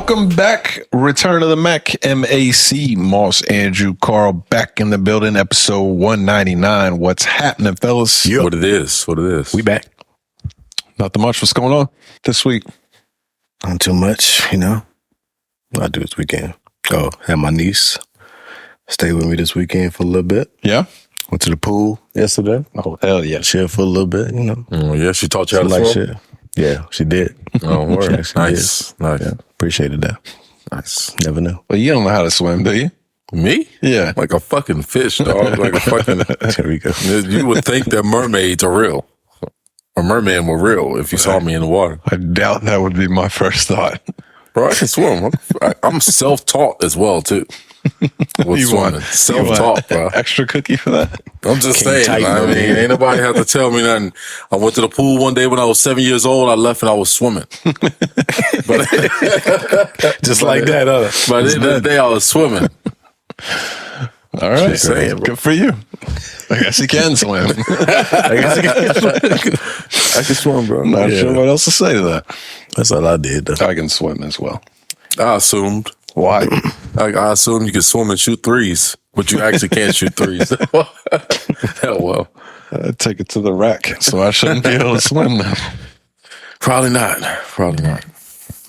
Welcome back. Return of the Mac, M.A.C, Moss, Andrew, Carl, back in the building. Episode 199. What's happening, fellas? Yep. What it is. We back. Nothing much. What's going on this week? Not too much, you know. What I do this weekend? Oh, had my niece stay with me this weekend for a little bit. Yeah? Went to the pool yesterday. Oh, hell yeah. Chill for a little bit, you know. Yeah, she taught you how to swim? Shit. Yeah, she did. Oh, word. Nice. Yeah, appreciated that. Nice. Never knew. Well, you don't know how to swim, do you? Me? Yeah. Like a fucking fish, dog. Like a fucking... There we go. You would think that mermaids are real. Or mermen were real if you saw me in the water. I doubt that would be my first thought. Bro, I can swim. I'm self-taught as well, too. With You swimming. want Self-taught, bro. Extra cookie for that? I'm just saying. I mean, ain't nobody have to tell me nothing. I went to the pool one day when I was 7 years old. I left and I was swimming. But Just like that, By the end of the day, I was swimming. All right. Just saying, good for you. I guess he can swim. I can swim, bro. I'm not sure what else to say to that. That's all I did, though. I can swim as well. I assumed. Why? I assumed you could swim and shoot threes, but you actually can't shoot threes. Hell well. I take it to the rack, so I shouldn't be able to swim now. Probably not.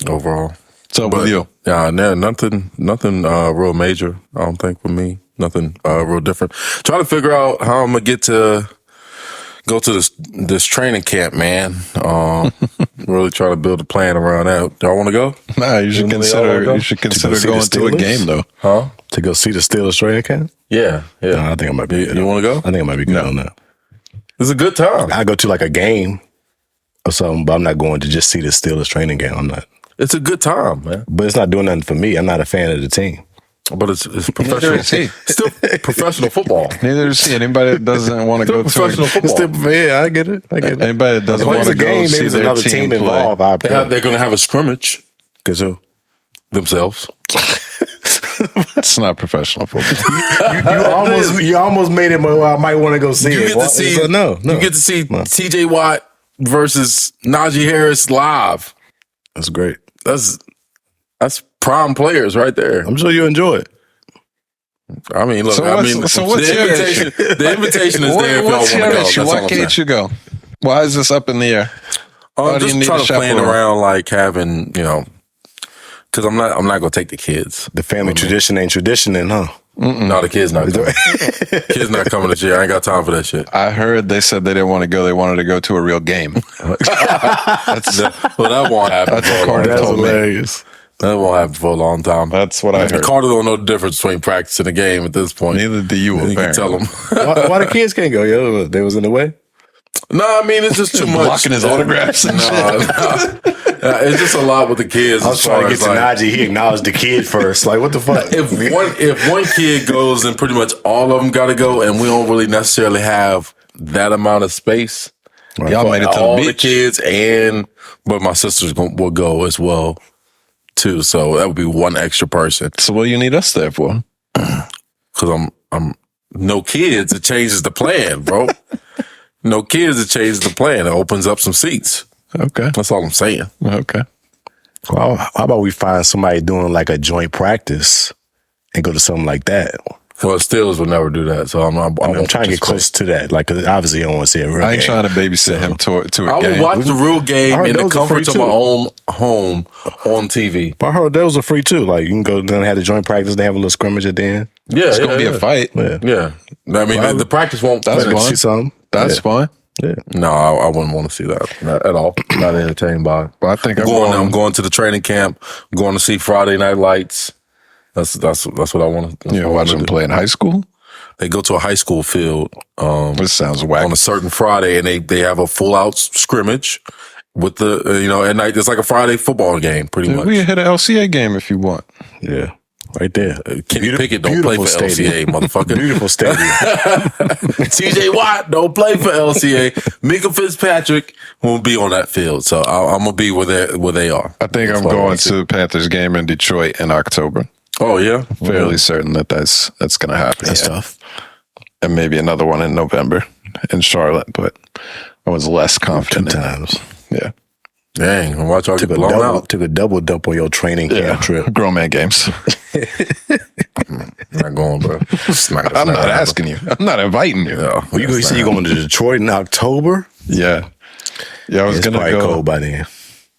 Overall. So with you? Yeah, nothing real major, I don't think, with me. Nothing real different. Trying to figure out how I'm going to go to this training camp, man. Really trying to build a plan around that. Y'all want to go? Nah, you should consider going to a game, though. Huh? To go see the Steelers training camp? Yeah. No, I think I might be good. You want to go? I think I might be good on that. It's a good time. I go to like a game or something, but I'm not going to just see the Steelers training game. I'm not. It's a good time, man. But it's not doing nothing for me. I'm not a fan of the team. But it's professional. Still professional football. Neither is he. Anybody that doesn't want to go to professional football. Yeah, I get it. Anybody that doesn't want to go see there's their another team team involved. They're going to have a scrimmage. Because who? Themselves. It's not professional football. You almost made it. I might want to go see it. You get to see T.J. Watt versus Najee Harris live. That's great. That's prime players right there. I'm sure you enjoy it. I mean, look. So what's your issue? The invitation is there if y'all want to go. That's Why can't you go? Why is this up in the air? I'm just trying to plan around, like having, because I'm not going to take the kids. The family tradition ain't traditioning, huh? No, the kids not coming. Kids not coming this year. I ain't got time for that shit. I heard they said they didn't want to go. They wanted to go to a real game. Well, that won't happen. That's hilarious. That won't happen for a long time. That's what I heard. Carter don't know the difference between practice and a game at this point. Neither do you, apparently. You can tell them. Why the kids can't go? Yo, they was in the way? No, I mean, it's just too much. Blocking his autographs and shit. It's just a lot with the kids. I was trying to get to Najee. He acknowledged the kid first. Like, what the fuck? If one kid goes, then pretty much all of them got to go, and we don't really necessarily have that amount of space. Right. Y'all made it to all the beach. The kids, but my sisters will go as well, too. So that would be one extra person. So what do you need us there for? Because I'm no kids. It changes the plan, bro. No kids. It changes the plan. It opens up some seats. Okay. That's all I'm saying. Okay. Well, how about we find somebody doing like a joint practice and go to something like that? Well, Steelers would never do that, so I'm trying to get close to that. Like, 'cause obviously, you don't want to see a real I ain't game. trying to babysit him to a game. I would watch the real game in the comfort of my too. own home on TV. But I heard those are free too. Like, you can go down and have the joint practice. They have a little scrimmage at the end. Yeah, It's going to be a fight. Yeah. I mean, the practice won't. That's fine. See something. That's fine. Yeah. No, I wouldn't want to see that. Not at all. Not entertained by it. But I think I'm going to the training camp. I'm going to see Friday Night Lights. That's what I want to. Watch them play in high school. They go to a high school field. This sounds whack. On a certain Friday, and they have a full out scrimmage with the at night. It's like a Friday football game, pretty much. We can hit an LCA game if you want. Yeah. Right there. Kenny Pickett don't play for LCA, motherfucker. Beautiful stadium. T.J. Watt don't play for LCA. Mika Fitzpatrick won't be on that field, so I'm gonna be where they are. I think I'm going to the Panthers game in Detroit in October. Oh yeah, fairly certain that's gonna happen. That's tough. And maybe another one in November in Charlotte, but I was less confident. Two times. Yeah. Dang, watch y'all get blown out. Took a double dump on your training camp trip. Grown man games. Not going, bro. I'm not asking you. I'm not inviting you. No, Well, you say you're going to Detroit in October? Yeah. Yeah, I was going to probably go. cold by then.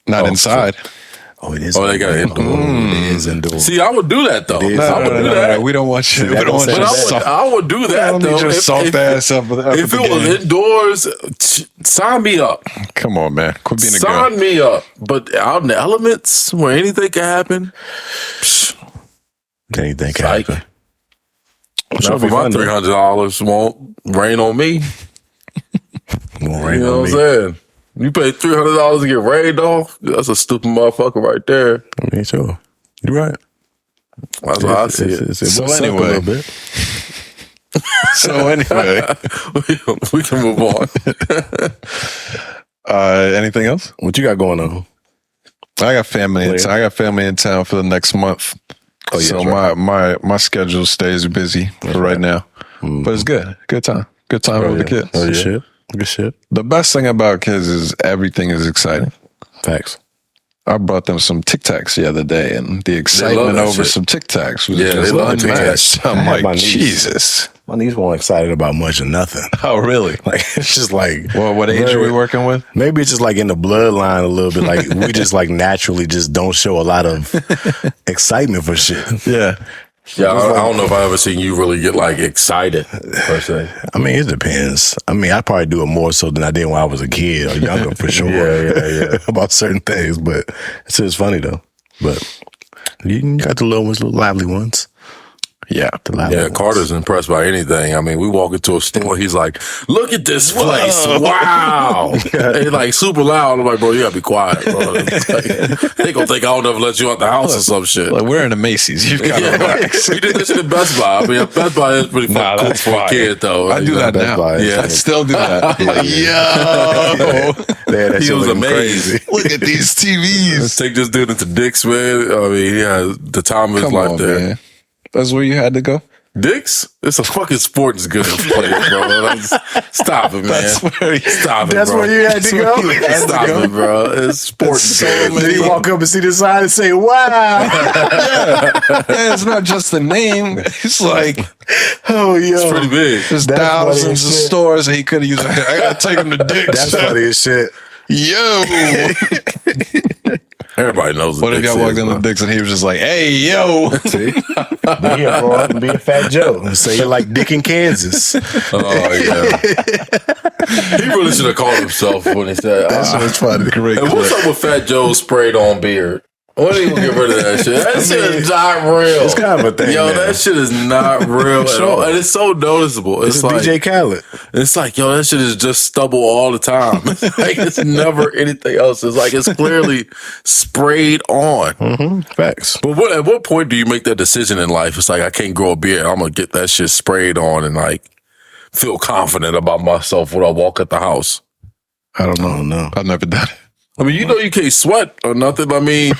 Not inside. Oh, it is. Oh, they got indoor. It is indoor. See, I would do that though. It is. I would do that. We don't want you. We that don't want don't you. sound I would do that though. Just soft ass up. If it was indoors, sign me up. Come on, man. Quit being a girl. Sign me up. But out in the elements where anything can happen, Anything can psych. happen. Not for my $300 won't rain on me. Won't rain You know on what me. I'm saying? You pay $300 to get rained off. That's a stupid motherfucker right there. I mean, sure. You're right. That's how I see it. It So will suck anyway. a little bit. So anyway, We can move on. anything else? What you got going on? I got family. Where? I got family in town for the next month. Oh, yeah, so that's my schedule stays busy for right now, but it's good. Good time. Good time with the kids. Good shit. Good shit. The best thing about kids is everything is exciting. Facts. I brought them some Tic Tacs the other day, and the excitement that over shit. some Tic Tacs was Yeah, just they love Tic unmatched. Tacs. I I'm had my like, niece. Jesus. My niece wasn't excited about much or nothing. Oh, really? Like, it's just like, Well, what age are we working with? maybe it's just like in the bloodline a little bit. Like, we just like naturally just don't show a lot of excitement for shit. Yeah. Yeah, I don't know if I ever seen you really get like excited per se. I mean, it depends. I mean, I probably do it more so than I did when I was a kid or younger for sure. Yeah. About certain things, but it's just funny though. But you got the little ones, little lively ones. Yeah. The lively Yeah, ones. Carter's impressed by anything. I mean, we walk into a store, he's like, look at this place. Wow. It's like super loud. I'm like, bro, you gotta be quiet, bro. It's like, they gonna think I'll never let you out the house or some shit. Like, we're in a Macy's. You've got to relax. We did this shit at Best Buy. I mean, Best Buy is pretty Nah, fucking cool that's for a fire. kid, though. I do that Best now. Buy. Yeah. I still do that. Like, yo, Yeah, that He shit was looking amazed. crazy. look at these TVs. Let's take this dude into Dick's, man. I mean, he has the time of his Come life on, there. man. That's where you had to go? Dick's? It's a fucking sports goods place, bro. Stop it, man. That's where you- Stop it, That's bro. where you had to go. Stop it, bro. It's sports so goods. Then you walk up and see the sign and say, "Wow, Yeah, it's not just the name. It's like oh yo, It's pretty big. there's That's thousands funny of as shit. stores that he could have used. I gotta take him to Dick's. that's funny as shit." Yo. Everybody knows What if y'all walked into Dick's and he was just like, "Hey, yo." See, be here, bro, and be a fat Joe and say you're like Dick in Kansas. Oh, yeah. He really should have called himself when he said, That's funny. Great Hey, what's up with Fat Joe's sprayed on beard? When are you gonna get rid of that shit? That shit is not real. It's kind of a thing. Yo, man. that shit is not real at all. And it's so noticeable. It's It's like, DJ Khaled. it's like, yo, that shit is just stubble all the time. Like, it's never anything else. It's like, it's clearly sprayed on. Facts. But at what point do you make that decision in life? It's like, I can't grow a beard. I'm going to get that shit sprayed on and like feel confident about myself when I walk at the house. I don't I know. don't know. I've never done it. I mean, you know, you can't sweat or nothing. I mean,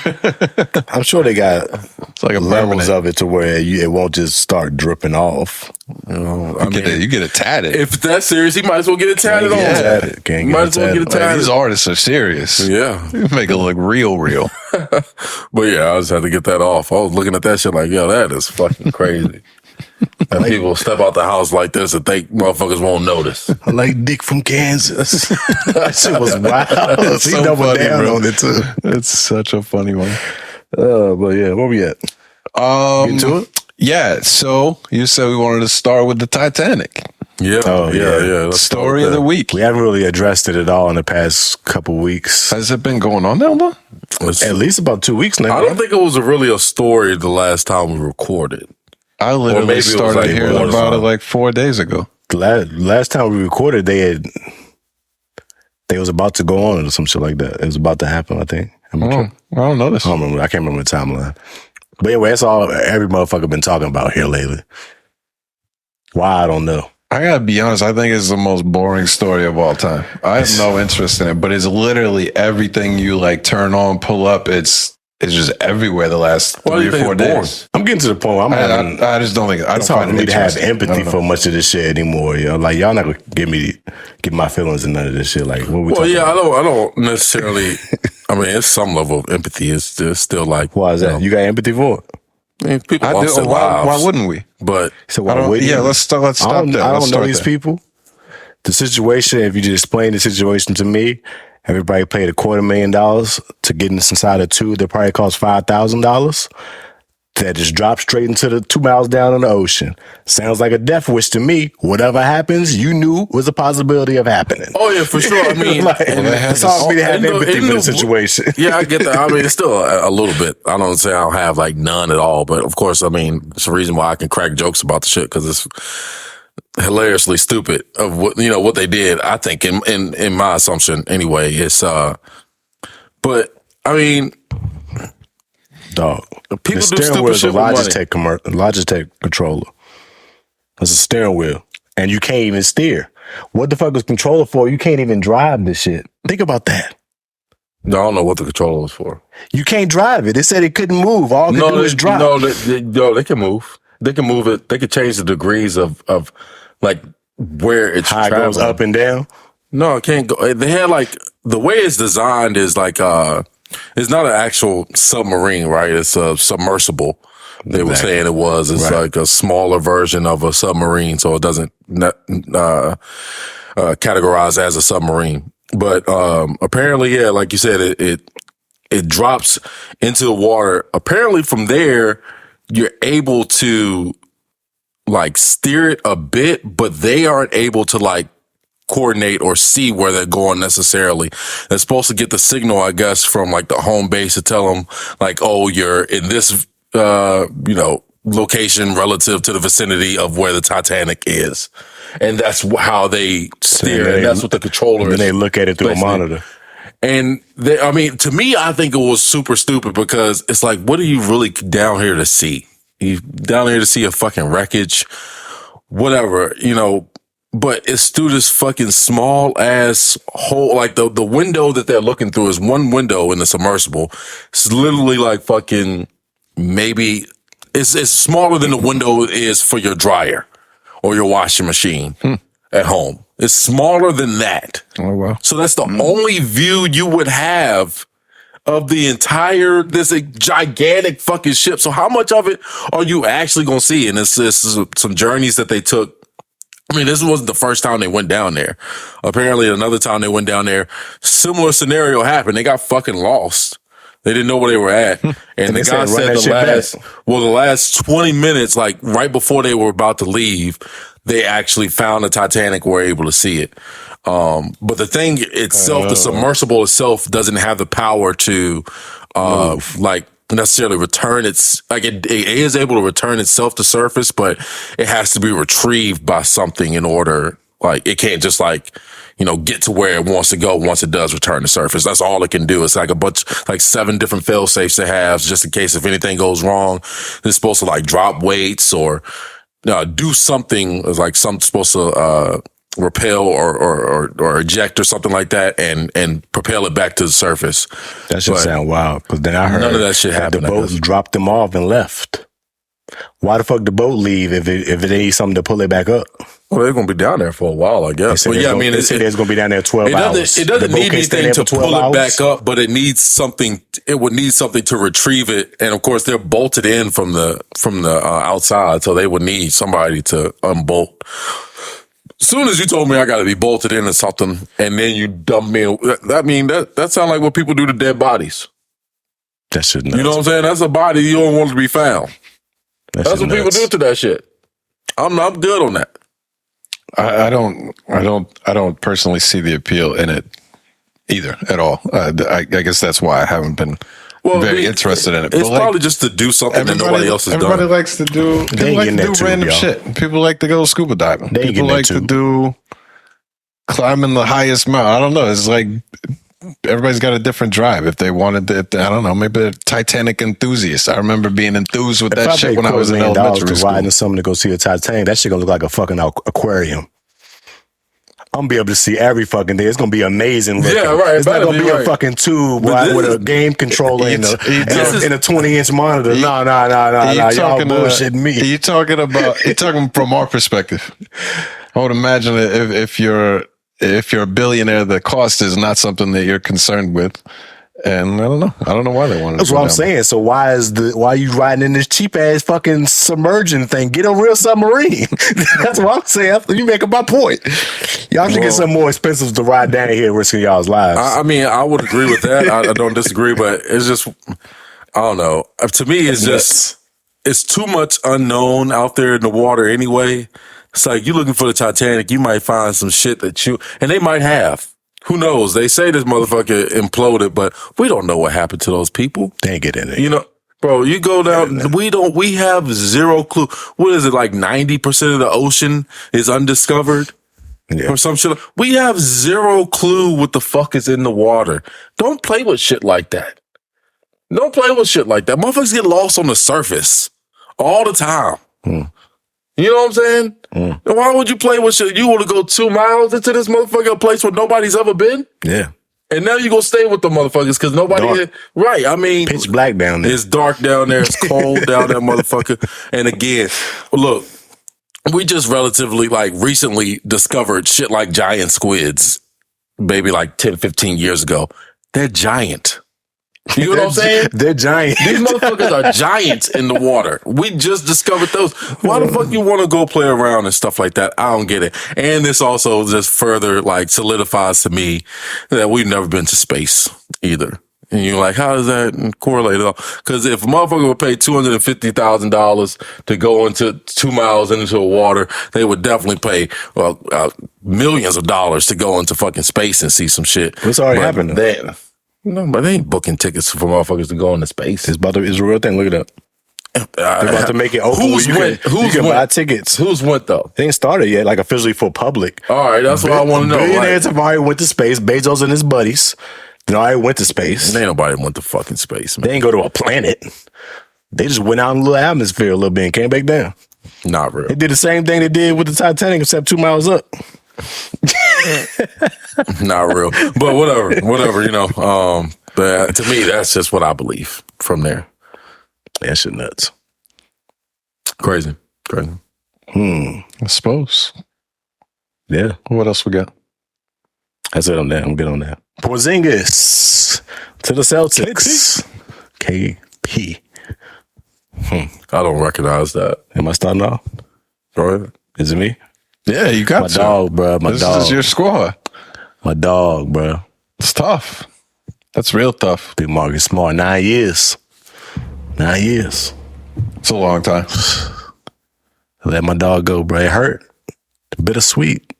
I'm sure they got It's like a levels permanent. of it to where it won't just start dripping off. you know, You get it tatted. if that's serious, he might as well get it tatted on. Can't get it. Can't Might as well get it Like, tatted. these artists are serious. Yeah. You make it look real. But yeah, I just had to get that off. I was looking at that shit like, yo, that is fucking crazy. And people step out the house like this and think motherfuckers won't notice. I like Dick from Kansas. That shit was wild. He so doubled funny, down bro. on it too. It's such a funny one. But yeah, where we at? Into it? Yeah, so you said we wanted to start with the Titanic. Yeah. Oh, yeah. Let's start Story with of the that. week. We haven't really addressed it at all in the past couple weeks. Has it been going on now, though? At least about 2 weeks now. I don't think it was really a story the last time we recorded. I maybe literally it was started like hearing one or about it something. like 4 days ago. Last time we recorded, they was about to go on or some shit like that. It was about to happen, I think. I'm not sure. I don't know this. I don't remember. I can't remember the timeline. But anyway, that's all every motherfucker been talking about here lately. Why, I don't know. I gotta be honest, I think it's the most boring story of all time. I have no interest in it, but it's literally everything you like turn on, pull up. It's just everywhere the last Why do 3 you or think 4 it's boring? days. I'm getting to the point where I'm having... I just don't think I It's don't hard find for it me to have interesting. I empathy don't know. for much of this shit anymore, yo. Like, y'all not gonna get my feelings in none of this shit. Like, what we Well, talking yeah, about? I don't necessarily I mean, it's some level of empathy. It's just still like, Why is that? You got empathy for it? I mean, people I lost do. their lives. Why wouldn't we? But So I why don't, wouldn't yeah, you? let's stop there. I don't Let's know start these there. people. The situation, if you just explain the situation to me, everybody paid $250,000 to get inside a tube that probably cost $5,000. That just dropped straight into the 2 miles down in the ocean. Sounds like a death wish to me. Whatever happens, you knew was a possibility of happening. oh yeah, for sure. I mean, It's hard for me to have empathy for the situation. Yeah, I get that. I mean, it's still a little bit. I don't say I don't have like none at all, but of course, I mean, it's a reason why I can crack jokes about the shit because it's hilariously stupid of what what they did. I think in my assumption anyway. It's but I mean, Dog. People the do steering stupid wheel is a shit with money. Logitech controller. It's a steering wheel. And you can't even steer. What the fuck is controller for? You can't even drive this shit. Think about that. I don't know what the controller was for. You can't drive it. It said it couldn't move. All it could do is drive. No, they can move. They can move it. They can change the degrees of like where it's How it traveling. goes up and down. No, it can't go. They had like the way it's designed is like it's not an actual submarine, right? It's a submersible. They were saying it was. It's like a smaller version of a submarine, so it doesn't categorize as a submarine. But apparently, yeah, like you said, it drops into the water. Apparently, from there, you're able to like steer it a bit, but they aren't able to like coordinate or see where they're going necessarily. They're supposed to get the signal, I guess, from like the home base to tell them like, oh, you're in this, location relative to the vicinity of where the Titanic is. And that's how they steer. And that's what the controller is. Then they look at it through a monitor. And I mean, to me, I think it was super stupid because it's like, what are you really down here to see? You down here to see a fucking wreckage, whatever, but it's through this fucking small ass hole. Like the window that they're looking through is one window in the submersible. It's literally like fucking maybe it's smaller than the window is for your dryer or your washing machine at home. It's smaller than that. Oh, wow. So that's the only view you would have of the entire, this gigantic fucking ship. So how much of it are you actually going to see? And this is some journeys that they took. I mean, this wasn't the first time they went down there. Apparently, another time they went down there, similar scenario happened. They got fucking lost. They didn't know where they were at. And the guy said the last 20 minutes, like right before they were about to leave, they actually found the Titanic, were able to see it. But the thing itself, the submersible itself doesn't have the power to, like, necessarily return its, like it is able to return itself to surface, but it has to be retrieved by something in order, like it can't just like, get to where it wants to go once it does return to surface. That's all it can do. It's like like 7 different fail safes it has just in case if anything goes wrong. It's supposed to like drop weights or do something like something supposed to repel or eject or something like that and propel it back to the surface. That should sound wild. Because then I heard none of that shit happened. The boat dropped them off and left. Why the fuck the boat leave if it needs something to pull it back up? Well, they're going to be down there for a while, I guess. But yeah, they said it's going to be down there 12 hours. It doesn't need anything to pull it back up, but it needs something. It would need something to retrieve it, and of course, they're bolted in from the outside, so they would need somebody to unbolt. As soon as you told me I got to be bolted into something, and then you dump me, I mean that sounds like what people do to dead bodies. That shit nuts. You know what I'm saying? That's a body you don't want to be found. That's what people do to that shit. I'm good on that. I don't personally see the appeal in it either at all. I guess that's why I haven't been very interested in it. It's probably just to do something that nobody else has done. Everybody likes to do. People like to do random shit. People like to go scuba diving. People like to do climbing the highest mountain. I don't know. It's like everybody's got a different drive. If they wanted to, I don't know. Maybe they're Titanic enthusiasts. I remember being enthused with that shit when I was in elementary school. Riding something to go see a Titanic, that shit gonna look like a fucking aquarium. I'm gonna be able to see every fucking day. It's gonna be amazing looking. Yeah, right. It's not gonna be a fucking tube with a game controller and a 20-inch monitor. No. Y'all bullshitting me. You're talking from our perspective. I would imagine if you're a billionaire, the cost is not something that you're concerned with. And I don't know why they wanted. That's what I'm saying. So why are you riding in this cheap ass fucking submerging thing? Get a real submarine. That's what I'm saying. You making my point. Y'all should get some more expensive to ride down here, risking y'all's lives. I mean, I would agree with that. I don't disagree, but it's just, I don't know. To me, it's too much unknown out there in the water anyway. It's like you looking for the Titanic, you might find some shit and they might have. Who knows? They say this motherfucker imploded, but we don't know what happened to those people. They ain't get in it. You know, bro, you go down, we have zero clue. What is it, like 90% of the ocean is undiscovered? Or some shit. We have zero clue what the fuck is in the water. Don't play with shit like that. Don't play with shit like that. Motherfuckers get lost on the surface all the time. You know what I'm saying? And why would you play with shit? You want to go 2 miles into this motherfucker place where nobody's ever been? Yeah. And now you gonna stay with the motherfuckers because nobody... Right, I mean... Pitch black down there. It's dark down there. It's cold down there, motherfucker. And again, look, we just relatively, recently discovered shit like giant squids, maybe 10, 15 years ago. They're giant. You know what I'm saying? They're giant. These motherfuckers are giants in the water. We just discovered those. Why the fuck you want to go play around and stuff like that? I don't get it. And this also just further solidifies to me that we've never been to space either. And you're like, how does that correlate at all? Because if a motherfucker would pay $250,000 to go into 2 miles into the water, they would definitely pay millions of dollars to go into fucking space and see some shit. What's already happened? No, but they ain't booking tickets for motherfuckers to go into space. It's a real thing. Look it up. They're about to make it open. Who's went? You can buy tickets. Who's went though? They ain't started yet, officially for public. All right, that's what I want to know. Billionaires have already went to space. Bezos and his buddies. They already went to space. Ain't nobody went to fucking space, man. They ain't go to a planet. They just went out in a little atmosphere a little bit and came back down. Not real. They did the same thing they did with the Titanic, except 2 miles up. Not real. But whatever, you know. But to me, that's just what I believe from there. That shit nuts. Crazy. I suppose. Yeah. What else we got? That's it on that. I'm good on that. Porzingis to the Celtics. KP. I don't recognize that. Am I starting off? Go ahead. Is it me? Yeah, you got my dog, bro. This is your squad. My dog, bro. It's tough. That's real tough. Big Marcus Smart. 9 years. 9 years. It's a long time. I let my dog go, bro. It hurt. Bittersweet.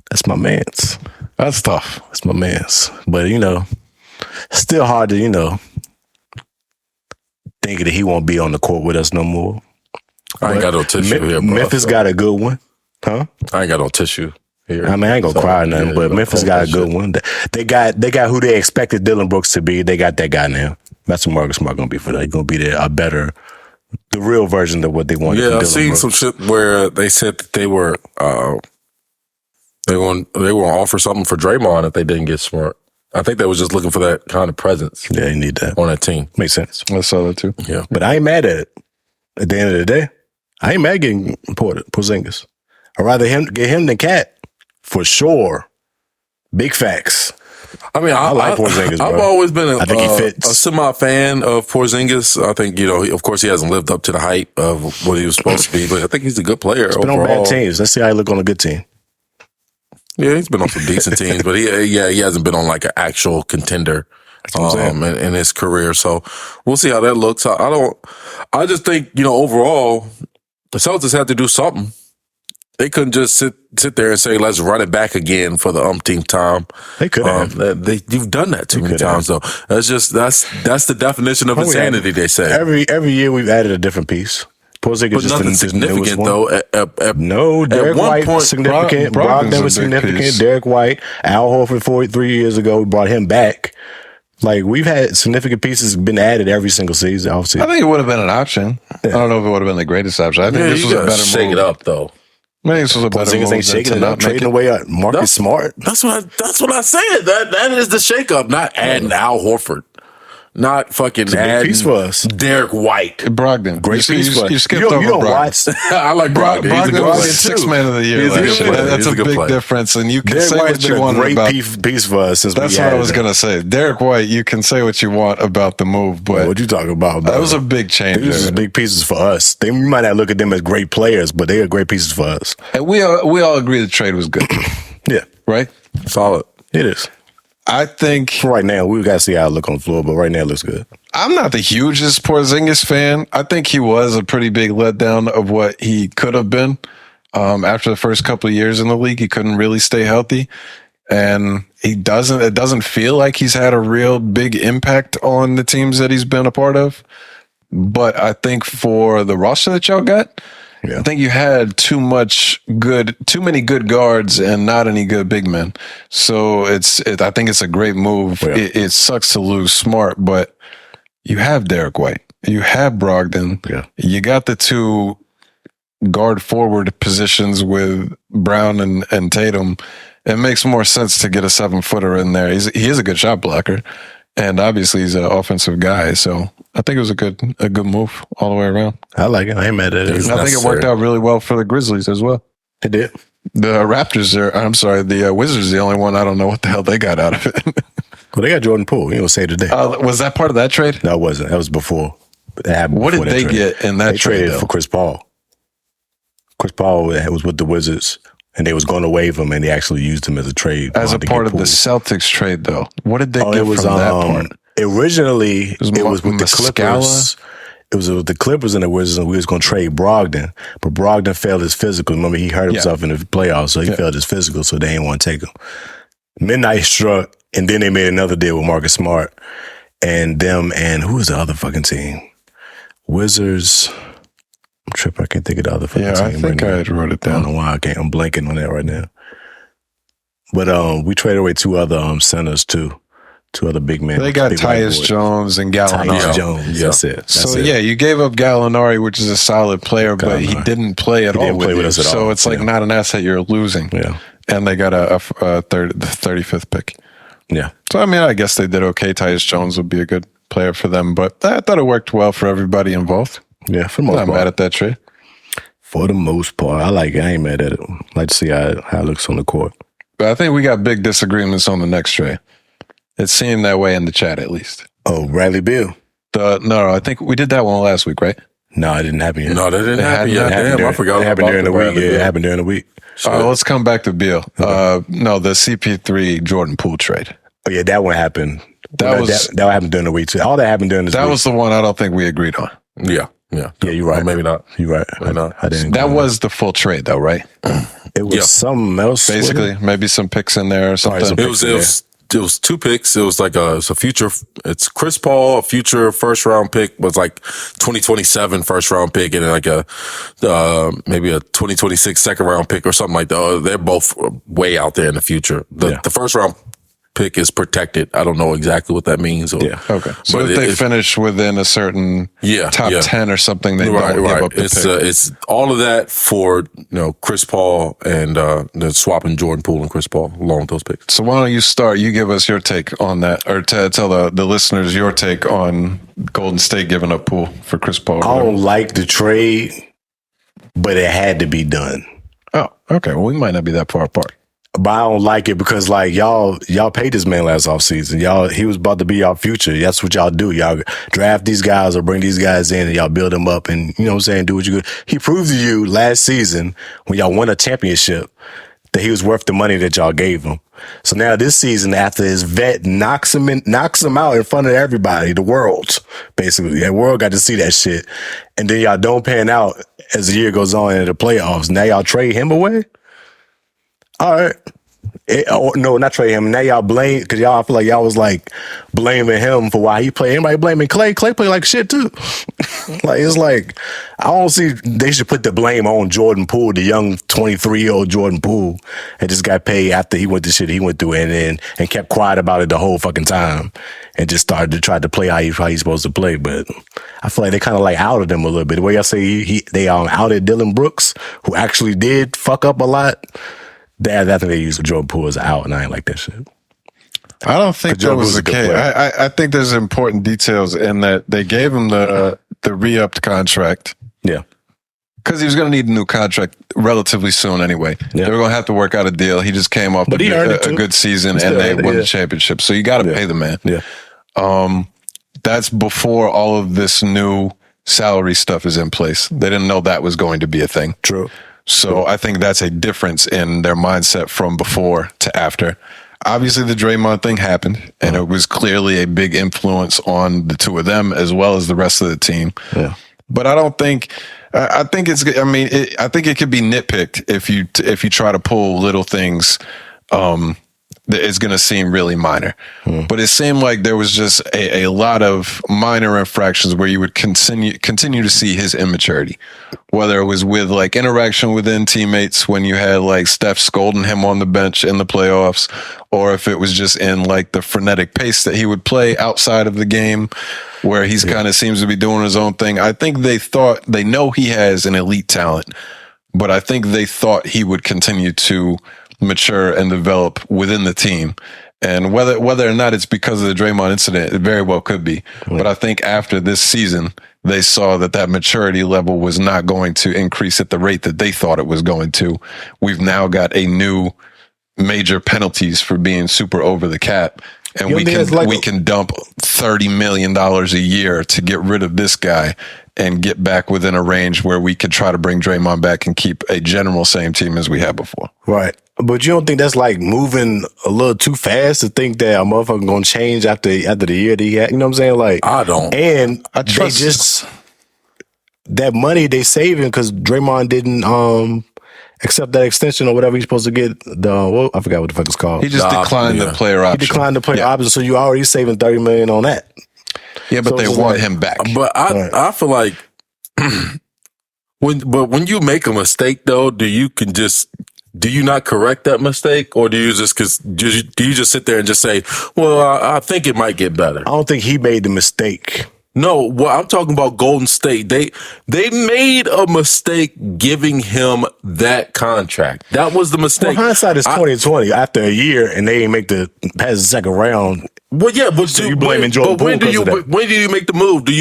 That's my man's. That's tough. That's my man's. But, still hard to, think that he won't be on the court with us no more. I ain't got no tissue here, bro. Memphis got a good one. Huh? I ain't got no tissue here. I ain't gonna cry or nothing, but Memphis got a good one. They got who they expected Dylan Brooks to be. They got that guy now. That's what Marcus Smart gonna be for that. He's gonna be the real version of what they wanted. Yeah, I've seen some shit where they said that they were offer something for Draymond if they didn't get Smart. I think they was just looking for that kind of presence. Yeah, you need that on that team. Makes sense. I saw that too. Yeah, but I ain't mad at it. At the end of the day, I ain't mad getting Porzingis. I'd rather get him than Cat for sure. Big facts. I mean, I like Porzingis, bro. I've always been a semi-fan of Porzingis. I think, of course, he hasn't lived up to the hype of what he was supposed to be, but I think he's a good player. He's been overall. On bad teams. Let's see how he look on a good team. Yeah, he's been on some decent teams, but he hasn't been on an actual contender in his career. So we'll see how that looks. I just think, overall, the Celtics had to do something. They couldn't just sit there and say, let's run it back again for the umpteenth time. They could have. You've done that too many times, though. That's the definition of insanity, they say. Every year we've added a different piece. Porzingis but nothing significant, though. No, Derek White was significant. Brogdon was significant. Derek White, Al Horford 3 years ago, we brought him back. We've had significant pieces been added every single season. Obviously. I think it would have been an option. Yeah. I don't know if it would have been the greatest option. I think this was a better shake move. It up, though. I think this was a better move. Ain't shaking it up, trading away Marcus Smart. That's what I said. That is the shake up, not adding Al Horford. not fucking big piece for us. Derek White. Brogdon. Great piece for us. You skipped over Brogdon. I like Brogdon. Brogdon was sixth man of the year. That's a big difference, and you can Derek say White's what you want great about. piece for us. Since that's what I was gonna say. Derek White. You can say what you want about the move, but what you talking about? Bro? That was a big change. These are big pieces for us. We might not look at them as great players, but they are great pieces for us. And we all agree the trade was good. Yeah, right. Solid. It is. I think for right now we got to see how it look on the floor, but right now it looks good. I'm not the hugest Porzingis fan. I think he was a pretty big letdown of what he could have been. After the first couple of years in the league, he couldn't really stay healthy, and it doesn't feel like he's had a real big impact on the teams that he's been a part of. But I think for the roster that y'all got, I think you had too many good guards and not any good big men. So I think it's a great move. Yeah. It sucks to lose Smart, but you have Derek White, you have Brogdon, you got the two guard forward positions with Brown and Tatum. It makes more sense to get a 7-footer in there. He is a good shot blocker, and obviously he's an offensive guy. So I think it was a good move all the way around. I like it. I ain't mad at it. I think it worked out really well for the Grizzlies as well. It did. The Wizards are the only one I don't know what the hell they got out of it. Well, they got Jordan Poole. You don't say today. Was that part of that trade? No, it wasn't. That was before. What did they get in that trade? They traded for Chris Paul. Chris Paul was with the Wizards, and they was going to waive him, and they actually used him as a trade. As a part of the Celtics trade, though. What did they get from that part? Originally, it was with the Clippers. It was with the Clippers and the Wizards, and we was going to trade Brogdon, but Brogdon failed his physical. Remember, he hurt himself in the playoffs, so he failed his physical, so they didn't want to take him. Midnight struck, and then they made another deal with Marcus Smart and them, and who was the other fucking team? Wizards. I'm tripping. I can't think of the other fucking team. I think I wrote it down. I don't know why I can't. I'm blanking on that right now. But we traded away two other centers too. Two other big men. They got Tyus Jones and Gallinari. Tyus Jones, that's it. So you gave up Gallinari, which is a solid player, but he didn't play at all with us. So it's like not an asset you're losing. Yeah. And they got the 35th pick. Yeah. So, I mean, I guess they did okay. Tyus Jones would be a good player for them, but I thought it worked well for everybody involved. Yeah, for the most part. I'm not mad at that trade. For the most part. I like it. I ain't mad at it. I like to see how it looks on the court. But I think we got big disagreements on the next trade. It seemed that way in the chat, at least. Oh, Bradley Beal. No, I think we did that one last week, right? No, it didn't happen yet. No, that didn't happen yet. Damn, I forgot. It happened during the week. Yeah, it happened during the week. Let's come back to Beal. No, the CP3 Jordan Poole trade. Oh, yeah, that one happened. That happened during the week, too. All that happened during this week. That was the one I don't think we agreed on. Yeah, you're right. Or maybe not. You're right. I didn't. That was the full trade, though, right? It was something else. Basically, maybe some picks in there or something. It was 2 picks. It was like it's a future. It's Chris Paul, a future first round pick was like 2027 first round pick, and like maybe a 2026 second round pick or something like that. They're both way out there in the future. The first round pick is protected. I don't know exactly what that means. Okay. So if they finish within a certain top 10 or something, they don't give up the pick. It's all of that for Chris Paul and the swapping Jordan Poole and Chris Paul along with those picks. So why don't you start? You give us your take on that, or tell the listeners your take on Golden State giving up Poole for Chris Paul. I don't like the trade, but it had to be done. Oh, okay. Well, we might not be that far apart. But I don't like it because like y'all paid this man last offseason. He was about to be y'all future. That's what y'all do. Y'all draft these guys or bring these guys in and y'all build them up and you know what I'm saying, do what you could. He proved to you last season when y'all won a championship that he was worth the money that y'all gave him. So now this season, after his vet knocks him out in front of everybody, the world, basically. The world got to see that shit. And then y'all don't pan out as the year goes on in the playoffs. Now y'all trade him away? All right. No, not trade him. Now y'all blame, because I feel like y'all was like blaming him for why he played. Everybody blaming Clay. Clay played like shit too. Like, it's like, I don't see, they should put the blame on Jordan Poole, the young 23-year-old Jordan Poole, and just got paid after he went through shit he went through and kept quiet about it the whole fucking time and just started to try to play how he's supposed to play. But I feel like they kind of like outed him a little bit. The way y'all say they outed Dylan Brooks, who actually did fuck up a lot. I think they used Jordan Poole as out, and I ain't like that shit. I don't think that was the case. I think there's important details in that they gave him the re-upped contract. Yeah. Because he was going to need a new contract relatively soon anyway. Yeah. They were going to have to work out a deal. He just came off a good season and they won the championship. So you got to pay the man. Yeah. That's before all of this new salary stuff is in place. They didn't know that was going to be a thing. True. So I think that's a difference in their mindset from before to after. Obviously, the Draymond thing happened, and it was clearly a big influence on the two of them as well as the rest of the team. Yeah. But I don't think. I think it's. I mean, I think it could be nitpicked if you try to pull little things. It's going to seem really minor, but it seemed like there was just a lot of minor infractions where you would continue to see his immaturity, whether it was with like interaction within teammates when you had like Steph scolding him on the bench in the playoffs, or if it was just in like the frenetic pace that he would play outside of the game, where he's kind of seems to be doing his own thing. I think they know he has an elite talent, but I think they thought he would continue to mature and develop within the team. And whether or not it's because of the Draymond incident, it very well could be. Yeah. But I think after this season, they saw that maturity level was not going to increase at the rate that they thought it was going to. We've now got a new major penalties for being super over the cap. And we can dump $30 million a year to get rid of this guy and get back within a range where we could try to bring Draymond back and keep a general same team as we had before. Right. But you don't think that's like moving a little too fast to think that a motherfucker gonna change after the year that he had? You know what I'm saying? Like, I don't. And I trust that money they saving because Draymond didn't accept that extension or whatever he's supposed to get. I forgot what the fuck it's called. He just declined the player option. He declined the player option, so you already saving $30 million on that. Yeah, but so they want him back. But I feel like when you make a mistake though, do you not correct that mistake, or do you just sit there and just say, well, I think it might get better? I don't think he made the mistake. No, well, I'm talking about Golden State. They made a mistake giving him that contract. That was the mistake. Well, hindsight is 2020. After a year and they ain't pass the second round. Well, yeah, but so you blaming Jordan Poole when do you make the move? Do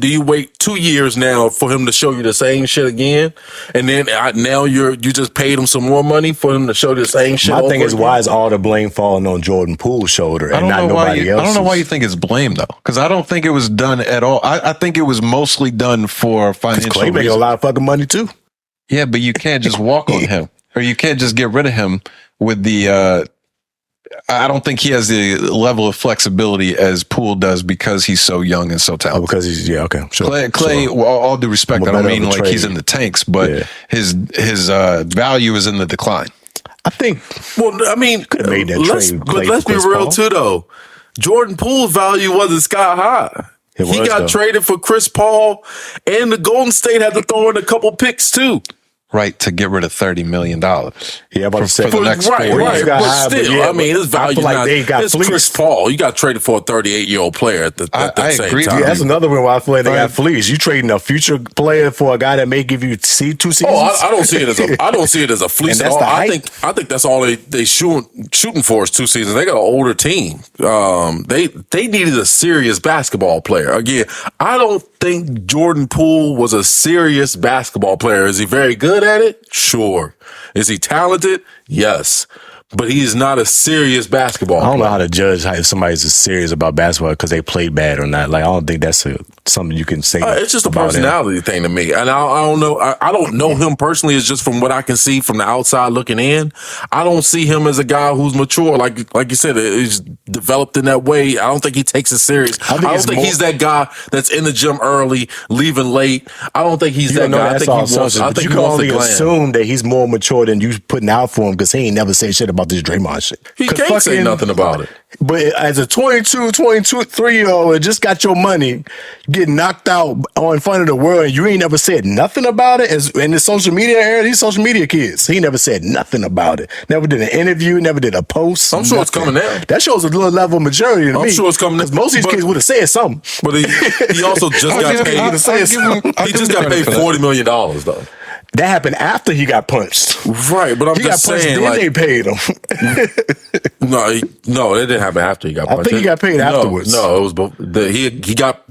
you wait 2 years now for him to show you the same shit again, and then now you just paid him some more money for him to show the same shit? My thing is, why is all the blame falling on Jordan Poole's shoulder and not nobody else? I don't know why you think it's blame though, because I don't think it was done at all. I think it was mostly done for financial reasons. Clay made a lot of fucking money too. Yeah, but you can't just walk on him, or you can't just get rid of him with the. I don't think he has the level of flexibility as Poole does because he's so young and so talented. Because he's sure. Clay. Well, all due respect, I don't mean like he's in the tanks, but his value is in the decline. I think. Well, I mean, could have made that trade. But let's be real too, though. Jordan Poole's value wasn't sky high. He got traded for Chris Paul, and the Golden State had to throw in a couple picks too. Right, to get rid of $30 million. Yeah, for the next 4 years. But still, I mean, his value is Chris Paul. You got traded for a 38-year-old player at the same time. Yeah, that's another one why I feel like they got fleeced. You trading a future player for a guy that may give you 2 seasons. Oh, I don't see it as a fleece at all. I think that's all they shooting for is 2 seasons. They got an older team. They needed a serious basketball player. Again, I don't think Jordan Poole was a serious basketball player. Is he very good at it? Sure. Is he talented? Yes. But he's not a serious basketball player. I don't know how to judge if somebody's serious about basketball because they played bad or not. Like, I don't think that's something you can say. It's just a personality thing to me. And I don't know. I don't know him personally. It's just from what I can see from the outside looking in. I don't see him as a guy who's mature. Like you said, he's developed in that way. I don't think he takes it serious. I don't think he's that guy that's in the gym early, leaving late. I don't think he's that guy. I think he wants. I think you can only assume that he's more mature than you putting out for him because he ain't never said shit about this Draymond shit. He can't say nothing about it. But as a 23-year-old and just got your money, getting knocked out in front of the world, and you ain't never said nothing about it. In the social media era, these social media kids, he never said nothing about it. Never did an interview, never did a post. I'm sure it's coming out. That shows a little level of maturity to me. I'm sure it's coming out. Because most of these kids would have said something. But he also just got paid. He just got paid $40 million though. That happened after he got punched. Right, but I'm just saying, then they paid him. No, it didn't happen after he got punched. I think he got paid afterwards. No, it was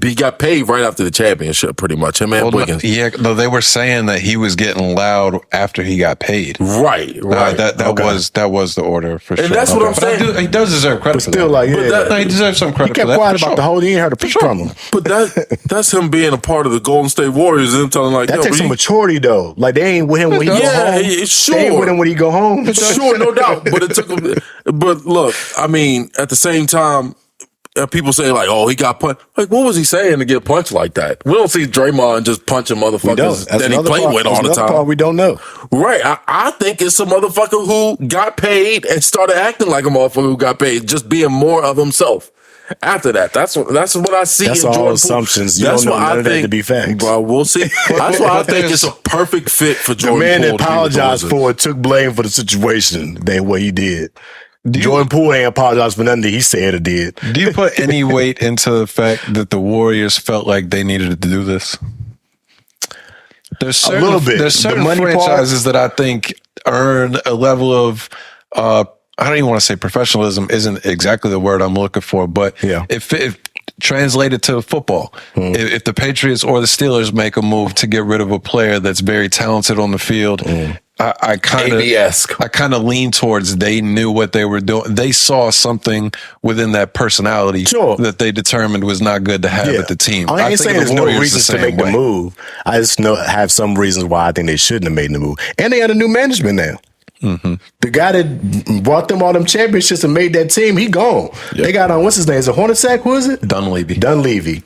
he got paid right after the championship, pretty much. Him and Wiggins. They were saying that he was getting loud after he got paid. Right. That was the order for sure. And that's what I'm saying. He does deserve credit. But still, he deserves some credit. He kept quiet about the whole. He ain't heard a peep from him. But that's him being a part of the Golden State Warriors and him telling like that takes some maturity though. Like they ain't with him when he go home. Sure. They ain't with him when he go home. Sure, no doubt. But it took him. But look, I mean, at the same time, people say like, "Oh, he got punched." Like, what was he saying to get punched like that? We don't see Draymond just punching motherfuckers that he played with all the time. Part we don't know. Right. I think it's a motherfucker who got paid and started acting like a motherfucker who got paid, just being more of himself. After that, that's what I see. That's in all Jordan assumptions. Poole. That's you don't know what I think to be facts. Bro, we'll see. That's why I think it's a perfect fit for Jordan Poole. The man that apologized for it took blame for the situation than what he did. Jordan Poole ain't apologized for nothing that he said or did. Do you put any weight into the fact that the Warriors felt like they needed to do this? There's certain, a little bit. There's certain franchises that I think earn a level of I don't even want to say professionalism isn't exactly the word I'm looking for, but if translated to football, if the Patriots or the Steelers make a move to get rid of a player that's very talented on the field, I kind of lean towards they knew what they were doing. They saw something within that personality that they determined was not good to have at the team. I ain't saying there's no reasons to make the move. I just have some reasons why I think they shouldn't have made the move. And they had a new management now. Mm-hmm. The guy that brought them all them championships and made that team, he gone. Yep. They got on, what's his name? Is it Hornacek? Who is it? Dunleavy.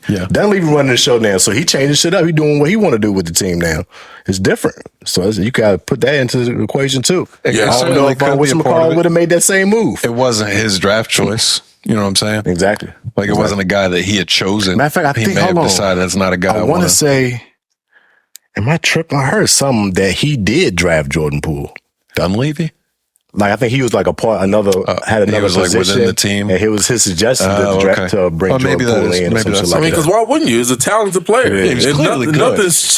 Yeah. Dunleavy running the show now. So he changing shit up. He doing what he want to do with the team now. It's different. So you got to put that into the equation too. Yeah, I don't know if McCall would have made that same move. It wasn't his draft choice. You know what I'm saying? Exactly. Like it wasn't a guy that he had chosen. Matter of fact, he may have decided that's not a guy I want to say, am I tripping? I heard something that he did draft Jordan Poole. Dunleavy? Like I think he was like had another he was position like within the team, and it was his suggestion to bring Jordan Poole in. Because why wouldn't you? He's a talented player. Yeah, he's clearly nothing's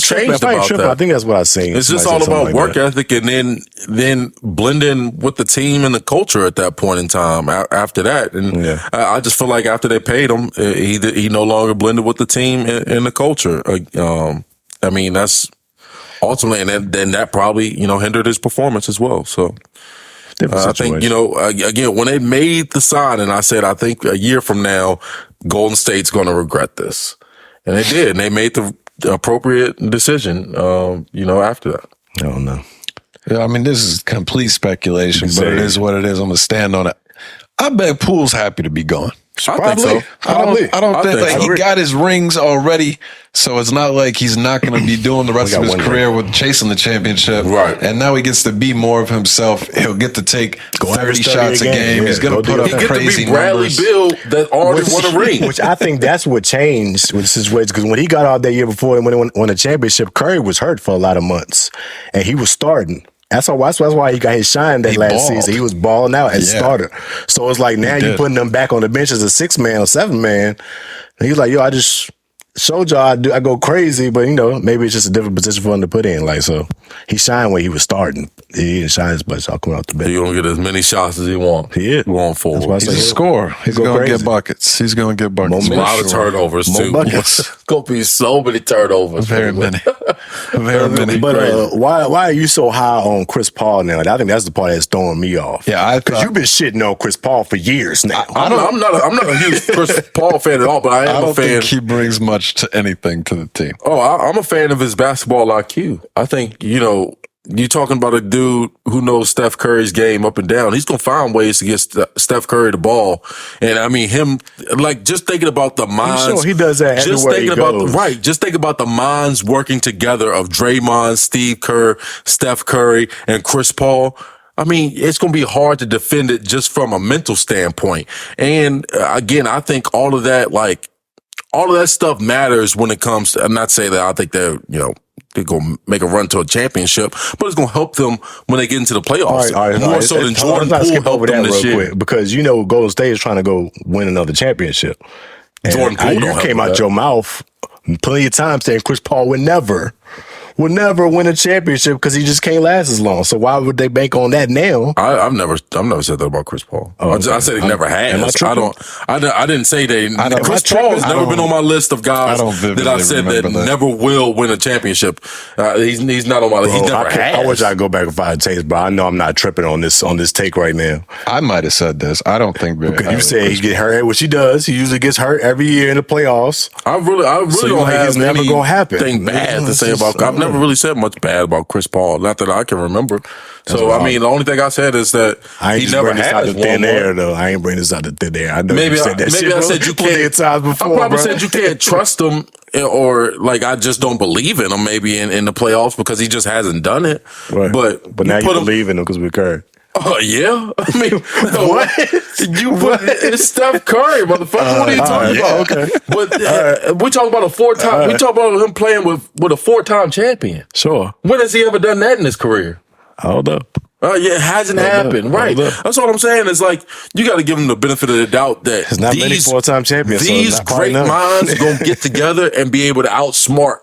changed about that. I think that's what I seen. It's just all about work ethic, and then blending with the team and the culture at that point in time. After that, and I just feel like after they paid him, he no longer blended with the team and the culture. I mean, that's. Ultimately, and then that probably, hindered his performance as well. So I think, again, when they made the sign, and I said, I think a year from now, Golden State's going to regret this. And they did. And they made the appropriate decision, after that. I don't know. Yeah, I mean, this is complete speculation, but it is what it is. I'm going to stand on it. I bet Poole's happy to be gone. I think so. I don't think he got his rings already, so it's not like he's not going to be doing the rest of his career with chasing the championship. Right. And now he gets to be more of himself. He'll get to take 30 shots a game. He's going to put up crazy numbers. He get to be Bradley Beal that already won a ring. Which I think that's what changed with the situation, because when he got out that year before and when he won the championship, Curry was hurt for a lot of months, and he was starting. That's why he got his shine that last season. He was balling out as starter. So it's like now you're putting him back on the bench as a 6-man or 7-man. And he's like, I just showed y'all I go crazy, but maybe it's just a different position for him to put in. Like, so he shined when he was starting. He didn't shine as much. I'll come out the bench. He's gonna get as many shots as he wants. He is going forward. He's a scorer. He's gonna get buckets. He's gonna get buckets. A lot of turnovers too. Gonna be so many turnovers. Very many. Very many. But why are you so high on Chris Paul now? I think that's the part that's throwing me off. Yeah, because you've been shitting on Chris Paul for years now. I'm not a huge Chris Paul fan at all, but I am a fan. I don't think he brings much to anything to the team. Oh, I'm a fan of his basketball IQ. I think you're talking about a dude who knows Steph Curry's game up and down. He's going to find ways to get Steph Curry the ball. And I mean, just thinking about the minds. I'm sure he does that everywhere he goes. Just think about the minds working together of Draymond, Steve Kerr, Steph Curry, and Chris Paul. I mean, it's going to be hard to defend it just from a mental standpoint. And again, I think all of that stuff matters when it comes to, I'm not saying that I think they're going to make a run to a championship, but it's going to help them when they get into the playoffs. All right, more so than Jordan Poole helped them this year. Quick, because Golden State is trying to go win another championship. And Jordan Poole you came out your mouth plenty of times saying Chris Paul would never. will never win a championship because he just can't last as long. So why would they bank on that now? I've never said that about Chris Paul. I said he never has. I didn't say Chris Paul's never been on my list of guys that I said that never will win a championship. He's not on my list. He never has. I wish I could go back and find tapes, but I know I'm not tripping on this take right now. I might have said this. I don't think you said he get hurt, which he does. He usually gets hurt every year in the playoffs. I really don't have it's never gonna happen. Anything bad to say about. I've never really said much bad about Chris Paul, not that I can remember. So I mean, the only thing I said is that he never has thin air, though. I ain't bringing this out of thin air. I know maybe you said that. Maybe I said you can't. Before, I probably said you can't trust him, or like I just don't believe in him. Maybe in the playoffs because he just hasn't done it. Right. But now you believe in him because we're Curry. Oh yeah, I mean, what? It's Steph Curry, motherfucker. What are you talking about? Okay, but we talking about a 4-time. We talking about him playing with a 4-time champion. Sure. When has he ever done that in his career? Hold up. Yeah, it hasn't happened. Right. That's what I'm saying. It's like you got to give him the benefit of the doubt that there's not many 4-time champions. These great minds are going to get together and be able to outsmart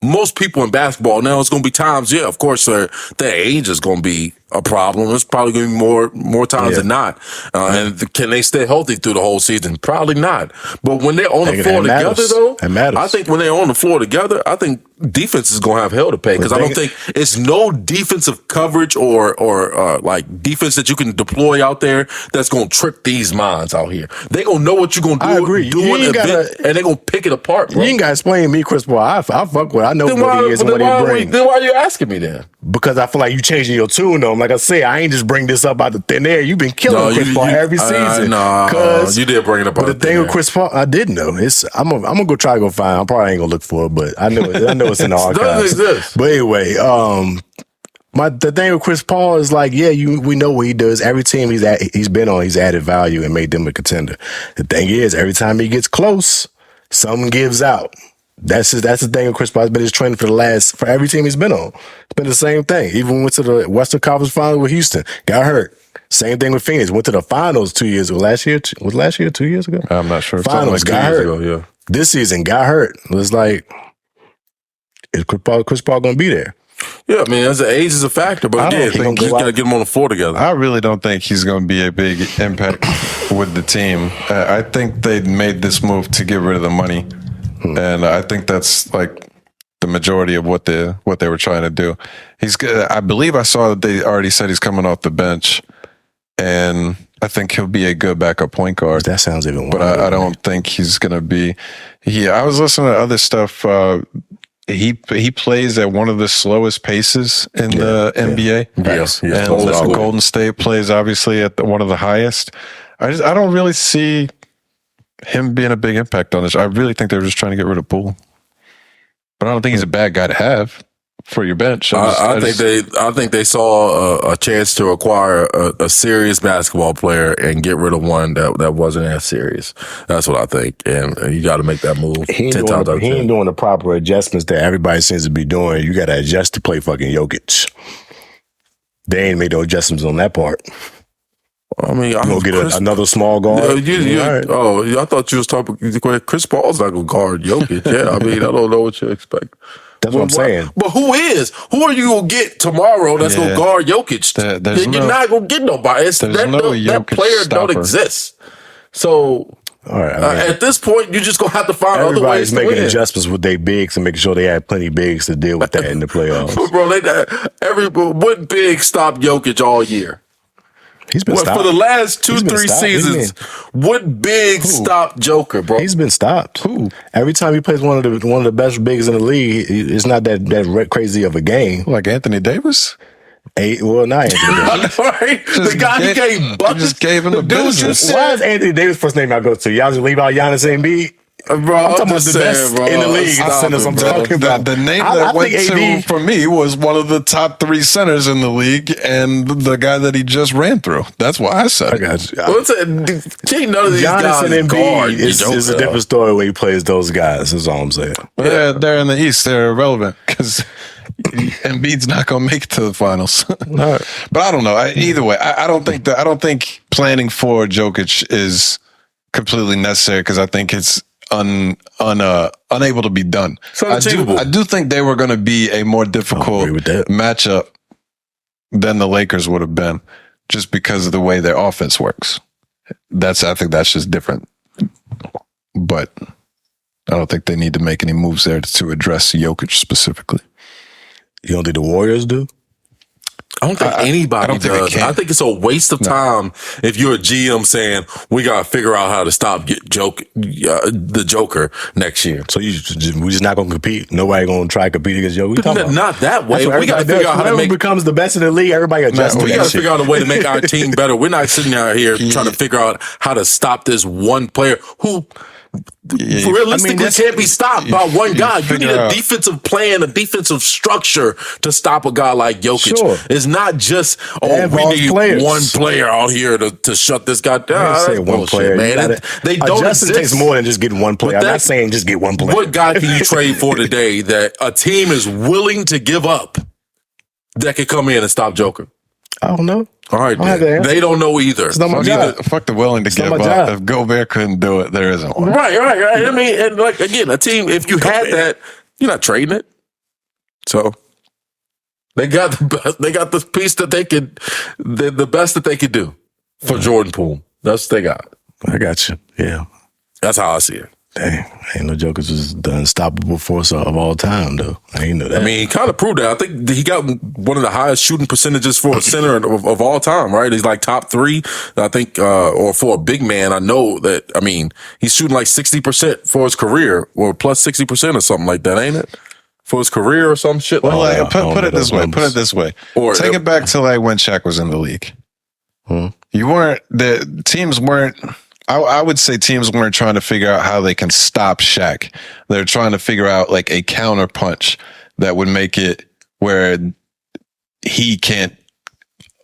most people in basketball. Now it's going to be times, of course, their age is going to be a problem. It's probably going to be more times than not. And can they stay healthy through the whole season? Probably not. But when they're on the floor together, though, it matters. I think when they're on the floor together, I think defense is going to have hell to pay because I don't think it's no defensive coverage or like defense that you can deploy out there that's going to trick these minds out here. They're going to know what you're going to do. I agree. And they're going to pick it apart, bro. You ain't got to explain me, Chris Paul. I fuck with. I know what he is and what he brings. Then why are you asking me then? Because I feel like you changing your tune, though. Like I say, I ain't just bring this up out of thin air. You've been killing Chris Paul every season. No, you did bring it up. But the thing with Chris Paul, I didn't know. I'm gonna go try to go find. I probably ain't gonna look for it, but I know it's in the archives. But anyway, the thing with Chris Paul is like, we know what he does. Every team he's been on, he's added value and made them a contender. The thing is, every time he gets close, something gives out. That's the thing with Chris Paul. It's been his training for every team he's been on. It's been the same thing. Even went to the Western Conference Final with Houston, got hurt. Same thing with Phoenix. Went to the finals 2 years ago. Last year, 2 years ago? I'm not sure. Finals, got hurt. This season, got hurt. It was like, is Chris Paul going to be there? Yeah, I mean, age is a factor, but again, you got to get them on the floor together. I really don't think he's going to be a big impact with the team. I think they made this move to get rid of the money. And I think that's like the majority of what they were trying to do. I believe I saw that they already said he's coming off the bench, and I think he'll be a good backup point guard. That sounds even. But I don't think he's going to be. I was listening to other stuff. He plays at one of the slowest paces in the NBA. Yes, and Golden State plays obviously at one of the highest. I don't really see him being a big impact on this. I really think they're just trying to get rid of Poole. But I don't think he's a bad guy to have for your bench. I think they saw a chance to acquire a serious basketball player and get rid of one that wasn't as serious. That's what I think. And you got to make that move. He ain't doing the proper adjustments that everybody seems to be doing. You got to adjust to play fucking Jokic. They ain't made no adjustments on that part. I mean, you gonna get another small guard. Right. Oh, I thought you was talking. Chris Paul's not gonna guard Jokic. Yeah, I mean, I don't know what you expect. That's what I'm saying. But who is? Who are you gonna get tomorrow that's gonna guard Jokic? You're not gonna get nobody. That player stopper. Don't exist. So. All right, at this point, you're just gonna have to find other ways to win. Everybody's making adjustments with their bigs and making sure they have plenty of bigs to deal with that in the playoffs. Bro, what big stopped Jokic all year? He's been stopped. For the last 2-3 seasons, what big stopped Joker, bro? He's been stopped. Who? Every time he plays one of the best bigs in the league, it's not that crazy of a game. Like Anthony Davis? Well, not Anthony Davis. Right? The guy who gave buckets. Just gave him the business. Why is Anthony Davis first name I go to? Y'all just leave out Giannis and Embiid? Bro, I'm talking about the best in the league. I'm talking about. The name that went to for me was one of the top 3 centers in the league, and the guy that he just ran through. That's why I said. I got you. None of these guys and Embiid is a different story when he plays those guys. That's all I'm saying. Yeah, they're in the East. They're irrelevant because Embiid's not going to make it to the finals. Right. But I don't know. Either way, I don't think planning for Jokic is completely necessary because I think it's unable to be done. I do think they were going to be a more difficult matchup than the Lakers would have been, just because of the way their offense works. I think that's just different. But I don't think they need to make any moves there to address Jokic specifically. You don't think the Warriors do? I don't think anybody does. I think it's a waste of time if you're a GM saying we got to figure out how to stop the Joker next year. So we're just not going to compete. Nobody going to try to compete against Joker. Not that way. We got to figure out how to make becomes the best in the league. Everybody adjusts. We got to figure out a way to make our team better. We're not sitting out here trying to figure out how to stop this one player who. Realistically, can't be stopped by one guy. You need a defensive plan, a defensive structure to stop a guy like Jokic. Sure. It's not just, we need one player out here to shut this guy down. I say one player, man. They don't exist. It takes more than just getting one player. I'm not saying just get one player. What guy can you trade for today that a team is willing to give up that can come in and stop Joker? I don't know. All right, they don't know either. Fuck the willing to give up. If Gobert couldn't do it, there isn't one. Right. I mean, and like again, a team. If you had that, you're not trading it. So they got the best. They got the piece that they could, the best that they could do for Jordan Poole. That's what they got. I got you. Yeah, that's how I see it. Dang, I ain't no Joker's was the unstoppable force of all time, though. I ain't know that. I mean, he kind of proved that. I think he got one of the highest shooting percentages for a center of all time, right? He's like top 3, I think, or for a big man. I know that, I mean, he's shooting like 60% for his career, or plus 60% or something like that, ain't it? For his career or some shit. Well, like, put it this way. Put it this way. Or take it back to like when Shaq was in the league. Teams weren't. I would say teams weren't trying to figure out how they can stop Shaq. They're trying to figure out like a counter punch that would make it where he can't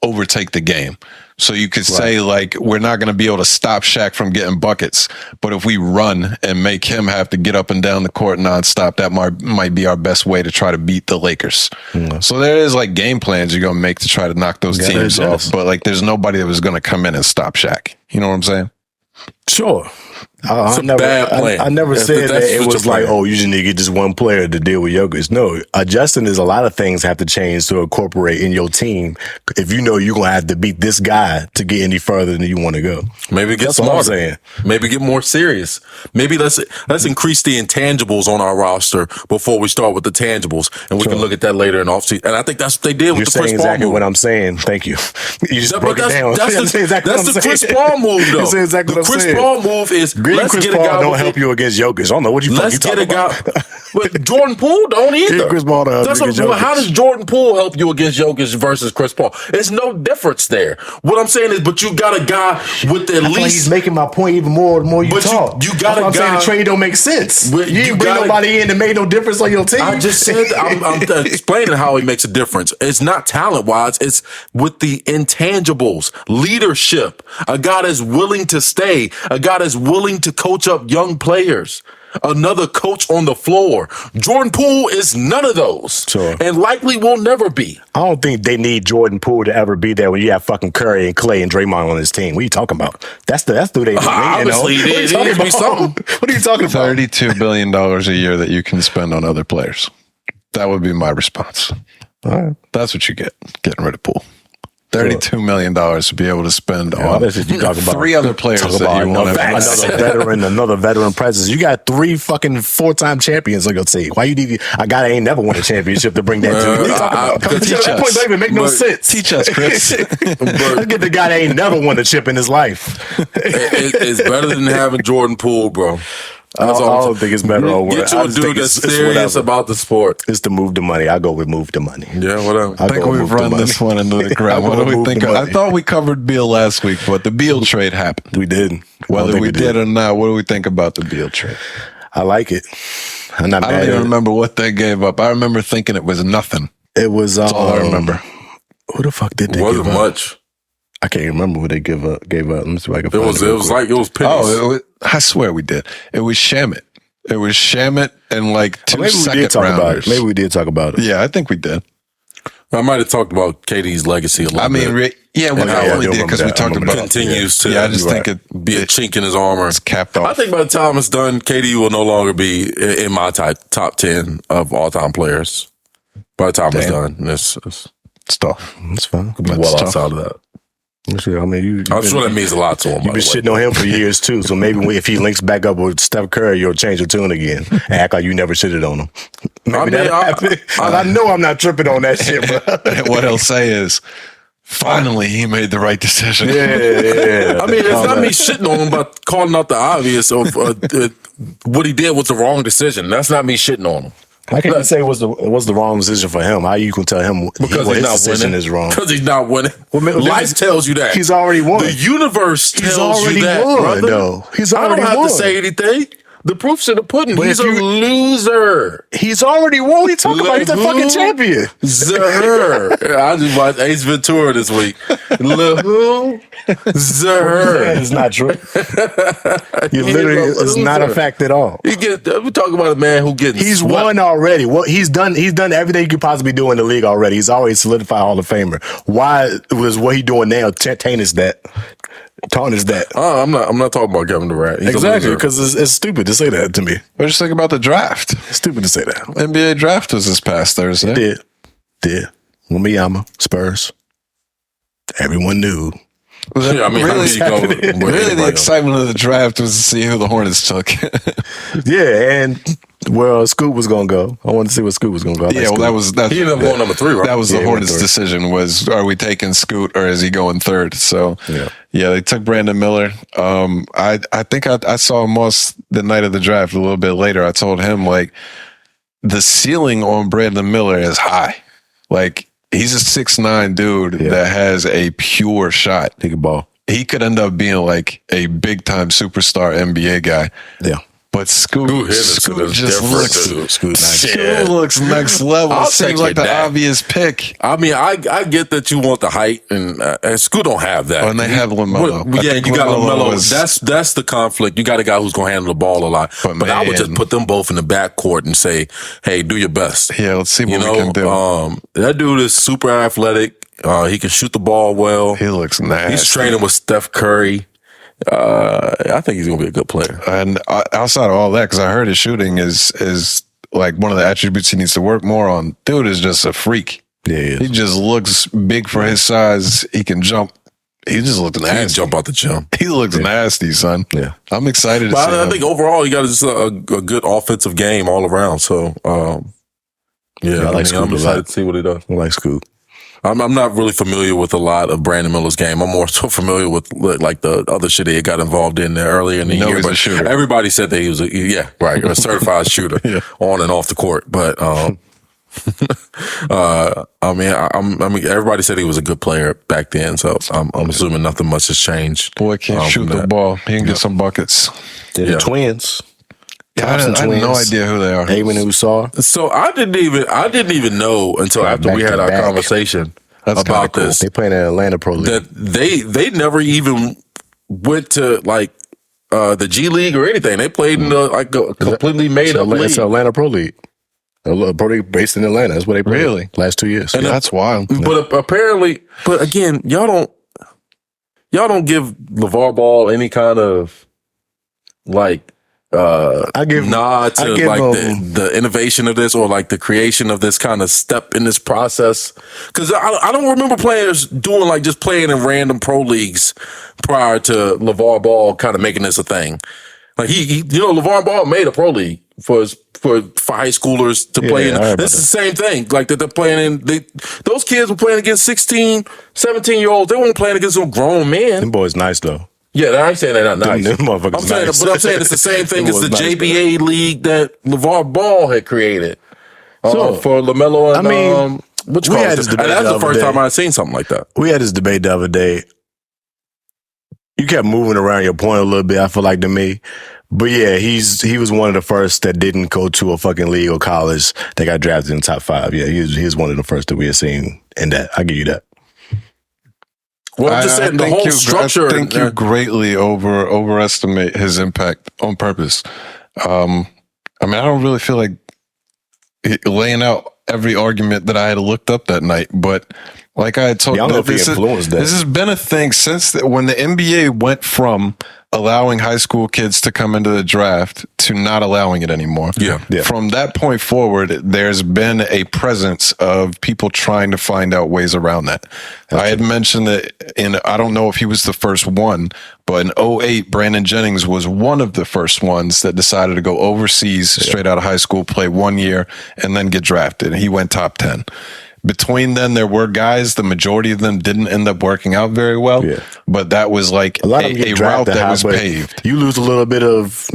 overtake the game. So you could say like, we're not going to be able to stop Shaq from getting buckets, but if we run and make him have to get up and down the court nonstop, that might be our best way to try to beat the Lakers. So there is like game plans you're going to make to try to knock those teams off, but like there's nobody that was going to come in and stop Shaq. You know what I'm saying? Sure. I never said that it was like, you just need to get just one player to deal with Jokic. No, adjusting is a lot of things have to change to incorporate in your team. If you know you're going to have to beat this guy to get any further than you want to go. Maybe get smarter. Maybe get more serious. Maybe let's increase the intangibles on our roster before we start with the tangibles. And we can look at that later in offseason. And I think that's what they did with the Chris Paul move. You're saying exactly what I'm saying. Thank you. You just broke it down. That's the Chris Paul move, though. That's exactly what I'm saying. The Chris Paul move is let's Chris get a Paul guy don't help you against Jokic. I don't know what you fucking talking about. But Jordan Poole don't either. Chris Paul don't help you against Jokic. How does Jordan Poole help you against Jokic versus Chris Paul? There's no difference there. What I'm saying is, but you got a guy with at least. Like he's making my point even more the more you talk. You got a guy. I'm saying the trade don't make sense. You didn't bring nobody in that made no difference on your team. I just said I'm explaining how he makes a difference. It's not talent wise. It's with the intangibles, leadership. A guy that's willing to stay. A guy that's willing to coach up young players. Another coach on the floor. Jordan Poole is none of those. Sure. And likely will never be. I don't think they need Jordan Poole to ever be there when you have fucking Curry and Clay and Draymond on his team. What are you talking about? That's who they need. Obviously, it needs to be something. What are you talking about? $32 billion a year that you can spend on other players. That would be my response. All right. That's what you get, getting rid of Poole. $32 million to be able to spend on three other players that you want to another veteran presence. You got 3 fucking 4-time champions on your team. Why you need a guy that ain't never won a championship to bring that to you? That point don't even make no sense. Teach us, Chris. Let's get the guy that ain't never won a chip in his life. It's better than having Jordan Poole, bro. I don't think it's better or worse. Get you a dude that's serious about the sport. It's to move the money. I go with move the money. Yeah, whatever. I think we've run this one into the ground. What do we think? I thought we covered Beal last week, but the Beal trade happened. We did. Whether we did or not, what do we think about the Beal trade? I like it. I don't even remember what they gave up. I remember thinking it was nothing. It was. That's all I remember. Who the fuck did they give up? Wasn't much. I can't remember what they gave up. Let me see if I can find it. It was pennies. I swear we did. It was Shamit. It was Shamit and like 2 second rounders. Maybe we did talk about it. Yeah, I think we did. I might have talked about KD's legacy a little bit. I mean, Yeah, we only did because we talked about continues to. Yeah, I just think it be a chink in his armor. It's capped off. I think by the time it's done, KD will no longer be in my top 10 of all time players. By the time it's done, it's tough. It's fine. Could be well outside of that. I mean, I'm sure that means a lot to him. You've been shitting on him for years too, so maybe if he links back up with Steph Curry, you'll change your tune again and act like you never shitted on him. I know I'm not tripping on that shit, bro. What he'll say is, finally, he made the right decision. Yeah. I mean, it's not me shitting on him, but calling out the obvious of what he did was the wrong decision. That's not me shitting on him. How can you say it was the wrong decision for him? How you can tell him because his not decision winning. is wrong? Because he's not winning. Well, life tells you that. He's already won. The universe tells you that, won, brother. though. He's already I don't won. have to say anything. The proof's in the pudding. But He's a loser. He's already won. What are you talking about? He's a fucking champion. Zahur. I just watched Ace Ventura this week. Who? Zahur. It's not true. You literally, it's not a fact at all. We're talking about a man who gets. He's won already. Well, he's done everything he could possibly do in the league already. He's already solidified Hall of Famer. Why was what he doing now tarnish that? I'm not talking about Kevin Durant. He's exactly, because it's stupid to say that to me. What did you think about the draft? It's stupid to say that. NBA draft was this past Thursday. Did. Wembanyama, Spurs. Everyone knew. Yeah, I mean, really the excitement of the draft was to see who the Hornets took. Yeah, and Scoot was going to go. I wanted to see where Scoot was going to go. Yeah, well, he ended up going number 3, right? That was the Hornets' decision was, are we taking Scoot or is he going third? So, yeah they took Brandon Miller. I think I saw Moss the night of the draft a little bit later. I told him, like, the ceiling on Brandon Miller is high. Like, he's a 6'9" dude that has a pure shot. Take a ball. He could end up being like a big time superstar NBA guy. Yeah. But Scoot just looks next level. I'll Seems like the obvious pick. I mean, I get that you want the height, and Scoot don't have that. And they have LaMelo. You got LaMelo. That's the conflict. You got a guy who's going to handle the ball a lot. But I would just put them both in the backcourt and say, hey, do your best. Yeah, let's see what we can do. That dude is super athletic. He can shoot the ball well. He looks nasty. He's training with Steph Curry. I think he's gonna be a good player. And outside of all that, because I heard his shooting is like one of the attributes he needs to work more on. Dude is just a freak. Yeah, he just looks big for his size. He can jump. He just looks nasty. He can jump out the gym. He looks nasty, son. Yeah, I'm excited. I think overall he got just a good offensive game all around. So, I like Scoot. I'm excited to see what he does. I like Scoot. I'm not really familiar with a lot of Brandon Miller's game. I'm more so familiar with like the other shit he got involved in there earlier in the year. But everybody said that he was a certified shooter on and off the court. But I mean, everybody said he was a good player back then. So I'm assuming nothing much has changed. Boy can't shoot the ball. He can get some buckets. They're the twins. I have no idea who they are. Heyman and Usar. So I didn't even know until after we had our conversation about this. They playing in Atlanta Pro League. That they never even went to like the G League or anything. They played in a completely made up league. It's Atlanta Pro League. A pro league based in Atlanta. That's what they played. Really? Last 2 years. And that's wild. But apparently, again, y'all don't give LeVar Ball any kind of like. I give nod to the innovation of this or like the creation of this kind of step in this process, because I don't remember players doing like just playing in random pro leagues prior to LeVar Ball kind of making this a thing. Like he LeVar Ball made a pro league for high schoolers to play in. This is the same thing. Like that they're playing in. Those kids were playing against 16, 17-year-olds. They weren't playing against some grown men. Them boys nice though. Yeah, I ain't saying they're not nice. I'm saying it's the same thing as the JBA league that LeVar Ball had created for LaMelo and that's the first time I've seen something like that. We had this debate the other day. You kept moving around your point a little bit, I feel like, to me. But yeah, he was one of the first that didn't go to a fucking league or college that got drafted in the top 5. Yeah, he was one of the first that we had seen in that. I'll give you that. Well, I'm just saying the whole structure. I think you greatly overestimate his impact on purpose. I mean, I don't really feel like laying out every argument that I had looked up that night, but Like I had told you, this has been a thing since when the NBA went from allowing high school kids to come into the draft to not allowing it anymore. Yeah. From that point forward, there's been a presence of people trying to find out ways around that. I had mentioned that I don't know if he was the first one, but in 2008, Brandon Jennings was one of the first ones that decided to go overseas straight out of high school, play 1 year, and then get drafted. He went top 10. Between then, there were guys, the majority of them didn't end up working out very well, but that was like a route that was paved. You lose a little bit of,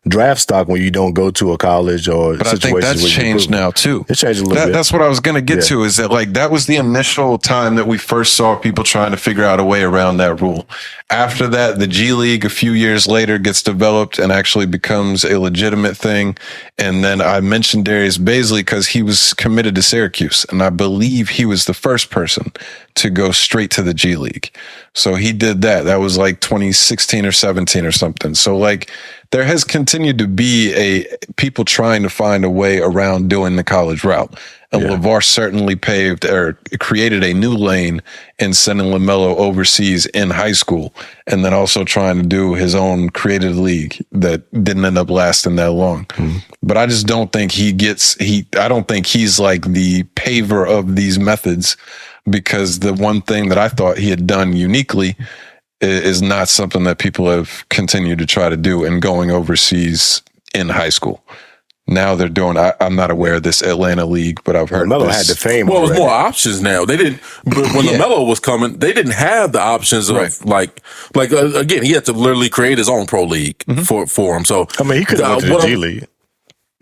draft stock when you don't go to a college or but I think that's changed now too. It changed a little bit. That's what I was going to get to, is that like that was the initial time that we first saw people trying to figure out a way around that rule. After that, the G League a few years later gets developed and actually becomes a legitimate thing. And then I mentioned Darius Baisley because he was committed to Syracuse, and I believe he was the first person to go straight to the G League. So he did that. That was like 2016 or 17 or something. So like there has continued to be people trying to find a way around doing the college route. And LeVar certainly paved or created a new lane in sending LaMelo overseas in high school, and then also trying to do his own created league that didn't end up lasting that long. But I just don't think I don't think he's like the paver of these methods, because the one thing that I thought he had done uniquely is not something that people have continued to try to do in going overseas in high school. Now they're doing, I'm not aware of this Atlanta League, but I've heard LaMelo had the fame. Well, there's more options now. They didn't, but when LaMelo was coming, they didn't have the options of again, he had to literally create his own pro league for him. So, I mean, he could have went to the G League.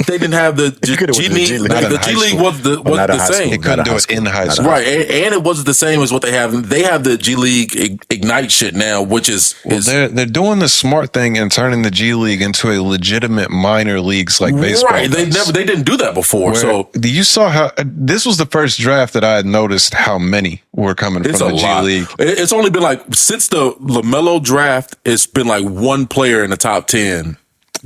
They didn't have the G League. The G League was the same. He couldn't do it in high school. Right. And it wasn't the same as what they have. They have the G League Ignite shit now, which is they're doing the smart thing and turning the G League into a legitimate minor leagues like baseball. Right. They didn't do that before. So you saw how this was the first draft that I had noticed how many were coming from the G League. It's only been like since the LaMelo draft, it's been like one player in the top 10.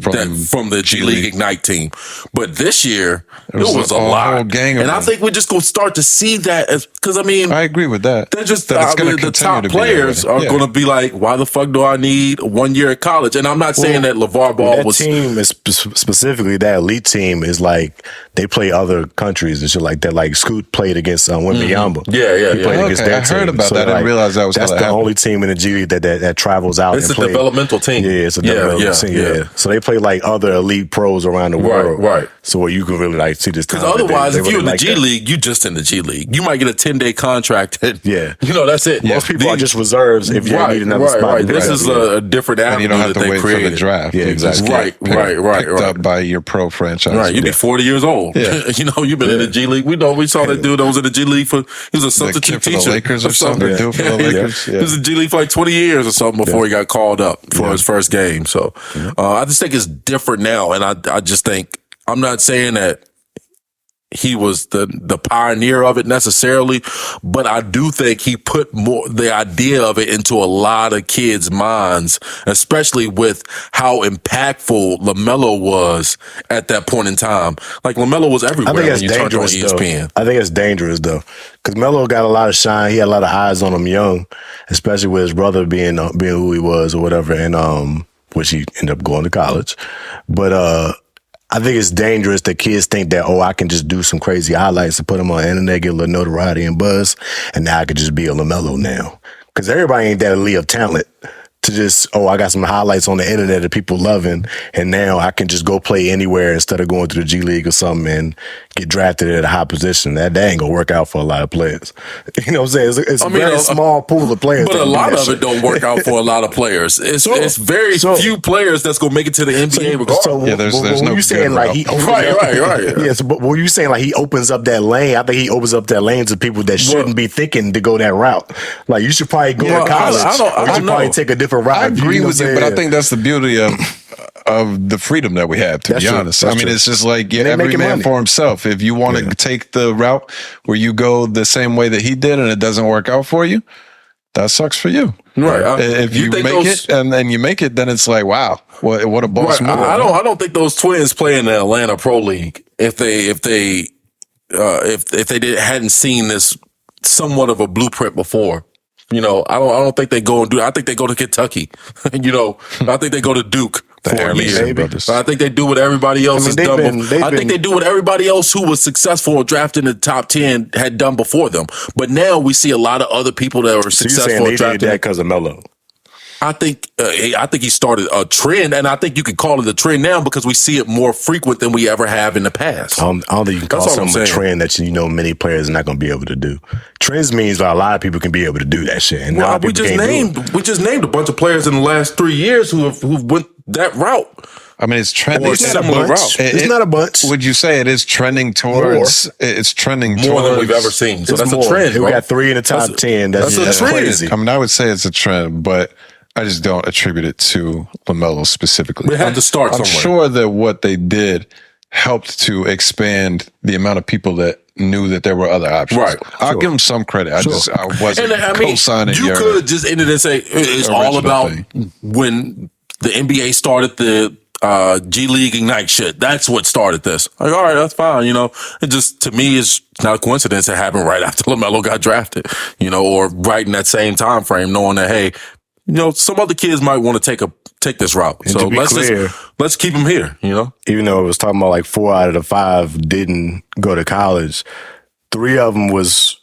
From the G League Ignite team. But this year, it was a lot. Gang and I think we're just going to start to see that because, I mean, I agree with that. They're just, the top players are going to be like, why the fuck do I need 1 year at college? And I'm not saying that LeVar Ball was. That team is specifically, that elite team is like, they play other countries and shit like that. Like Scoot played against Wembanyama. He played against their team. I heard about that. I didn't realize that was that's the only team in the G League that travels out. It's a developmental team. Yeah, it's a developmental team. Yeah. So they play like other elite pros around the world. Right. So you can really like see this. Because otherwise, if you're in the G League, you just in the G League. You might get a 10-day contract. And, that's it. Most people are just reserves if you need another spot. Right. This is a different avenue. You don't have to wait created. For the draft. Yeah, exactly. Right. Picked up by your pro franchise. Right. You'd be 40 years old. Yeah. You've been in the G League. We saw that dude that was in the G League he was a substitute teacher. For the Lakers or something. For the Lakers. He was in the G League for like 20 years or something before he got called up for his first game. So I just think it's different now. And I just think, I'm not saying that he was the pioneer of it necessarily, but I do think he put the idea of it into a lot of kids' minds, especially with how impactful LaMelo was at that point in time. Like LaMelo was everywhere when you turned on ESPN. I think it's dangerous though, because Melo got a lot of shine. He had a lot of eyes on him young, especially with his brother being who he was or whatever, and which he ended up going to college. But I think it's dangerous that kids think that, I can just do some crazy highlights and put them on the internet, get a little notoriety and buzz, and now I could just be a LaMelo now. Because everybody ain't that elite of talent to just, I got some highlights on the internet that people loving, and now I can just go play anywhere instead of going to the G League or something and get drafted at a high position. That ain't gonna work out for a lot of players. You know what I'm saying? It's a very small pool of players. But a lot of it don't work out for a lot of players. It's very few players that's gonna make it to the NBA regardless. There's no you saying like he opens right. Yeah, but were you saying like he opens up that lane? I think he opens up that lane to people that shouldn't be thinking to go that route. Like you should probably go to college. You should probably take a different route. I agree with you, but I think that's the beauty of the freedom that we have, to be honest. I mean, it's just like every man for himself. If you want to take the route where you go the same way that he did and it doesn't work out for you, that sucks for you. Right. If you make it and then you make it, then it's like, wow, what a boss move. I don't think those twins play in the Atlanta Pro League if they hadn't seen this somewhat of a blueprint before. I don't think they go and do. I think they go to Kentucky. I think they go to Duke for a year. I think they do what everybody else has done. I think they do what everybody else who was successful or drafted in the top 10 had done before them. But now we see a lot of other people that were successful. You're saying they did that because of Melo? I think he started a trend, and I think you could call it a trend now because we see it more frequent than we ever have in the past. I don't think you can call something a trend that many players are not going to be able to do. Trends means a lot of people can be able to do that shit. And we just named a bunch of players in the last 3 years who went that route. I mean, it's trending. It's not a bunch. Would you say it is trending towards? It's trending more than we've ever seen. So that's a trend. We got 3 in the top 10. That's crazy. I mean, I would say it's a trend, but I just don't attribute it to LaMelo specifically. We had to start somewhere. I'm sure that what they did helped to expand the amount of people that knew that there were other options. Right. I'll give them some credit. I wasn't co-signing. You could just end it and say it's all about when the NBA started the G League Ignite shit. That's what started this. Like, all right, that's fine. It just, to me, it's not a coincidence it happened right after LaMelo got drafted, or right in that same time frame, knowing that, hey, some other kids might want to take this route. And so let's keep them here, Even though it was talking about like 4 out of the 5 didn't go to college, 3 of them was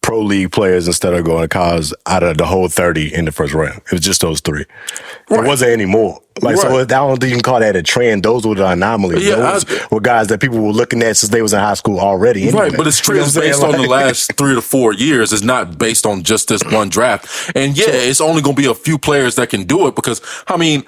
pro league players instead of going to college out of the whole 30 in the first round. It was just those 3. Right. It wasn't any more. So I don't think you can call that a trend. Those were the anomalies. Yeah, those were guys that people were looking at since they was in high school already. Anyway. Right, but it's trends based on the last 3 to 4 years. It's not based on just this one draft. And it's only going to be a few players that can do it because, how many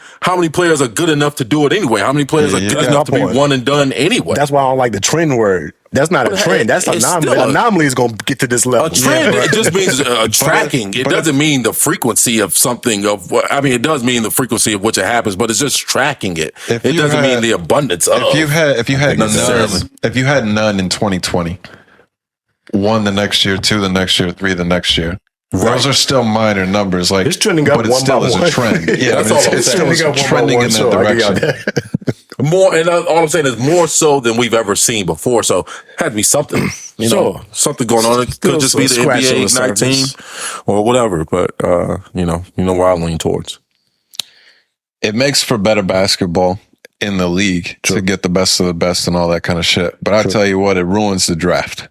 players are good enough to do it anyway? How many players are good enough to be one and done anyway? That's why I don't like the trend word. That's not a trend. That's an anomaly. Anomaly is going to get to this level. A trend, it just means tracking. It doesn't mean the frequency of something. It does mean the frequency of which it happens, but it's just tracking it. It doesn't mean the abundance of. If you had none in 2020, 1 the next year, 2 the next year, 3 the next year. Right. Those are still minor numbers, it's trending up, but it still is a trend. Yeah, it's still trending in that direction. More, and all I'm saying is more so than we've ever seen before. So it had to be something, something going on. It could just be the NBA Ignite team or whatever. But where I lean towards. It makes for better basketball in the league to get the best of the best and all that kind of shit. But I tell you what, it ruins the draft.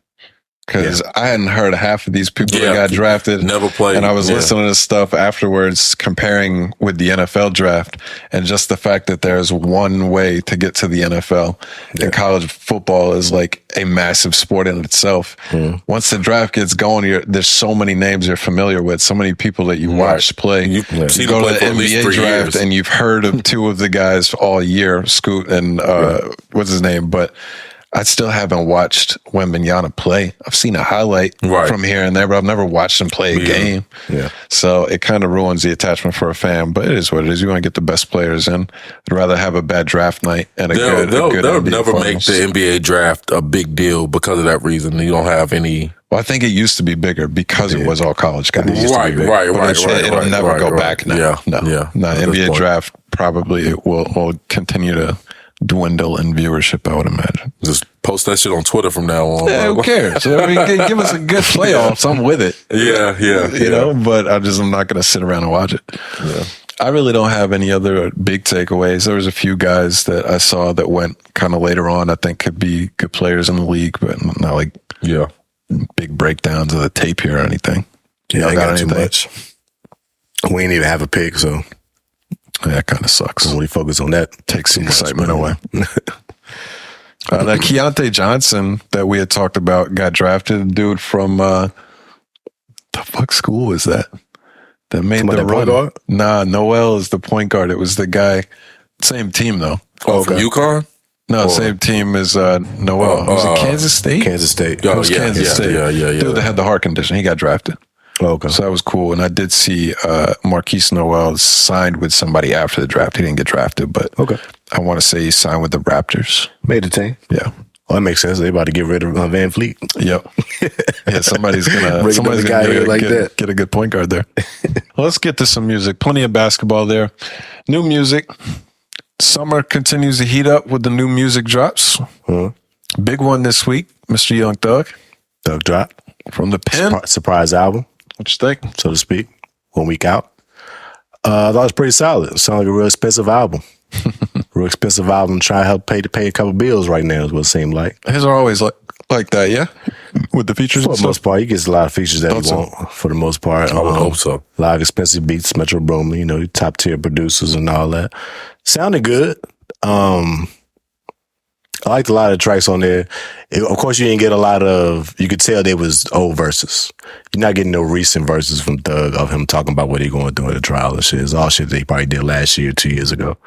Because I hadn't heard of half of these people that got drafted. Never played. And I was listening to stuff afterwards, comparing with the NFL draft. And just the fact that there's one way to get to the NFL. And college football is like a massive sport in itself. Once the draft gets going, there's so many names you're familiar with, so many people that you watch play. You go to the NBA draft and you've heard of 2 of the guys all year, Scoot and what's his name? But I still haven't watched Wembanyama play. I've seen a highlight from here and there, but I've never watched him play a game. Yeah. So it kind of ruins the attachment for a fan, but it is what it is. You want to get the best players in. I'd rather have a bad draft night and they'll never make the NBA draft a big deal because of that reason. You don't have any. Well, I think it used to be bigger because it was all college guys. Right. It'll never go back now. No, NBA draft probably will continue to dwindle in viewership, I would imagine. Just post that shit on Twitter from now on. Yeah, who cares? I mean, give us a good playoffs. I'm with it. But I'm not going to sit around and watch it. Yeah. I really don't have any other big takeaways. There was a few guys that I saw that went kind of later on. I think could be good players in the league, but not like big breakdowns of the tape here or anything. Yeah, I got too much. We ain't even have a pick, so. Yeah, that kind of sucks. When we focus on that, takes the excitement away. That Keontae Johnson that we had talked about got drafted. Dude from the fuck school was that? That made the run. Nah, Noel is the point guard. It was the guy. Same team though. Oh, from UConn? No, same team as Noel. Was it Kansas State? Kansas State. It was Kansas State. Yeah. Dude that had the heart condition. He got drafted. Oh, okay. So that was cool. And I did see Marquise Noel signed with somebody after the draft. He didn't get drafted, but I want to say he signed with the Raptors. Made the team. Yeah. Well, that makes sense. They about to get rid of Van Fleet. Yep. Yeah, somebody's gonna get a good point guard there. Well, let's get to some music. Plenty of basketball there. New music. Summer continues to heat up with the new music drops. Big one this week, Mr. Young Thug. Thug drop. From the pen? Surprise album. What you think? So to speak. 1 week out. I thought it was pretty solid. It sounded like a real expensive album. Real expensive album. Trying to help pay a couple bills right now is what it seemed like. His are always like that, yeah? With the features? For the most part, he gets a lot of features that he want, for the most part. I would hope so. A lot of expensive beats, Metro Boomin, top tier producers and all that. Sounded good. I liked a lot of the tracks on there. Of course, you didn't get a lot of, you could tell they was old verses. You're not getting no recent verses from Thug of him talking about what he going through in the trial and shit. It's all shit that he probably did last year, 2 years ago.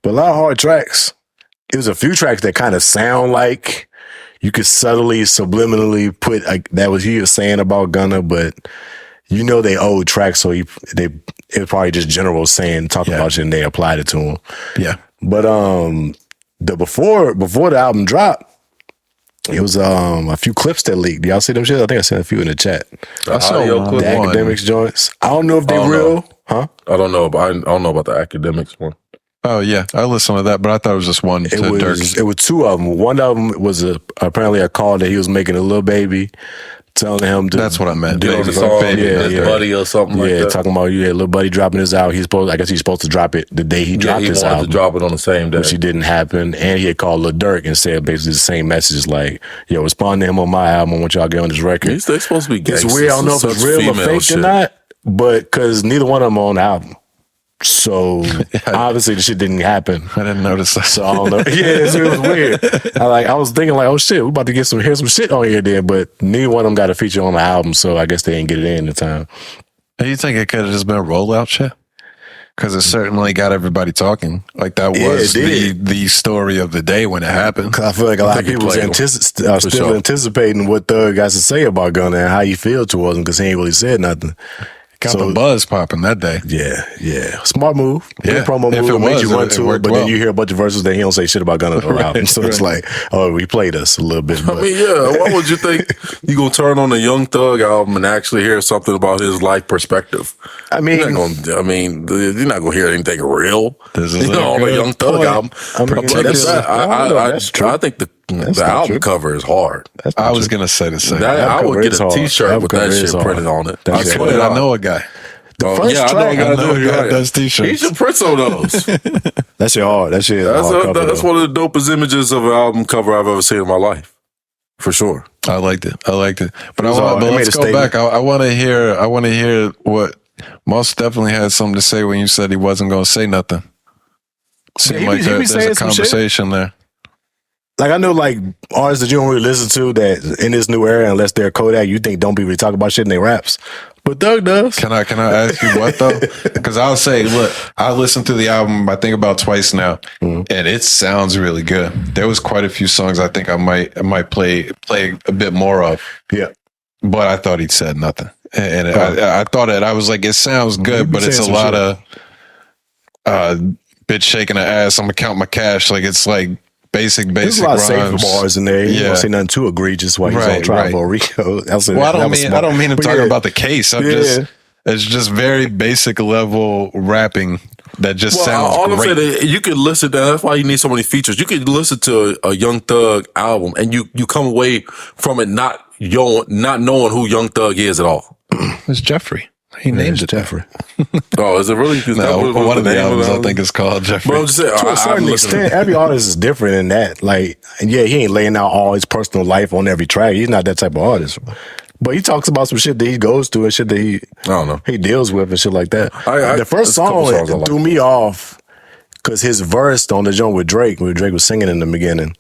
But a lot of hard tracks. It was a few tracks that kind of sound like you could subtly, subliminally put that was he was saying about Gunna, but they old tracks, so it was probably just general talking about shit and they applied it to him. Yeah. But the before the album dropped, it was a few clips that leaked. Y'all see them shit? I think I sent a few in the chat. I saw the Academics joints. I don't know if they're real. Huh? I don't know about the Academics one. Oh yeah, I listened to that, but I thought it was just one. It was two of them. One of them was apparently a call that he was making a little baby, telling him to. That's what I meant. Do the song, Buddy or something like that. Yeah, talking about little Buddy dropping his out. I guess he's supposed to drop it the day he dropped his album. To drop it on the same day, which didn't happen. And he had called Lil Durk and said basically the same messages like, "Yo, respond to him on my album. I want y'all to get on this record." They're supposed to be gangsters. It's weird. I don't know if it's real or fake or not, but because neither one of them on the album. So obviously the shit didn't happen. I didn't notice that. So I don't know. Yeah, it was weird. I was thinking like, oh shit, we're about to hear some shit on here then, but neither one of them got a feature on the album, so I guess they didn't get it in time. You think it could have just been a rollout shit? Because it certainly got everybody talking. Like that was the story of the day when it happened. I feel like a lot of people are still anticipating what Thug got to say about Gunna and how he feel towards him because he ain't really said nothing. Got the buzz popping that day. Yeah. Smart move. Yeah. Promo move. It made you run to it, but then you hear a bunch of verses that he don't say shit about Gunna around. So it's like, oh, he played us a little bit. But. I mean, yeah. Why would you think you gonna turn on a Young Thug album and actually hear something about his life perspective? I mean, you're not gonna hear anything real. This is on a Young Thug album. That's true. I think the album cover is hard. I was gonna say the same. I would get a T-shirt with that shit printed on it. I swear, I know a guy. I know a guy does T-shirts. He should print some of those. That shit hard. That's one of the dopest images of an album cover I've ever seen in my life, for sure. I liked it. But let's go back. I want to hear what Moss definitely had something to say when you said he wasn't going to say nothing. Seemed like there's a conversation there. Like I know like artists that you don't really listen to that in this new era, unless they're Kodak, you think don't be really talking about shit in their raps. But Thug does. Can I ask you what though? Because I'll say, look, I listened to the album I think about twice now, and it sounds really good. There was quite a few songs I think I might play a bit more of. Yeah. But I thought he'd said nothing. And I thought I was like, it sounds good, but it's a lot of bitch shaking her ass. I'm gonna count my cash. Like it's like basic There's a lot of safer bars in there. You don't say nothing too egregious while he's on trial for Rico. I don't mean to talk about the case. It's just very basic level rapping that just sounds all great. I'm saying, you could listen to, that's why you need so many features. You could listen to a Young Thug album and you come away from it not knowing who Young Thug is at all. It's Jeffrey. He named it Jeffrey. Oh, is it really? No, one of the albums I think is called Jeffrey. But I'm just saying, to a certain extent, every artist is different in that. Like, and yeah, he ain't laying out all his personal life on every track. He's not that type of artist. But he talks about some shit that he goes through and shit that he deals with and shit like that. The first song threw me off because his verse on the joint with Drake, when Drake was singing in the beginning.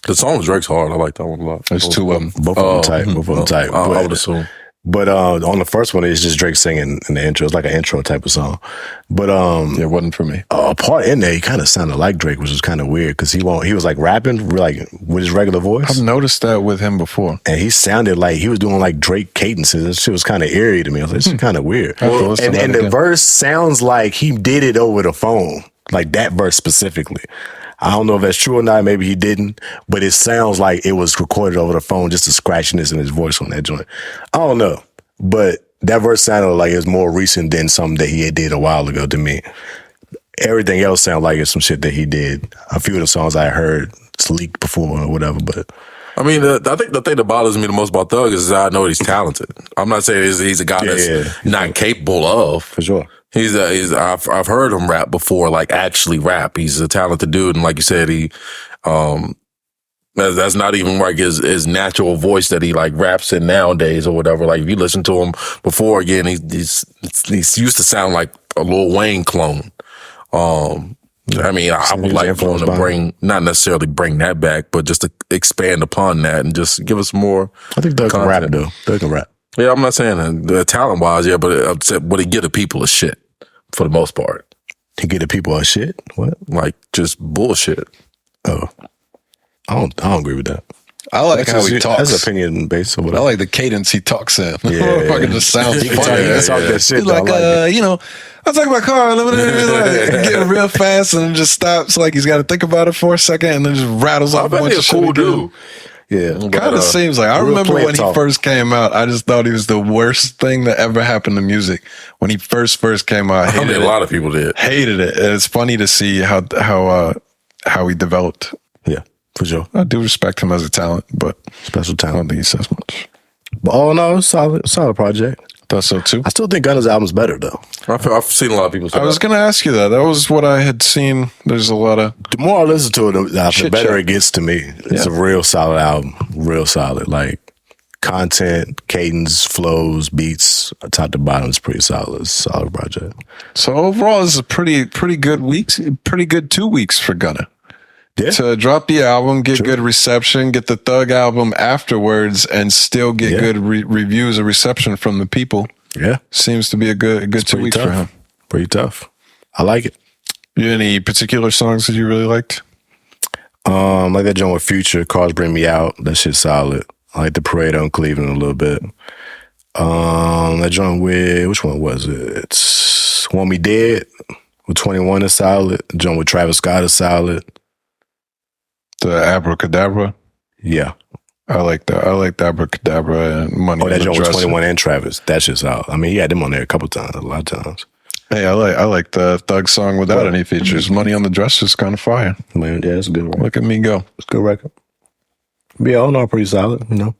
The song with Drake's hard. I like that one a lot. There's two of them. Both of them tight. I would assume. But on the first one, it's just Drake singing in the intro. It's like an intro type of song. But it wasn't for me. A part in there, he kind of sounded like Drake, which was kind of weird because he was like rapping like with his regular voice. I've noticed that with him before, and he sounded like he was doing like Drake cadences. That shit was kind of eerie to me. I was like, this is kind of weird. And the verse sounds like he did it over the phone, like that verse specifically. I don't know if that's true or not. Maybe he didn't, but it sounds like it was recorded over the phone, just the scratchiness in his voice on that joint. I don't know, but that verse sounded like it was more recent than something that he had did a while ago to me. Everything else sounded like it's some shit that he did. A few of the songs I heard leaked before or whatever, but I mean, I think the thing that bothers me the most about Thug is I know he's talented. I'm not saying he's a guy that's not capable of. For sure. I've heard him rap before, like actually rap. He's a talented dude, and like you said, that's not even like his natural voice that he like raps in nowadays or whatever. Like if you listen to him before, again, he's used to sound like a Lil Wayne clone. I mean, I would like for him to not necessarily bring that back, but just to expand upon that and just give us more. I think Thug can rap though. Thug can rap. Yeah, I'm not saying that talent wise, but what he get the people is shit for the most part. He get the people a shit? What? Like just bullshit. Oh, I don't agree with that. I like how he talks. That's opinion based or whatever. I like the cadence he talks in. Yeah, fucking just sounds funny. He can talk that shit. He's like, I talk my car, like, getting real fast, and just stops. Like he's got to think about it for a second, and then just rattles off a bunch of shit. Cool dude. Yeah, kind of seems like. I remember when he first came out, I just thought he was the worst thing that ever happened to music. When he first came out, I mean, a lot of people did. Hated it. And it's funny to see how he developed. Yeah, for sure. I do respect him as a talent, but special talent. I don't think he says much. But all in all, solid project. Thought so too. I still think Gunna's album's better though. I've seen a lot of people say I was going to ask you that. That was what I had seen. There's a lot of... The more I listen to it, the better it gets to me. It's a real solid album. Real solid. Like, content, cadence, flows, beats, top to bottom is pretty solid. It's a solid project. So overall, this is a pretty good weeks. Pretty good 2 weeks for Gunna. Yeah. To drop the album, get good reception, get the Thug album afterwards, and still get good reviews and reception from the people. Yeah. Seems to be a good 2 weeks for him. Pretty tough. I like it. You any particular songs that you really liked? Like that joint with Future, Cars Bring Me Out. That shit's solid. I like the Parade on Cleveland a little bit. That joint with, which one was it? It's Want Me Dead with 21 is solid. The joint with Travis Scott is solid. The Abracadabra? Yeah. I like that. I like the Abracadabra and Money. Oh, that joint with 21 and Travis. That shit's out. I mean, he had them on there a couple times, a lot of times. Hey, I like the Thug song without any features. Money on the Dresser is kind of fire. Man, yeah, it's a good one. Look at me go. It's a good record. But yeah, all in all, pretty solid, you know.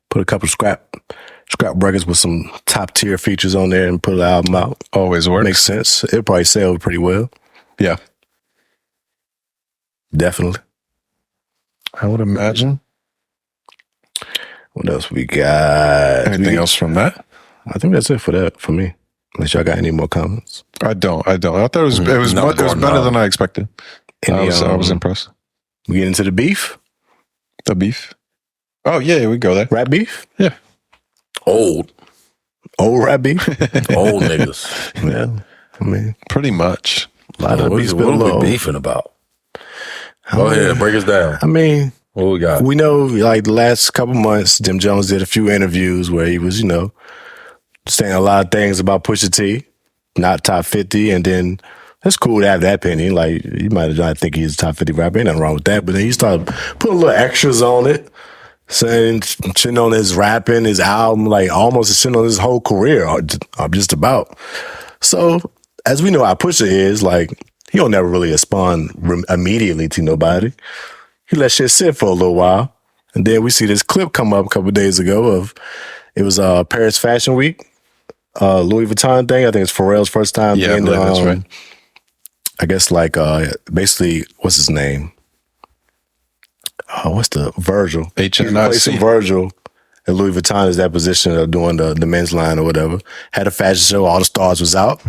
Put a couple scrap records with some top tier features on there and put the album out. Always works. Makes sense. It'll probably sell pretty well. Yeah. Definitely. I would imagine. What else we got? Anything else from that? I think that's it for me. Unless y'all got any more comments. I don't. I thought it was better than I expected. I was impressed. We get into the beef? The beef? Oh, yeah, we go there. Rap beef? Yeah. Old rap beef? Old niggas. Yeah. I mean, pretty much. A lot of the beef's been low. What are we beefing about? Go ahead, break us down. I mean, what we got? We know, like, the last couple months, Jim Jones did a few interviews where he was, saying a lot of things about Pusha T, not top 50, and then it's cool to have that opinion. Like, you might not think he's a top 50 rapper, ain't nothing wrong with that, but then he started putting little extras on it, saying shitting on his rapping, his album, like almost shitting on his whole career, or just about. So, as we know how Pusha is, like, he don't never really respond immediately to nobody. He let shit sit for a little while. And then we see this clip come up a couple of days ago it was Paris Fashion Week, Louis Vuitton thing. I think it's Pharrell's first time. Yeah, that's right. I guess like basically, what's his name? What's the Virgil? HNIC. Virgil and Louis Vuitton is that position of doing the men's line or whatever. Had a fashion show, all the stars was out.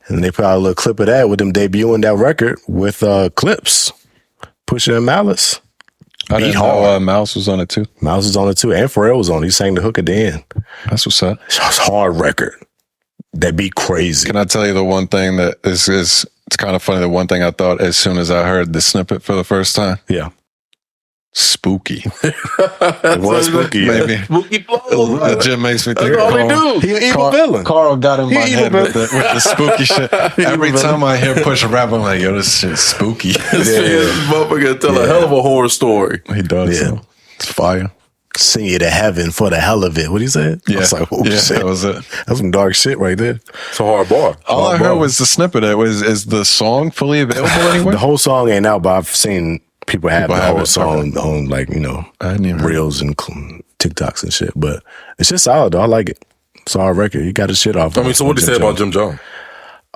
And they put out a little clip of that with them debuting that record with Clips, Pusha and Malice. I didn't know Mouse was on it too. Mouse was on it too, and Pharrell was on it. He sang the hook at the end. That's what's up. It's a hard record. That beat crazy. Can I tell you the one thing that is it's kind of funny, the one thing I thought as soon as I heard the snippet for the first time? Yeah. Spooky. It was spooky. Maybe. Spooky blow. That just makes me think That's all they do. He an evil villain. Carl got in my head with the spooky shit. Every time I hear Pusha rap, I'm like, yo, this shit's spooky. This motherfucker tell a hell of a horror story. He does. Yeah. So. It's fire. Sing you to heaven for the hell of it. What he said? Yeah. I was like, oh, shit. That was it. That's some dark shit right there. It's a hard bar. All I heard was the snippet. Is the song fully available anywhere? The whole song ain't out, but I've seen people have the whole song on like, Reels and TikToks and shit. But it's just solid though. I like it. It's all record. He got his shit off. So what did he say about Jim Jones?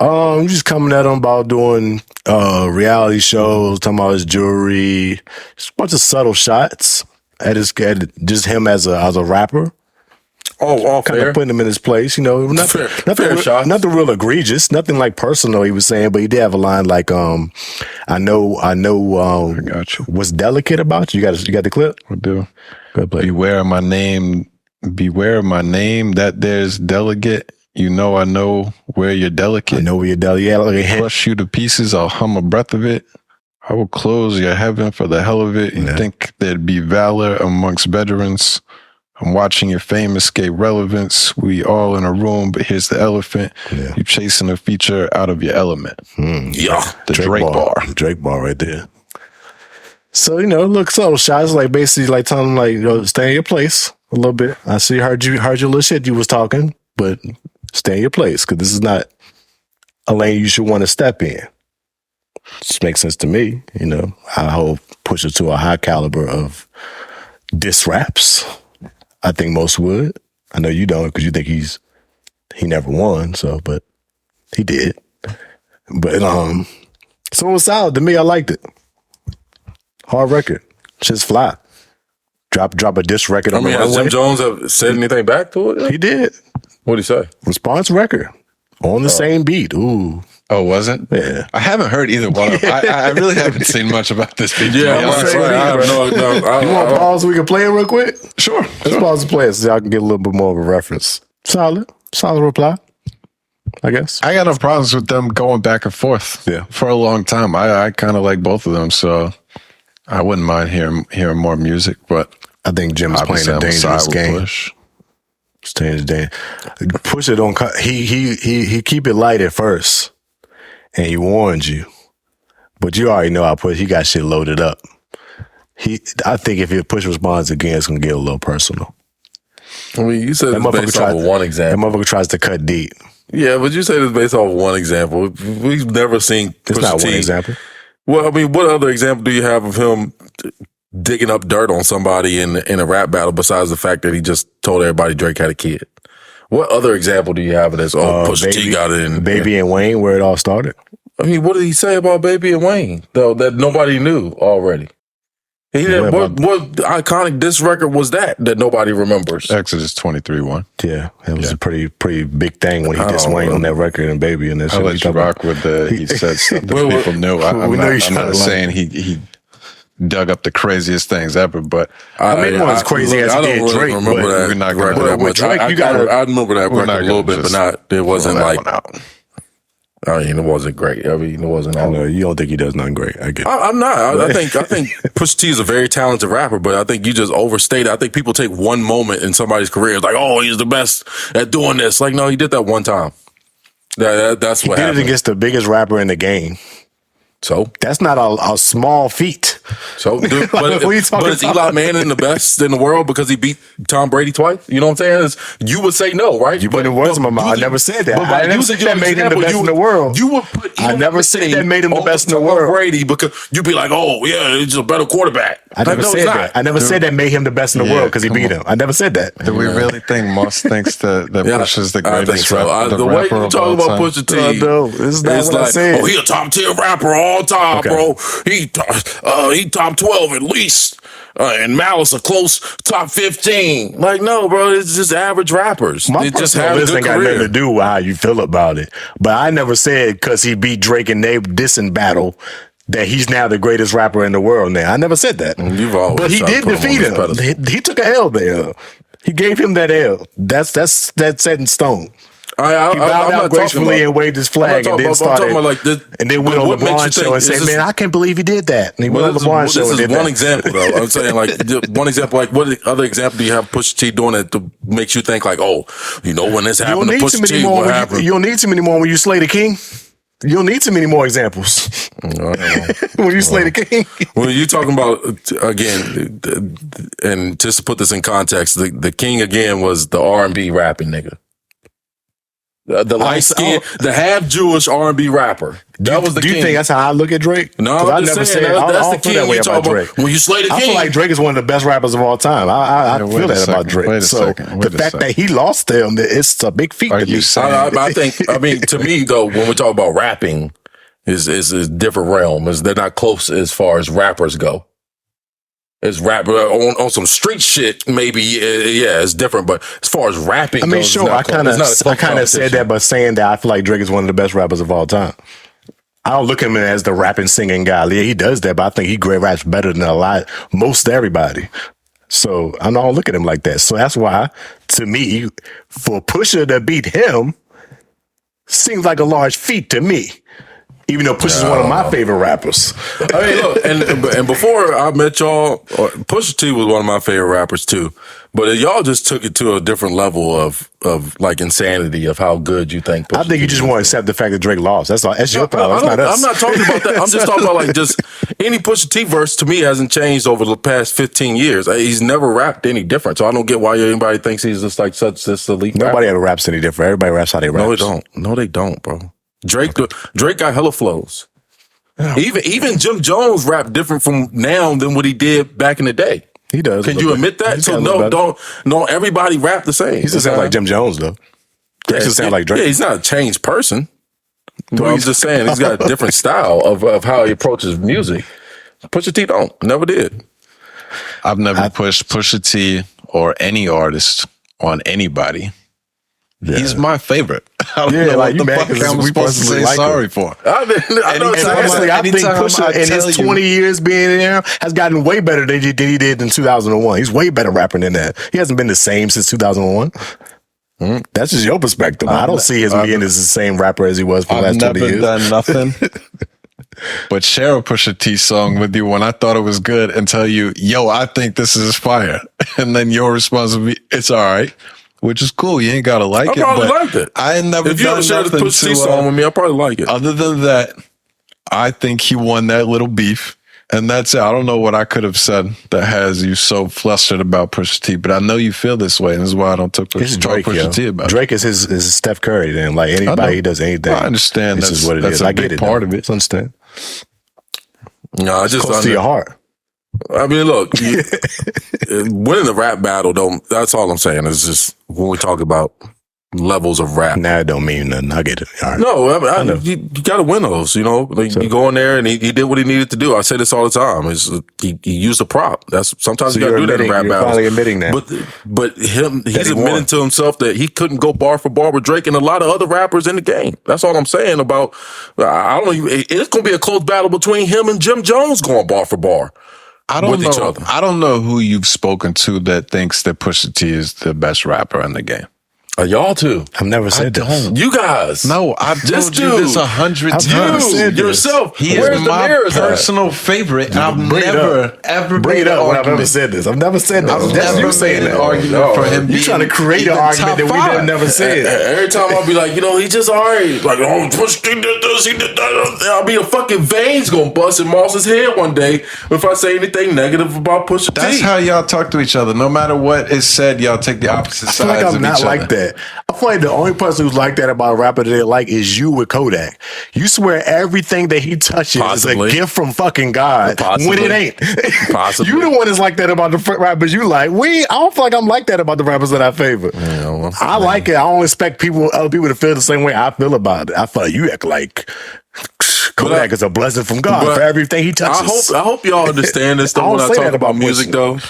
Just coming at him about doing reality shows, talking about his jewelry, just a bunch of subtle shots at just him as a rapper. All kind fair. of putting him in his place, nothing real egregious, nothing like personal. He was saying, but he did have a line like, I know, I got you. What's delicate about you? You got the clip? I do. Go play. Beware of my name, that there's delegate. I know where you're delicate. I know where you're delicate. Yeah, like crush you to pieces, I'll hum a breath of it. I will close your heaven for the hell of it. You think there'd be valor amongst veterans. I'm watching your fame escape relevance. We all in a room, but here's the elephant. Yeah. You chasing a feature out of your element. Yeah. The Drake bar. Drake bar right there. So, look, subtle shots, like basically like telling them like, stay in your place a little bit. I see, heard your little shit you was talking, but stay in your place because this is not a lane you should want to step in. Just makes sense to me, I hold Pusha to a high caliber of diss raps. I think most would. I know you don't because you think he never won, but he did. But so it was solid to me. I liked it. Hard record. Just fly. Drop a diss record on the runway. Has Jim Jones have said anything back to it? He did. What'd he say? Response record. On the same beat. Ooh. Oh, was it? Yeah. I haven't heard either one of them. I really haven't seen much about this beat. Yeah, I have no. You want to pause so we can play it real quick? Sure. Let's pause and play it so y'all can get a little bit more of a reference. Solid reply, I guess. I got no problems with them going back and forth for a long time. I kind of like both of them, so I wouldn't mind hearing more music, but I think Jim's playing a dangerous game. Pusha don't cut. He keep it light at first. And he warned you, but you already know he got shit loaded up. I think if he push responds again, it's gonna get a little personal. You said it's based off of one example. That motherfucker tries to cut deep. Yeah, but you say it's based off of one example. We've never seen Pusha It's not T. one example. Well, what other example do you have of him digging up dirt on somebody in a rap battle besides the fact that he just told everybody Drake had a kid? What other example do you have of this? Pusha T got it in Baby and Wayne, where it all started. What did he say about Baby and Wayne though that nobody knew already? What iconic diss record was that nobody remembers? Exodus 23:1. Yeah, it was a pretty big thing when he dissed Wayne on that record and Baby and that shit. I'll let you rock with he said stuff that people knew. I'm not saying he dug up the craziest things ever, but it was crazy as he did Drake. Remember that we're not going to record that much. I remember that record a little bit, but it wasn't like. It wasn't great. It wasn't. I know you don't think he does nothing great. I get. I'm not. I think Pusha T is a very talented rapper, but I think you just overstate it. I think people take one moment in somebody's career, it's like, oh, he's the best at doing this. Like, no, he did that one time. That's what happened. He did it against the biggest rapper in the game. So that's not a small feat. So, but is Eli Manning the best in the world because he beat Tom Brady twice? You know what I'm saying? You would say no, right? You put in words in my mouth. I never said that. I never said that made him the best in the world. You would put. I never said that made him the best in the world. Brady because you'd be like, oh yeah, he's a better quarterback. I never said that. I never said that made him the best in the world because he beat him. I never said that. Do we really think Moss thinks that Pusha's the greatest rapper? The way you talk about Pusha T, it's not what I said. Oh, he a top 10 rapper all time, bro. He top 12 at least. And Malice a close top 15. Like, no, bro, it's just average rappers. My personal list ain't got nothing to do with how you feel about it. But I never said because he beat Drake in their dissing battle that he's now the greatest rapper in the world now. I never said that. But he did defeat him. He took a L there. He gave him that L. That's set in stone. He bowed out gracefully and waved his flag and then started. And then went on LeBron's show and said, man, I can't believe he did that. And he went on LeBron's show and did that. This is one example, though. I'm saying, one example. What other example do you have Pusha T doing that makes you think, when this happened to Pusha T, what happened? You don't need too many more when you slay the king. You don't need too many more examples. When you slay the king. When you talking about, again, and just to put this in context, the king, again, was the R&B rapping nigga. The light skin, the half Jewish R&B rapper. That was the Do king. you think that's how I look at Drake? No, I I'm just never saying, said I that's don't the feel that king way you about talk Drake. about. When you slay the king. I feel like Drake is one of the best rappers of all time. I feel that about Drake. So the fact that he lost to him, it's a big feat to me. I mean, to me though, when we talk about rapping, is a different realm. They're not close as far as rappers go. It's rap on some street shit, maybe. Yeah, it's different. But as far as rapping, I mean, goes, sure, I kind of said that by saying that I feel like Drake is one of the best rappers of all time. I don't look at him as the rapping, singing guy. Yeah, he does that, but I think he raps better than most everybody. So I don't look at him like that. So that's why, to me, for Pusha to beat him, seems like a large feat to me. Even though Pusha's one of my favorite rappers. I mean, look, and before I met y'all, Pusha T was one of my favorite rappers too. But y'all just took it to a different level of like insanity of how good you think Pusha I think you just want to accept the fact that Drake lost. That's all. That's your problem. That's not us. I'm not talking about that. I'm just talking about like just any Pusha T verse to me hasn't changed over the past 15 years. He's never rapped any different. So I don't get why anybody thinks he's just like such this elite Nobody rapper. ever raps any different. Everybody raps how they rap. No, they don't. No, they don't, bro. Drake got hella flows. Even Jim Jones rapped different from now than what he did back in the day. He does. Can you admit that? So don't everybody rap the same. He just sounds like Jim Jones though. Drake just sounds like Drake. Yeah, he's not a changed person. But I'm just saying he's got a different style of how he approaches music. Pusha T don't. Never did. I've never pushed Pusha T or any artist on anybody. Yeah. He's my favorite. I don't know what the fuck I'm supposed to say sorry for. I think Pusha in his 20 years being there has gotten way better than he did in 2001. He's way better rapping than that. He hasn't been the same since 2001. That's just your perspective. I don't see his being as the same rapper as he was for the last 20 years. I've never done nothing but share a Pusha T song with you when I thought it was good and tell you, yo, I think this is fire. And then your response would be, it's all right. Which is cool. You ain't gotta like it. I probably liked it. I ain't never done nothing to Pusha T song with me. I probably like it. Other than that, I think he won that little beef, and that's it. I don't know what I could have said that has you so flustered about Pusha T, but I know you feel this way, and this is why I don't talk Pusha T about. Drake is his Steph Curry. Then, like anybody, he does anything. I understand. This is what it is. I get it. Part of it. I understand. No, I just close to your heart. I mean, look, winning the rap battle, that's all I'm saying. It's just when we talk about levels of rap. Nah, it don't mean nothing. I get it. All right. No, you got to win those, you know. Like, you go in there and he did what he needed to do. I say this all the time. He used a prop. Sometimes you got to do that in rap battles. Finally admitting that. But he's admitting to himself that he couldn't go bar for bar with Drake and a lot of other rappers in the game. That's all I'm saying about. I don't know. It's going to be a close battle between him and Jim Jones going bar for bar. I don't know who you've spoken to that thinks that Pusha T is the best rapper in the game. Y'all too. I've never said that. You guys. No, I've told you this 100 times. You yourself. He is my personal favorite. I've never ever bring it up when I've ever said this. I've never said that. I've never made an argument for him. You're trying to create an argument that we never said. Every time I'll be like, he's just all right. Like, oh, Pusha T did this, he did that. I'll be a fucking veins gonna bust in Moss's head one day if I say anything negative about Pusha T. That's how y'all talk to each other. No matter what is said, y'all take the opposite sides of each other. I feel like I'm not like that. I feel like the only person who's like that about a rapper that they like is you with Kodak. You swear everything that he touches is a gift from fucking God when it ain't. You the one that's like that about the rappers you like. I don't feel like I'm like that about the rappers that I favor. I like it. I don't expect other people to feel the same way I feel about it. I feel like you act like Kodak is a blessing from God for everything he touches. I hope y'all understand this though when I talk about music though.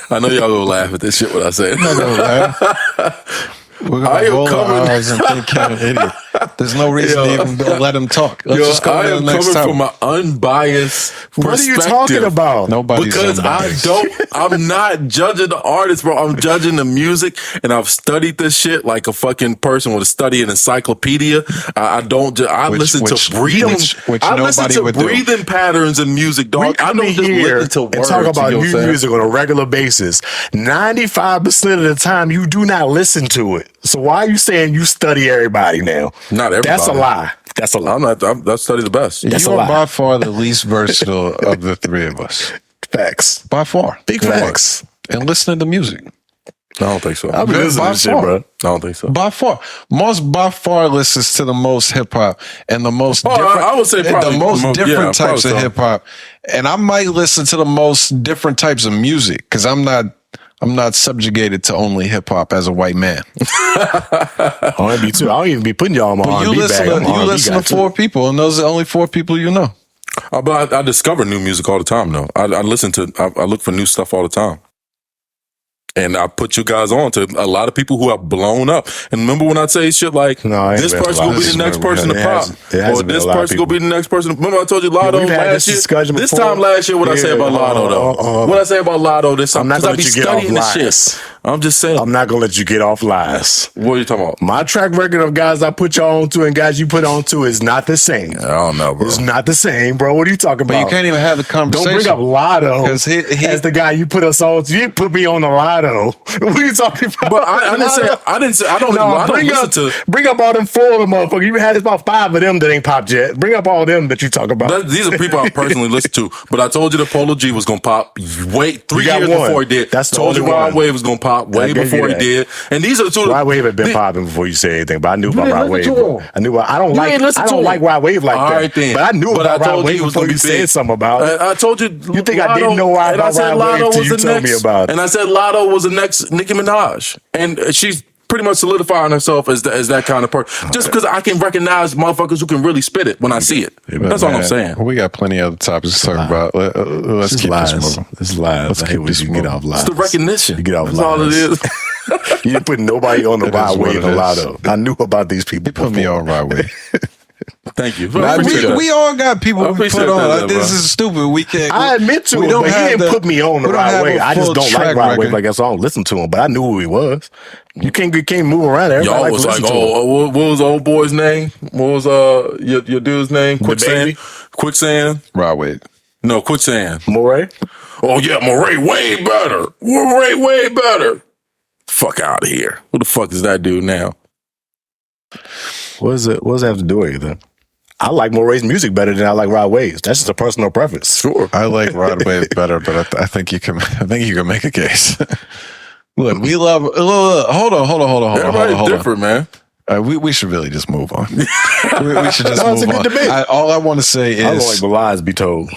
I know y'all gonna laugh at this shit when I say it. We're going to roll our eyes and think kind of idiot. There's no reason to even let him talk. Let's just go to the next time. From an unbiased perspective. What are you talking about? Nobody's because unbiased. I'm not judging the artist, bro. I'm judging the music, and I've studied this shit like a fucking person would study an encyclopedia. I listen to breathing patterns in music, dog. I don't just listen to words. And talk about new music on a regular basis. 95% of the time, you do not listen to it. So why are you saying you study everybody now? Not everybody. That's a lie. That's a lie. I study the best. You are by far the least versatile of the three of us. Facts. By far. Big facts. And listening to music. I don't think so. I'll be listening to shit, bro. I don't think so. By far listens to the most hip hop and the most different. I would say probably the most different types of hip hop, and I might listen to the most different types of music because I'm not subjugated to only hip hop as a white man. I don't even be putting y'all on my R&B bag. You listen to 4 people, and those are the only 4 people you know. But I discover new music all the time, though. I look for new stuff all the time. And I put you guys on to a lot of people who have blown up. And remember when I say shit like, this person will be the next person to pop, or this person will be the next person. Remember I told you Lotto last year? This time last year, what I say about Lotto, though? What I say about Lotto this time? I'm not going to let you get off lies. Shit. I'm just saying. I'm not going to let you get off lies. What are you talking about? My track record of guys I put y'all on to and guys you put on to is not the same. I don't know, bro. It's not the same, bro. What are you talking about? But you can't even have the conversation. Don't bring up Lotto as the guy you put us on to. You didn't put me on the Lotto. What are you talking about? But I didn't say, I don't bring up all them 4 of them motherfuckers. You had about 5 of them that ain't popped yet. Bring up all them that you talk about. These are people I personally listen to. But I told you that Polo G was going to pop 3 years before he did. That's told you Rod Wave was going to pop way before he did. And these are the 2. Rod Wave had been popping before you said anything, but I knew about Rod Wave. I don't like Rod Wave like that. But I knew about Rod Wave before you said something about it. I told you. You think I didn't know why about Rod Wave till you told me about it. And I said Lotto was the next Nicki Minaj. And she's pretty much solidifying herself as that kind of person. Just because I can recognize motherfuckers who can really spit it when I see it. That's all I'm saying. We got plenty of other topics to talk about. Let's keep this moving. This is lies. I hate when you get off lies. It's the recognition. You get off lies. That's all it is. You didn't put nobody on the Rod Wave and Lotto. I knew about these people. They put me on Rod Wave. Thank you. We all got people we put on. This is stupid. We can't. I admit to it, but he didn't put me on the Rod Wave. I just don't like Rod Wave. Like that's all. I don't listen to him, but I knew who he was. You can't move around. Everybody y'all was like, what was the old boy's name? What was your dude's name? Quicksand. Rod Wave. No, Quicksand. Moray. Oh yeah, Moray way better. Moray way better. Fuck out of here. Who the fuck is that dude now? What does that have to do with anything? I like Moray's music better than I like Rod Wave's. That's just a personal preference. Sure, I like Rod Wave better, but I think you can make a case. Look, we love. Hold on. Everybody's different, man. We should really just move on. we should just move on. Debate. All I want to say is, I don't like the lies be told.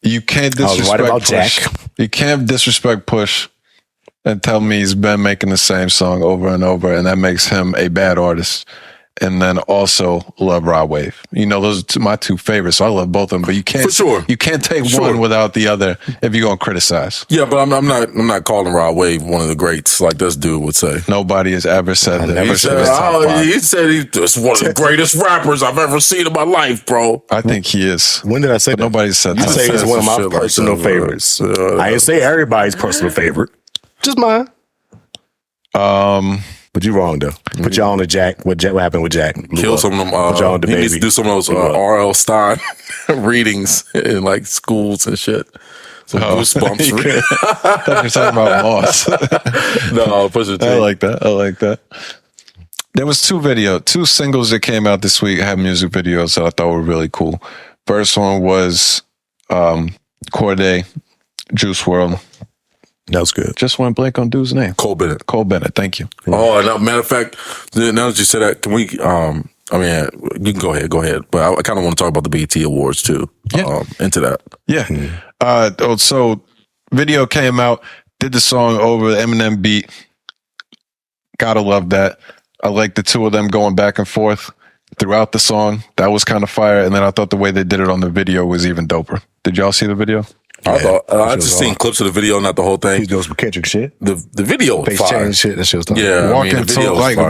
You can't disrespect Push. Jack. You can't disrespect Push and tell me he's been making the same song over and over, and that makes him a bad artist. And then also love Rod Wave. You know, those are my 2 favorites. So I love both of them, but you can't. For sure. You can't take one without the other if you're gonna criticize. Yeah, but I'm not calling Rod Wave one of the greats like this dude would say. Nobody has ever said that. He said he's one of the greatest rappers I've ever seen in my life, bro. I think he is. When did I say that? Nobody said that. I say he's one of my personal favorites. I didn't say everybody's personal favorite. Just mine. But you're wrong though. Put y'all on the Jack. What happened with Jack? Kill some of them. Put y'all on the baby. He needs to do some of those R.L. Stein readings in like schools and shit. Some goosebumps. I thought you were talking about Moss. No, Pusha T. I like that. There was 2 singles that came out this week. Had music videos that I thought were really cool. First one was Cordae, Juice WRLD. That was good. Just went blank on dude's name. Cole Bennett. Thank you. Oh, and matter of fact, now that you said that, can we? I mean, you can go ahead. But I kind of want to talk about the BET Awards too. Yeah. Into that. Yeah. So video came out. Did the song over the Eminem beat. Gotta love that. I like the 2 of them going back and forth throughout the song. That was kind of fire. And then I thought the way they did it on the video was even doper. Did y'all see the video? Yeah, I just seen clips of the video, not the whole thing. He's doing some Kendrick shit. The video was fire. Shit. That shit was yeah,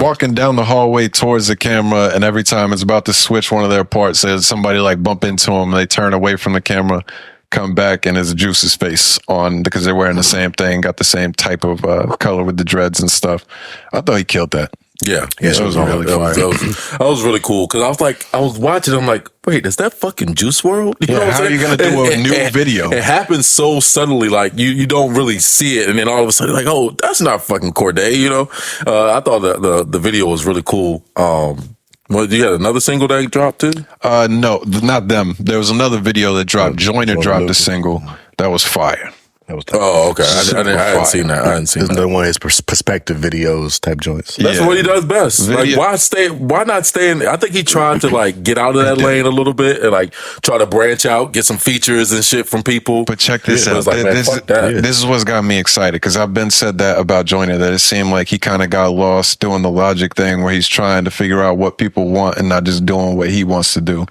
walking down the hallway towards the camera, and every time it's about to switch one of their parts, there's somebody like bump into them, and they turn away from the camera, come back, and there's Juice's face on because they're wearing the same thing, got the same type of color with the dreads and stuff. I thought he killed that. Yeah, it was really fire. That was really cool because I was watching. I'm like, wait, is that fucking Juice WRLD? You know how are you gonna do a new video? It happens so suddenly, like you don't really see it, and then all of a sudden, like, oh, that's not fucking Cordae. You know, I thought the video was really cool. You had another single that dropped too? No, not them. There was another video that dropped. Joyner dropped a single that was fire. That was dope. Oh, okay. I hadn't seen that. I hadn't seen that. Another one of his perspective videos type joints. That's what he does best. Like, why not stay in? I think he tried to like get out of that lane a little bit and like try to branch out, get some features and shit from people. But check this out. Like, this is what's got me excited, because I've been said that about Joyner, that it seemed like he kind of got lost doing the Logic thing where he's trying to figure out what people want and not just doing what he wants to do.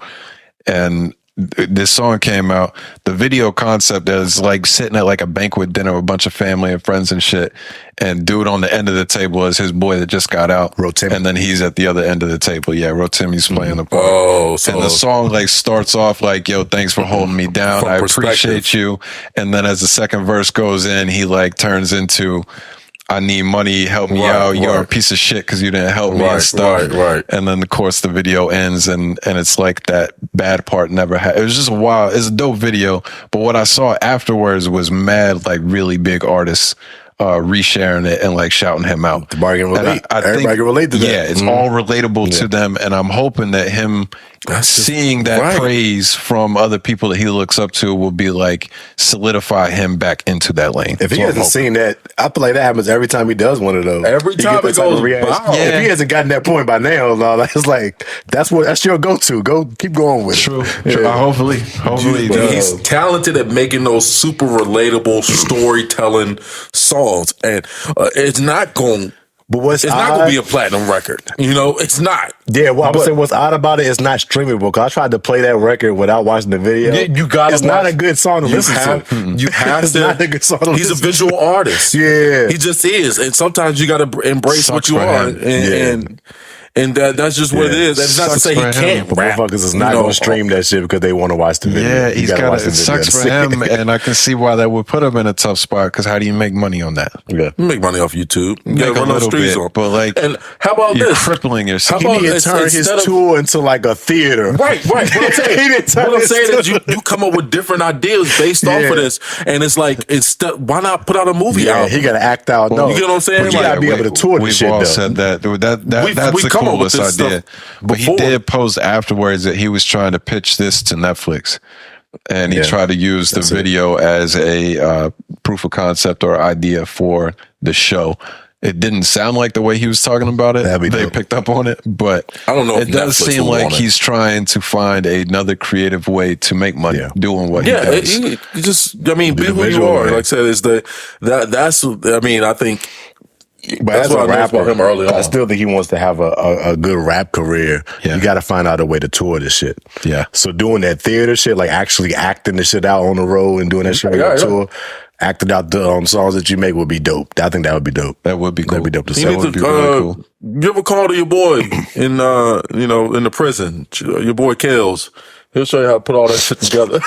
And this song came out, the video concept is like sitting at like a banquet dinner with a bunch of family and friends and shit, and dude on the end of the table is his boy that just got out, and then he's at the other end of the table. Yeah, Rotimi's playing the part. And the song like starts off like, yo, thanks for holding me down, I appreciate you. And then as the second verse goes in, he like turns into, I need money, help me out. You're a piece of shit because you didn't help me and stuff. And then, of course, the video ends and it's like that bad part never happened. It was just it's a dope video. But what I saw afterwards was mad, like really big artists resharing it and like shouting him out. The bargain relate. Everybody can relate to that. Yeah, it's all relatable to them. And I'm hoping that him seeing that praise from other people that he looks up to will be like solidify him back into that lane. If he hasn't seen that, I feel like that happens every time he does one of those. Every time it goes by. If he hasn't gotten that point by now, it's like that's your go-to. Keep going with it. True. Hopefully he does. He's talented at making those super relatable storytelling songs, and it's not going. But it's not going to be a platinum record. You know, it's not. Yeah, well, I would say what's odd about it is not streamable. Because I tried to play that record without watching the video. Yeah, it's not a good song to listen to. You have it's to. Not a good song to he's a visual artist. Yeah. He just is. And sometimes you got to embrace what you are. And that's just what it is. That's not to say he can't rap. Motherfuckers is not going to stream that shit because they want to watch the video. Yeah, it sucks for him, and I can see why that would put him in a tough spot, because how do you make money on that? Yeah. You make money off YouTube. You make run a little bit, but like, and how about you're this? crippling yourself. He need to turn his tour into like a theater. Right. What I'm saying is you come up with different ideas based off of this, and it's like, why not put out a movie album? He got to act out. You get what I'm saying? But you got to be able to tour this shit, though. We've all said that. That's the coolest idea. But he did post afterwards that he was trying to pitch this to Netflix, and he tried to use the video as a proof of concept or idea for the show. It didn't sound like the way he was talking about it. They picked up on it, but I don't know. It does seem like he's trying to find another creative way to make money doing what he does. You just, be who you are. Like I said, I think. But as a rapper, him early on. I still think he wants to have a good rap career. Yeah. You got to find out a way to tour this shit. Yeah. So doing that theater shit, like actually acting the shit out on the road and doing that shit on the tour, acting out the songs that you make would be dope. I think that would be dope. That would be cool. That'd be dope to see. That would be really cool. Give a call to your boy in the prison. Your boy Kales. He'll show you how to put all that shit together.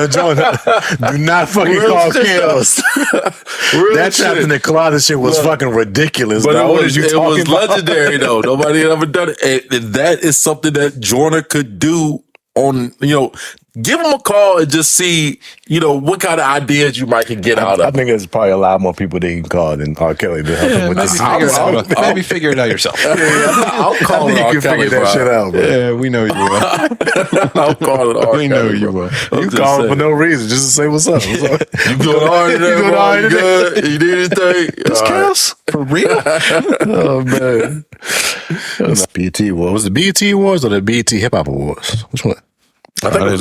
John, do not fucking call Kales. That Trapped in the Closet shit was fucking ridiculous. But it was legendary, though. Nobody had ever done it. And that is something that Joyner could do on, give him a call and just see, what kind of ideas you might can get out of. I think there's probably a lot more people that you can call than R. Kelly to help him with this. Maybe figure it out yourself. I'll call it R. You can figure that shit out, bro. Yeah, we know you will. I'll call it R. We know you will. You call him for no reason, just to say what's up. You doing hard today, you doing hard today? You need anything? This counts? For real? Oh, man. BET Awards. Was it BET Awards or the BET Hip Hop Awards? Which one? I think it was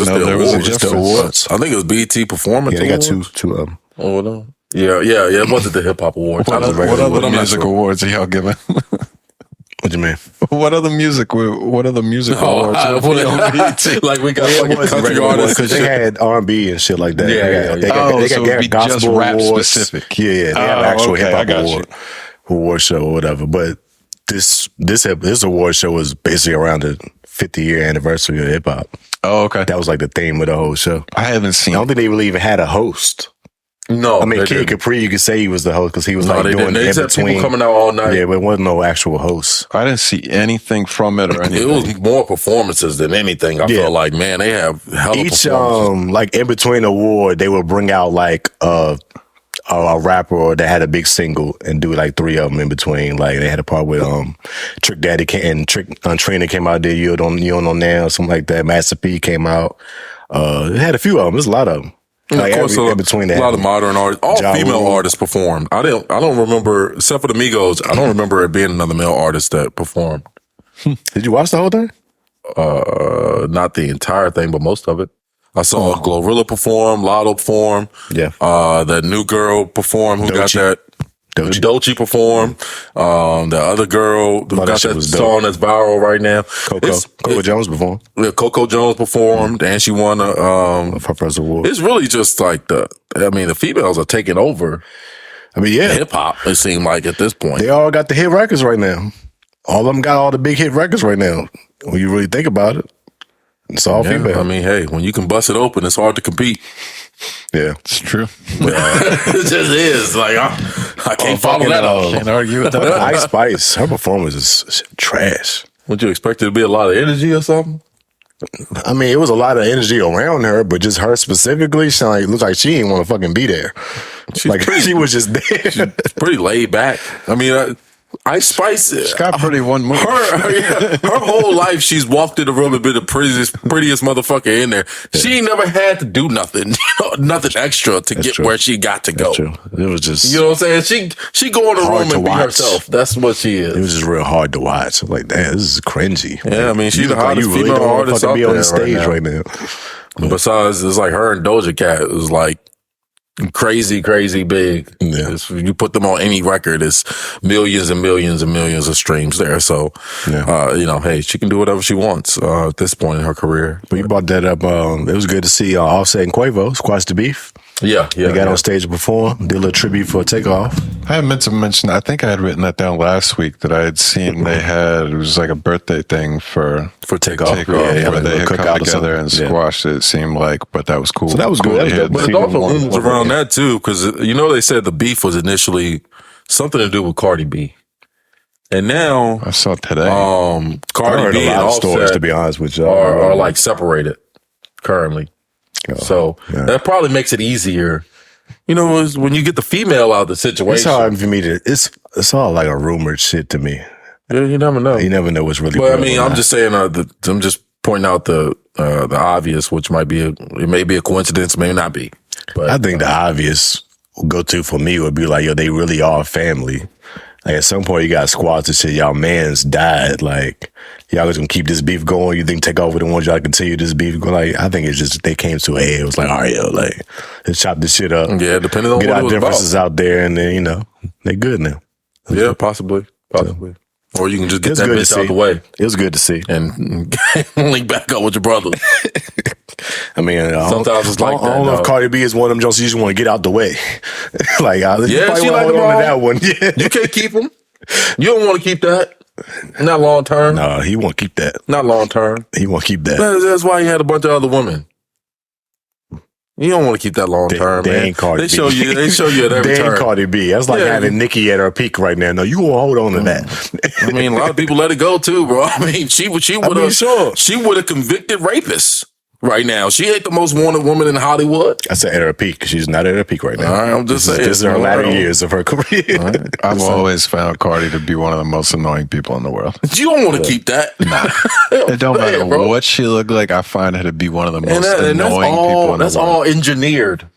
just the awards. I think it was BET Performance. Yeah, they got two of them. Oh no. Yeah. It wasn't the Hip Hop Awards. What other music awards are y'all giving? What you mean? What other music awards? Like we got fucking country artists because they had R&B and shit like that. They got gospel just rap awards. Specific. Yeah, they have actual hip hop award show or whatever. But this award show was basically around the 50-year anniversary of hip hop. Oh, okay. That was like the theme of the whole show. I haven't seen. I don't think they really even had a host. No, I mean Kid Capri. You could say he was the host because he was doing in between. People coming out all night. Yeah, but it wasn't no actual host. I didn't see anything from it or anything. It was more performances than anything. I felt like, man, they have hell of performances. Like in between award, they would bring out like a rapper that had a big single and do like 3 of them in between. Like they had a part with Trick Daddy and Trina came out there. You don't know now, something like that. Master P came out. It had a few of them. There's a lot of them. And of course, a lot of modern artists, all female artists performed. I don't remember, except for the Migos, I don't remember it being another male artist that performed. Did you watch the whole thing? Not the entire thing, but most of it. I saw Glorilla perform, Lotto perform. Yeah. The new girl perform who got that. Doechii performed. The other girl who got that song that's viral right now. Coco Jones performed. Yeah, Coco Jones performed, and she won a first award. It's really just like the females are taking over. I mean, yeah, hip hop. It seemed like at this point, they all got the hit records right now. All of them got all the big hit records right now. When you really think about it, it's all female. I mean, hey, when you can bust it open, it's hard to compete. Yeah, it's true. It just is. Like I can't follow that up. Can't argue with that. Ice Spice, her performance is trash. Would you expect it to be a lot of energy or something? I mean, it was a lot of energy around her, but just her specifically, she looked like she didn't want to fucking be there. She was just there. She's pretty laid back. I mean, Ice Spice, she's got pretty one move. Her whole life, she's walked in the room and been the prettiest motherfucker in there. Yeah. She ain't never had to do nothing, nothing extra to get where she got to go. True. It was just, you know what I'm saying? She go in the room and be herself. That's what she is. It was just real hard to watch. I'm like, damn, this is cringy. Yeah, I mean, she's the hottest female artist out there on the stage right now. Besides, it's like her and Doja Cat is like crazy big. Yeah. You put them on any record, it's millions and millions and millions of streams there. So, hey, she can do whatever she wants at this point in her career. But you brought that up. It was good to see Offset and Quavo squash the beef. Yeah. They got on stage to perform, did a little tribute for a Takeoff. I had meant to mention, I think I had written that down last week, that I had seen it was like a birthday thing for Takeoff. Where they had come together and squashed it seemed like, but that was cool. So that was good. But it also moves around that too, because they said the beef was initially something to do with Cardi B. And now I saw today. Cardi B and Offset stories, to be honest with you, are like separated currently. So that probably makes it easier. When you get the female out of the situation. It's hard for me to. It's all like a rumored shit to me. Yeah, you never know. You never know what's really. But I mean, I'm just saying. I'm just pointing out the obvious, which might be it may be a coincidence, may not be. But I think the obvious go-to for me would be like, yo, they really are family. Like at some point, you got squads that say, y'all man's died. Like, y'all was gonna keep this beef going. You think Takeover don't want y'all to continue this beef going? Like, I think it's just they came to a head. It was like, all right, yo, like, let's chop this shit up. Yeah, depending on get what our it was differences about. out there, and then they good now. Yeah, possibly. Or you can just get that bitch out the way. It was good to see, and link back up with your brother. I mean, sometimes it's like that. I don't know if Cardi B is one of them jokes you just want to get out the way. Like, she like hold on to that one. Yeah. You can't keep him. You don't want to keep that. Not long term. No, he won't keep that. Not long term. He won't keep that. That's why he had a bunch of other women. You don't want to keep that long term, man. Ain't Cardi They show you at every turn. Ain't Cardi B. That's like having Nicki at her peak right now. No, you won't hold on to that. I mean, a lot of people let it go too, bro. I mean, she would have convicted rapists right now. She ain't the most wanted woman in Hollywood. I said at her peak. She's not at her peak right now. All right, I'm just saying. This is her latter years of her career. Right. I've always found Cardi to be one of the most annoying people in the world. You don't want to keep that. Nah. It don't matter what she looked like. I find her to be one of the most annoying people in the world. That's all engineered.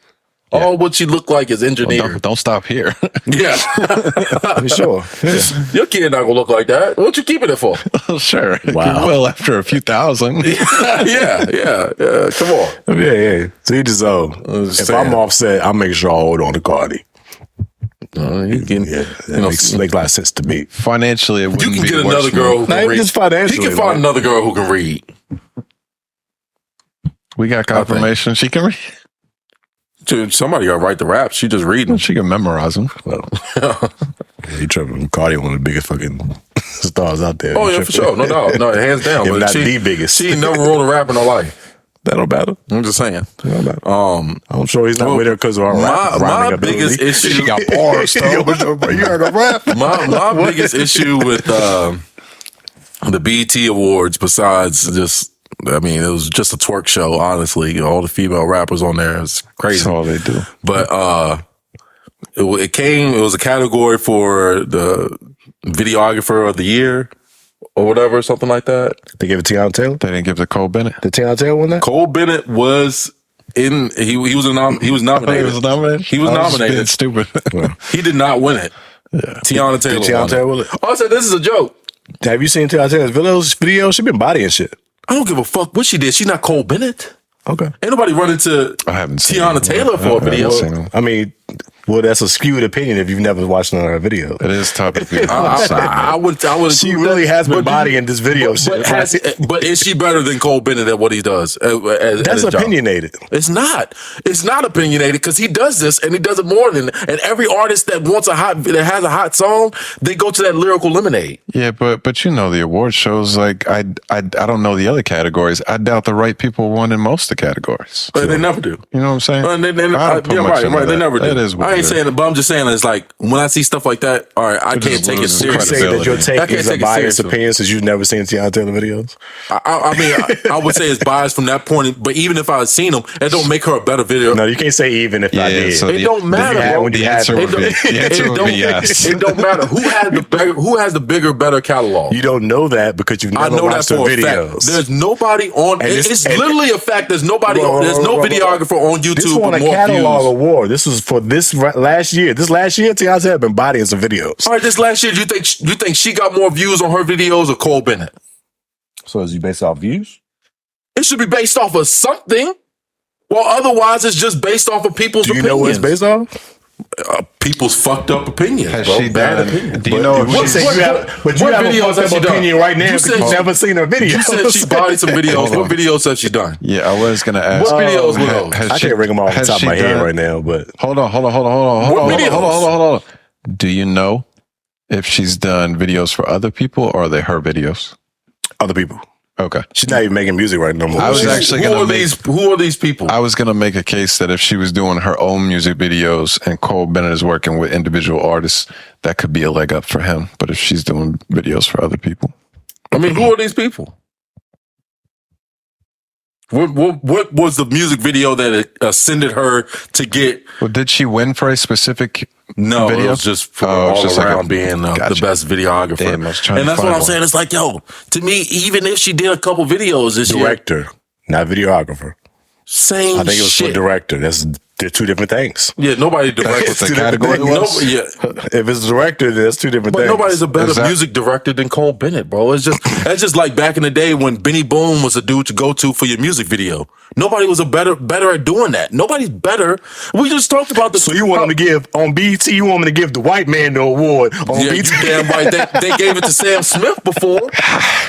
Yeah. All what she looked like is engineered. Well, don't stop here. Yeah. For sure. Yeah. Your kid not going to look like that. What you keeping it for? Sure. Wow. Well, after a few thousand. Yeah. Come on. Yeah. So you just, if I'm Offset, I'll make sure I hold on to Cardi. He can, makes a lot of sense to me. Financially, it wouldn't you can be get another girl who can read. Just financially. He can find another girl who can read. We got confirmation she can read. Dude, somebody got to write the raps. She just reading. She can memorize them. You tripping? Cardi, one of the biggest fucking stars out there. Oh yeah, for sure, no doubt, no, hands down. If not the biggest. She never wrote a rap in her life. That don't matter. I'm just saying. I'm sure he's not with her because of our my biggest issue. She got bars, though. You heard her rap. My biggest issue with the BET Awards, besides just. I mean, it was just a twerk show, honestly. All the female rappers on there is crazy. That's all they do. But it was a category for the videographer of the year or whatever, something like that. They gave it to Tiana Taylor? They didn't give it to Cole Bennett. Did Tiana Taylor win that? Cole Bennett was He was nominated. He was nominated. He was nominated. Being stupid. He did not win it. Yeah. Tiana Taylor won it. Oh, I said this is a joke. Have you seen Tiana Taylor's video? She been bodying shit. I don't give a fuck what she did. She's not Cole Bennett. Okay. Ain't nobody running to Tiana Taylor for a video. I mean, well, that's a skewed opinion if you've never watched another video. It is tough. I would. She really has been bodying this video. But is she better than Cole Bennett at what he does? That's opinionated. It's not. It's not opinionated because he does this and he does it more than. And every artist that has a hot song, they go to that lyrical lemonade. Yeah, but you know the award shows. Like I don't know the other categories. I doubt the right people won in most of the categories. But they never do. You know what I'm saying? Right. They never do. That is what I ain't saying it, but I'm just saying it's like when I see stuff like that, all right, I can't take it seriously. You say that your take is a biased opinion since you've never seen Tiana Taylor videos? I mean, I would say it's biased from that point, but even if I had seen them, it don't make her a better video. No, you can't say even if I did. So it don't matter, bro. The answer would be yes. It don't matter. Who has the bigger, better catalog? You don't know that because you've never watched her videos. There's nobody on. It's literally a fact. There's nobody. There's no videographer on YouTube. This won a catalog award. This was for this last year. This last year, Tiana Taylor been bodying some videos. All right, this last year, you think she got more views on her videos or Cole Bennett? So is it based off views? It should be based off of something. Well, otherwise, it's just based off of people's opinions. Do you know what it's based off? People's fucked up opinions. Has she bad opinions? Do you know? You have a fucked up opinion right now because you've never seen her videos. You said she bodied some videos. What videos has she done? Yeah, I was gonna ask. What videos were those? I can't ring them off the top of my head right now, but hold on. Do you know if she's done videos for other people or are they her videos? Other people. Okay. She's not even making music right now. I was actually going to make... Who are these people? I was going to make a case that if she was doing her own music videos and Cole Bennett is working with individual artists, that could be a leg up for him. But if she's doing videos for other people... I mean, who are these people? What was the music video that ascended her to get... Well, did she win for a specific... No, video? It was just for all around being the best videographer. Damn, and that's what I'm saying. It's like, yo, to me, even if she did a couple videos this year. Director, not videographer. Same shit. I think it was for director. They're two different things. Yeah, nobody directs the category. If it's director, there's two different things. But nobody's a better music director than Cole Bennett, bro. It's just that's just like back in the day when Benny Boom was a dude to go to for your music video. Nobody was better at doing that. Nobody's better. We just talked about the. So you want them to give on BET? You want them to give the white man the award on BET? You damn right. They gave it to Sam Smith before.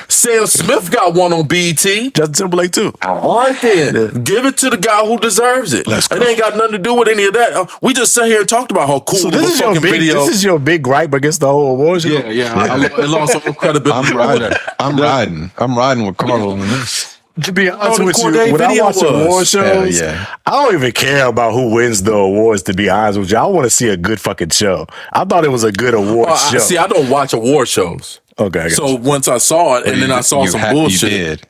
Sam Smith got one on BET. Justin Timberlake too. All right then, give it to the guy who deserves it. It ain't got nothing to do with any of that. We just sat here and talked about how cool so this is your big video. This is your big gripe against the whole award show. Yeah. It lost all credibility. I'm riding with Carl on this. To be honest with you, when I watch award shows, I don't even care about who wins the awards, to be honest with you. I want to see a good fucking show. I thought it was a good award show. See, I don't watch award shows. Okay. So once I saw it, and then I saw some bullshit. You did.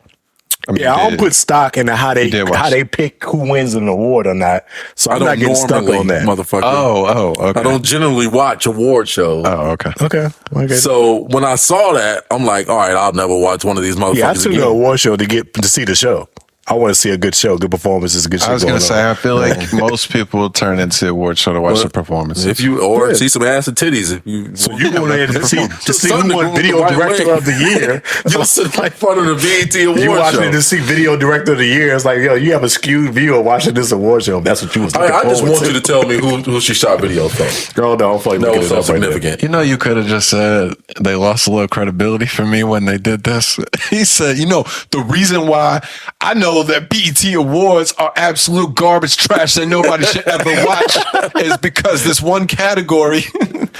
I don't put stock in how they pick who wins an award or not. So I'm not getting stuck on that, motherfucker. Oh, okay. I don't generally watch award shows. Oh, okay. So when I saw that, I'm like, all right, I'll never watch one of these motherfuckers. Yeah, I took the award show to see the show. I want to see a good show, good performances, good shit. I was going to say, I feel like most people will turn into award show to watch the performances. If you see some ass and titties. So you want to see who won Video Director of the Year? You'll sit like part of the BET award show. You watching it to see Video Director of the Year? It's like, yo, you have a skewed view of watching this award show. That's what you was looking for. I just want you to tell me who she shot videos from. Girl, no, I'm fucking looking it up significant. You know, you could have just said they lost a little credibility for me when they did this. He said, you know, the reason why I know that BET awards are absolute garbage trash that nobody should ever watch is because this one category.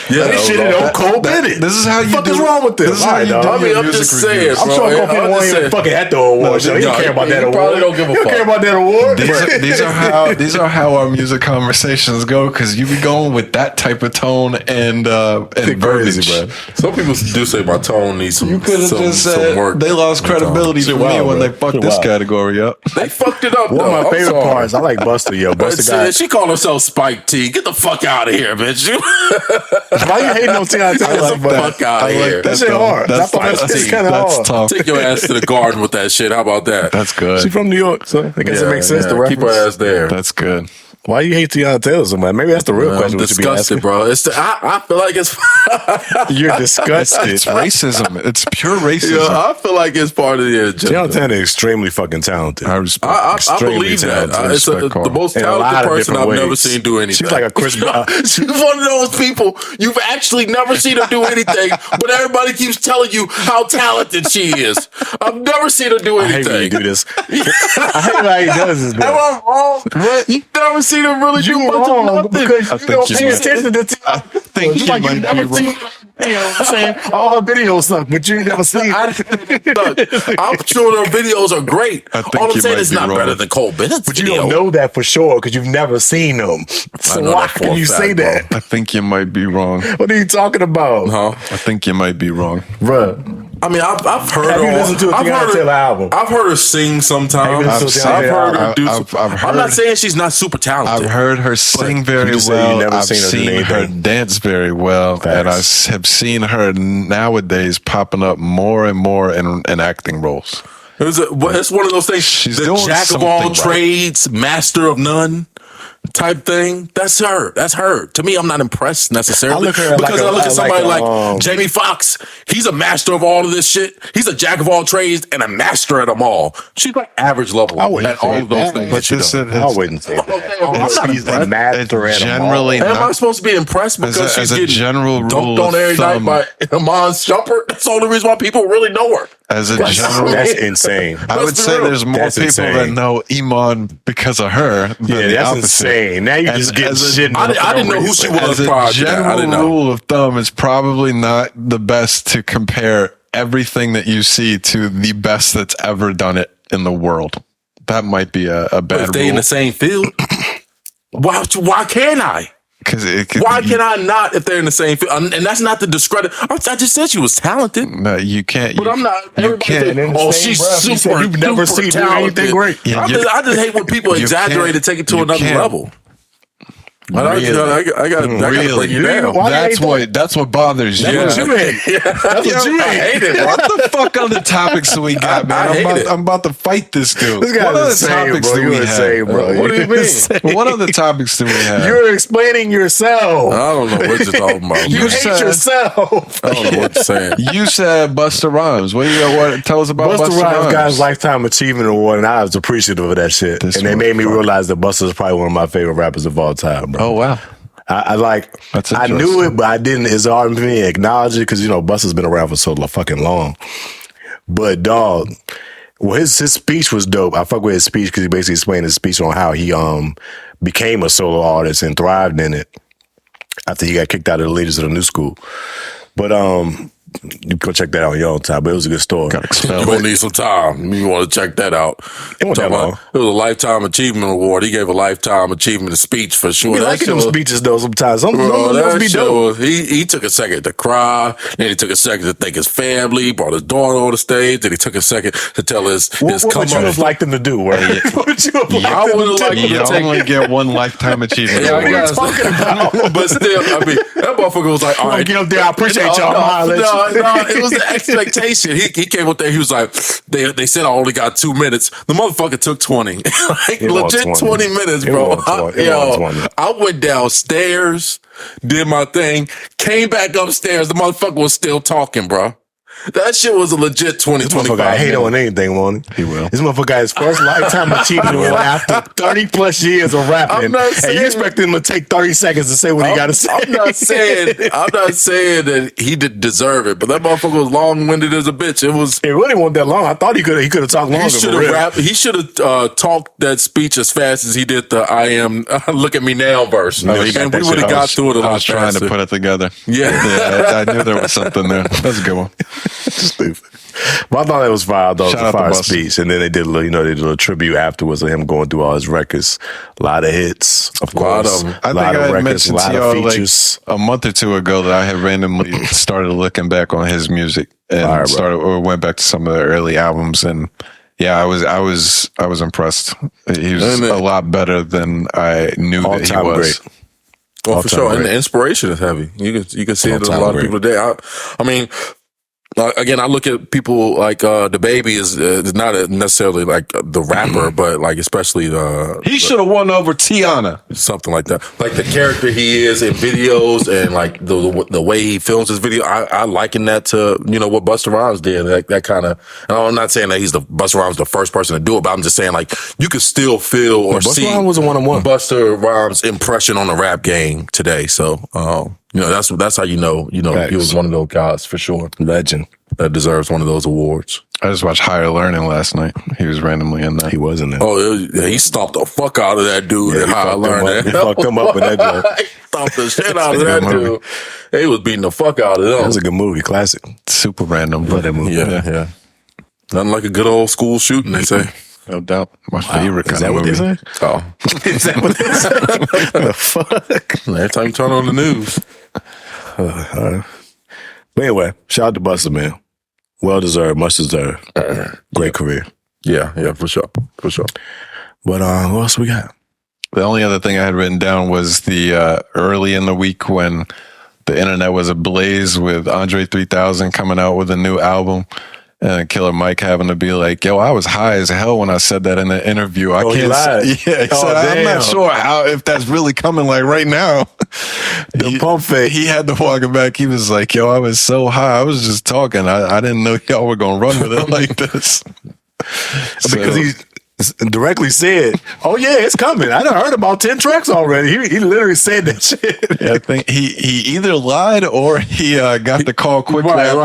They shitted on Cole Bennett. This is how you do. What's wrong with this? This is how you do. I mean, I'm just saying. I'm sure Cole Bennett won't even fucking at the award show. He don't care about that award. Probably don't give a fuck. He don't care about that award. These are how our music conversations go because you be going with that type of tone and verbiage. Bro. Some people do say my tone needs some. You could have just said work. they lost credibility for me when they fucked this category up. Yep. They fucked it up. One of my favorite parts. I like Buster. Yo, Buster got. She called herself Spike T. Get the fuck out of here, bitch. Why you hating on Tiana Taylor? Get the fuck out of here. That shit hard. That's kind of hard. Tough. Take your ass to the garden with that shit. How about that? That's good. She from New York, so I guess it makes sense to reference. Keep her ass there. That's good. Why you hate Tiana Taylor so much? Maybe that's the real question. I'm disgusted, bro. I feel like it's. You're disgusted. It's racism. It's pure racism. Yeah, I feel like it's part of the agenda. Tiana Taylor is extremely fucking talented. I believe that. It's the most talented person I've never seen do anything. She's like a Chris. She's one of those people you've actually never seen her do anything, but everybody keeps telling you how talented she is. I've never seen her do anything. I hate when you do this. I hate how he does this. Am I wrong? You've never seen her really do much of nothing. Because you don't pay attention to I think you might be wrong. You know what I'm saying? All her videos suck, but you ain't never seen it. Look, I'm sure her videos are great. All I'm saying is not better than Cole Bennett's But you don't know that for sure because you've never seen them. So why can you say that? I think you might be wrong. What are you talking about? Huh? I think you might be wrong. Bruh. I mean, I've heard Have her. you listened to a Tiana Taylor album? I've heard her sing sometimes. I've heard her do. I'm not saying she's not super talented. I've heard her sing very well. I've seen her dance very well, and I have seen her nowadays popping up more and more in acting roles. It's one of those things. She's the doing jack of all trades, master of none type thing. That's her. That's her. To me, I'm not impressed necessarily because I look at somebody like Jamie Foxx. He's a master of all of this shit. He's a jack of all trades and a master at them all. She's like average level at all of those things. But I wouldn't say that. He's a master at generally. Am I supposed to be impressed because she's getting general dunked on every night by Iman Shumpert? That's the only reason why people really know her. As a general, that's insane. I would say there's more people that know Iman because of her. Than the that's opposite. insane. Now you just get shit. I didn't know who she was. As a general rule of thumb, it's probably not the best to compare everything that you see to the best that's ever done it in the world. That might be a bad rule. If they in the same field, why can't I? Why can I not if they're in the same field? And that's not to discredit. I just said she was talented. No, you can't. But I'm not. Everybody says, she's super. You've never seen her anything great. I just hate when people exaggerate and take it to another level. Really? I got to break you down. That's what bothers you. That's what you hate. That's what you hate. What the fuck other topics do we got, man? I'm about to fight this dude. This guy's insane, bro. You're insane, bro. What do you mean? What other topics do we have? You're explaining yourself. I don't know what you're talking about. You hate yourself. I don't know what you're saying. You said Busta Rhymes. What tell us about Busta Rhymes got his Lifetime Achievement Award, and I was appreciative of that shit. And they made me realize that Busta's probably one of my favorite rappers of all time, bro. Oh, wow. I knew it, but I didn't. It's hard for me to acknowledge it because, Busta's been around for so fucking long. But, dog, his speech was dope. I fuck with his speech because he basically explained his speech on how he became a solo artist and thrived in it after he got kicked out of the leaders of the new school. But, you can check that out on your own time, but it was a good story. You're going to need some time. You want to check that out. It wasn't that long. It was a Lifetime Achievement Award. He gave a Lifetime Achievement speech for sure. He liking them speeches, though, sometimes. He took a second to cry. Then he took a second to thank his family. He brought his daughter on the stage. Then he took a second to tell his come up. What would you have liked them to do? Right? What would you have liked them to do? You only get one Lifetime Achievement Award. What are you talking about? But still, I mean, that motherfucker was like, all right. Get up there. I appreciate y'all mileage. No, it was the expectation. He came up there. He was like, they said I only got 2 minutes. The motherfucker took 20. Legit 20 minutes, bro. I went downstairs, did my thing, came back upstairs. The motherfucker was still talking, bro. That shit was a legit 20, 25 I hate on anything, won't he? He will. This motherfucker got his first Lifetime Achievement Award after 30 plus years of rapping. And you expect him to take 30 seconds to say what he got to say. I'm not saying that he didn't deserve it, but that motherfucker was long-winded as a bitch. It really wasn't that long. I thought he could have talked longer. He should have talked that speech as fast as he did the "I am look at me now" verse, and we would have got through it a lot faster. I was trying to put it together. Yeah, I knew there was something there. That's a good one. Stupid. But I thought it was fire, though. It was a fire speech. And then they did a little tribute afterwards of him going through all his records. A lot of hits, of course. I think I had mentioned to y'all like a month or two ago that I had randomly started looking back on his music and went back to some of the early albums. And Yeah, I was impressed. He was a lot better than I knew that he was. Great. Well, for sure, and the inspiration is heavy. You can see it in a lot of people today. I mean, again, I look at people like the baby is not necessarily like the rapper, but like especially he should have won over Tiana, something like that. Like the character he is in videos and like the way he films his video. I liken that to what Busta Rhymes did. That kind of. I'm not saying that Busta Rhymes the first person to do it, but I'm just saying like you could still feel or see Busta Rhymes was a one-on-one. Busta Rhymes' impression on the rap game today. So. That's how he was one of those guys for sure. Legend. That deserves one of those awards. I just watched Higher Learning last night. He was randomly in that. He was in there. Oh, he stomped the fuck out of that dude at Higher Learning. He fucked him up with that joke. He stomped the shit out of that dude. He was beating the fuck out of them. That was a good movie, classic. Super random, but that movie. Yeah. Nothing like a good old school shooting, they say. No doubt. My favorite kind of movie. Is that what they say? Oh. Is that what they say? What the fuck? Every time you turn on the news. But anyway, shout out to Busta, man. Well deserved, much deserved. Great career. Yeah, for sure. But what else we got? The only other thing I had written down was the early in the week when the internet was ablaze with Andre 3000 coming out with a new album. And Killer Mike having to be like, yo, I was high as hell when I said that in the interview. I can't. He lied. He said, I'm not sure if that's really coming like right now. The pump fake. He had to walk it back. He was like, yo, I was so high. I was just talking. I didn't know y'all were going to run with it like this. Because he directly said, oh yeah, it's coming. I done heard about 10 tracks already. He literally said that shit. Yeah, I think he either lied or he got the call quickly. Right, we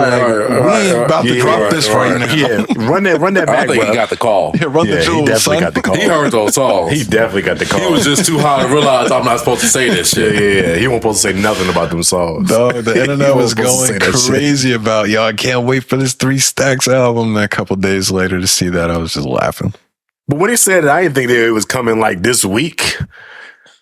ain't about to drop this right now. Yeah, run that back. I think he got the call. Yeah, run the jewels, he definitely got the call. He heard those songs. He definitely got the call. He was just too high to realize I'm not supposed to say this shit. Yeah. He wasn't supposed to say nothing about them songs. Dog, the internet was going crazy about, yo, I can't wait for this 3 Stacks album. And a couple days later to see that, I was just laughing. But when he said it, I didn't think that it was coming like this week.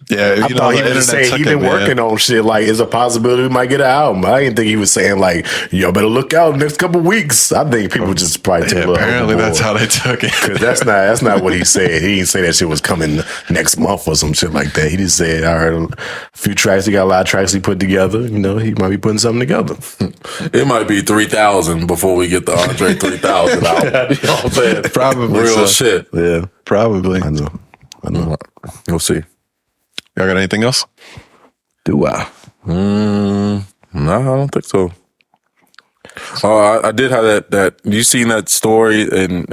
Yeah, I thought he was saying he been working on shit. Like, it's a possibility we might get an album. I didn't think he was saying like, yo, better look out next couple weeks. I think people just probably took a little apparently that's how they took it. Because that's not what he said. He didn't say that shit was coming next month or some shit like that. He just said, I heard a few tracks. He got a lot of tracks he put together. He might be putting something together. It might be 3,000 before we get the Andre 3000 album. You know what I'm saying? Probably real shit. Yeah, probably. I know. We'll see. Y'all got anything else? Do I? No, I don't think so. Oh, I did have that. You seen that story in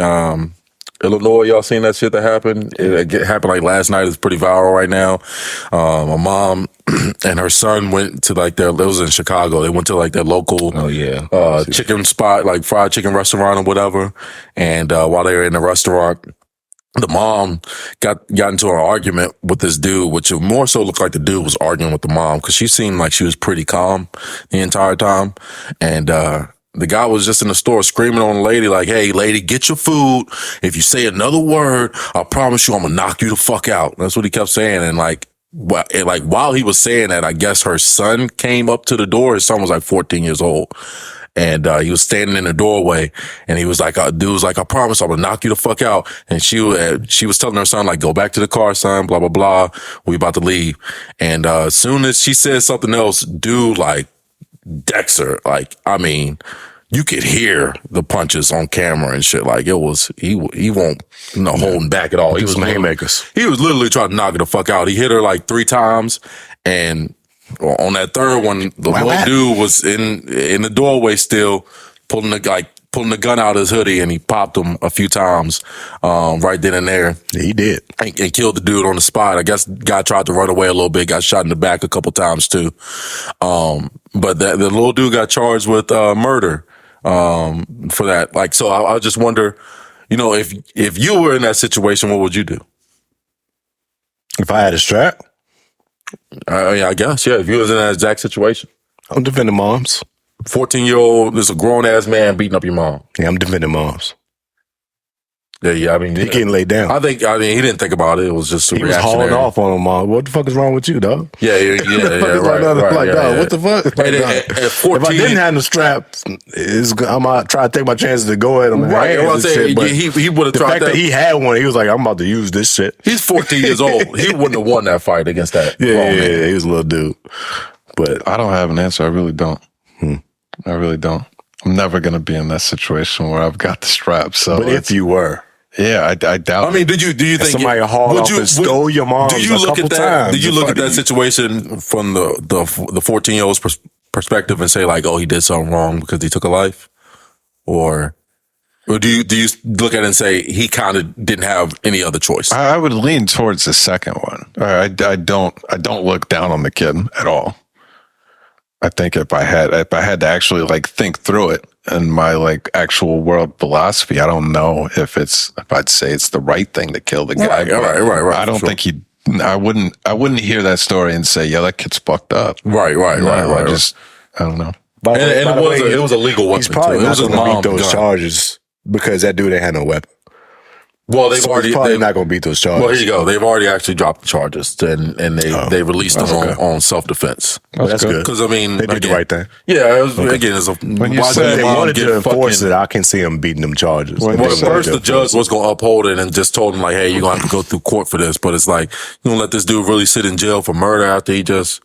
Illinois? Y'all seen that shit that happened? It happened like last night. It's pretty viral right now. A mom and her son went to like it was in Chicago. They went to like their local chicken spot, like fried chicken restaurant or whatever. And while they were in the restaurant, the mom got into an argument with this dude, which more so looked like the dude was arguing with the mom because she seemed like she was pretty calm the entire time. And the guy was just in the store screaming on the lady like, hey, lady, get your food. If you say another word, I promise you I'm going to knock you the fuck out. That's what he kept saying. And while he was saying that, I guess her son came up to the door. His son was like 14 years old. And he was standing in the doorway, and he was like, dude was like, I promise I'm gonna knock you the fuck out. And she was telling her son, like, go back to the car, son, blah, blah, blah. We about to leave. And as soon as she said something else, dude, like, decks her. Like, I mean, you could hear the punches on camera and shit. Like, it was, he won't, holding back at all. He was some haymakers. He was literally trying to knock her the fuck out. He hit her like 3 times, and on that third one, the little dude was in the doorway still, pulling the gun out of his hoodie, and he popped him a few times right then and there. Yeah, he did. And killed the dude on the spot. I guess the guy tried to run away a little bit, got shot in the back a couple times too. But the little dude got charged with murder for that. Like, so I just wonder, if you were in that situation, what would you do? If I had a strap? Yeah, I guess, yeah. If you was in that exact situation. I'm defending moms. 14-year-old, there's a grown-ass man beating up your mom. Yeah, I'm defending moms. Yeah. I mean, he getting laid down. I mean, he didn't think about it. It was just he was hauling off on him. What the fuck is wrong with you, dog? Yeah. Right. What the fuck? At 14, if I didn't have the strap, I'm gonna try to take my chances to go at him. Right. I'm saying he would have tried that. The fact that he had one, he was like, I'm about to use this shit. He's 14 years old. He wouldn't have won that fight against that. Yeah, he was a little dude. But I don't have an answer. I really don't. I really don't. I'm never going to be in that situation where I've got the strap. So, but if you were, yeah, I doubt. I mean, do you think somebody hauled off and stole your mom? Do you look at that? Do you look at that situation from the 14-year-old's perspective and say like, oh, he did something wrong because he took a life, or do you look at it and say he kind of didn't have any other choice? I would lean towards the second one. I don't look down on the kid at all. I think if I had to actually like think through it and my like actual world philosophy, I don't know if I'd say it's the right thing to kill the guy. Right. I don't think I wouldn't hear that story and say, yeah, that kid's fucked up. Right. I don't know. It was a legal weapon. He's probably too. not going to beat those charges because that dude ain't had no weapon. Well, he's probably not going to beat those charges. Well, here you go. They've already actually dropped the charges, and they released them on self-defense. That's good. Because I mean, they did the right thing. Yeah, again, when you said they wanted to enforce it, I can see them beating them charges. Well, at first the judge was going to uphold it and just told him like, "Hey, you're going to have to go through court for this." But it's like, you don't let this dude really sit in jail for murder after he just.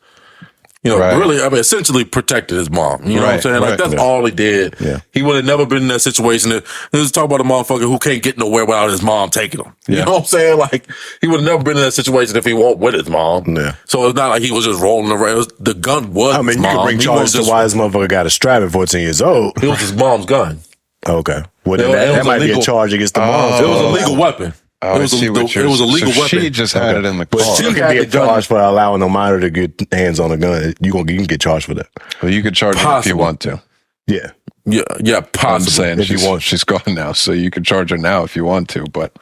Really, I mean, essentially protected his mom. You know what I'm saying? Like, that's all he did. Yeah. He would have never been in that situation. Let's talk about a motherfucker who can't get nowhere without his mom taking him. You know what I'm saying? Like, he would have never been in that situation if he wasn't with his mom. Yeah. So it's not like he was just rolling around. The gun was his mom. You can bring charges to why this motherfucker got a strap at 14 years old. It was his mom's gun. Okay. Well, that might be a charge against the mom. It was a legal weapon. It was a legal weapon. She just had it in the car. But she can get charged for allowing a minor to get hands on a gun. You can get charged for that. Well, you could charge her if you want to. Yeah. Yeah, possibly. I'm saying she's gone now, so you can charge her now if you want to. But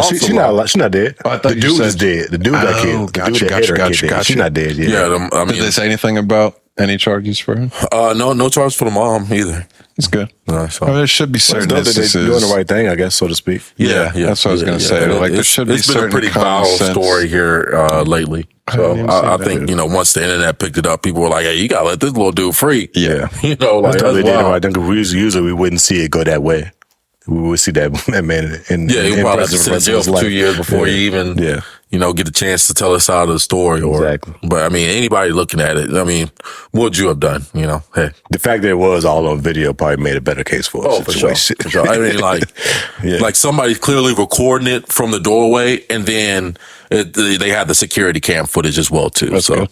she's not dead. The dude is dead. The dude got killed. Gotcha. She's not dead yet. Yeah, I mean, did they say anything about any charges for her? No charge for the mom either. It's good. There should be certain instances. They're doing the right thing, I guess, so to speak. Yeah. That's what I was going to say. Like, there should be certain. It's been a pretty foul story here lately. So I think, once the internet picked it up, people were like, hey, you got to let this little dude free. Yeah. Like, that's I think usually we wouldn't see it go that way. We would see that man in he probably sit in jail for 2 years before he even get a chance to tell us side of the story. Exactly. But I mean, anybody looking at it, I mean, what would you have done? Hey, the fact that it was all on video probably made a better case for us. For sure. I mean, like somebody's clearly recording it from the doorway, and then they had the security cam footage as well too. That's good.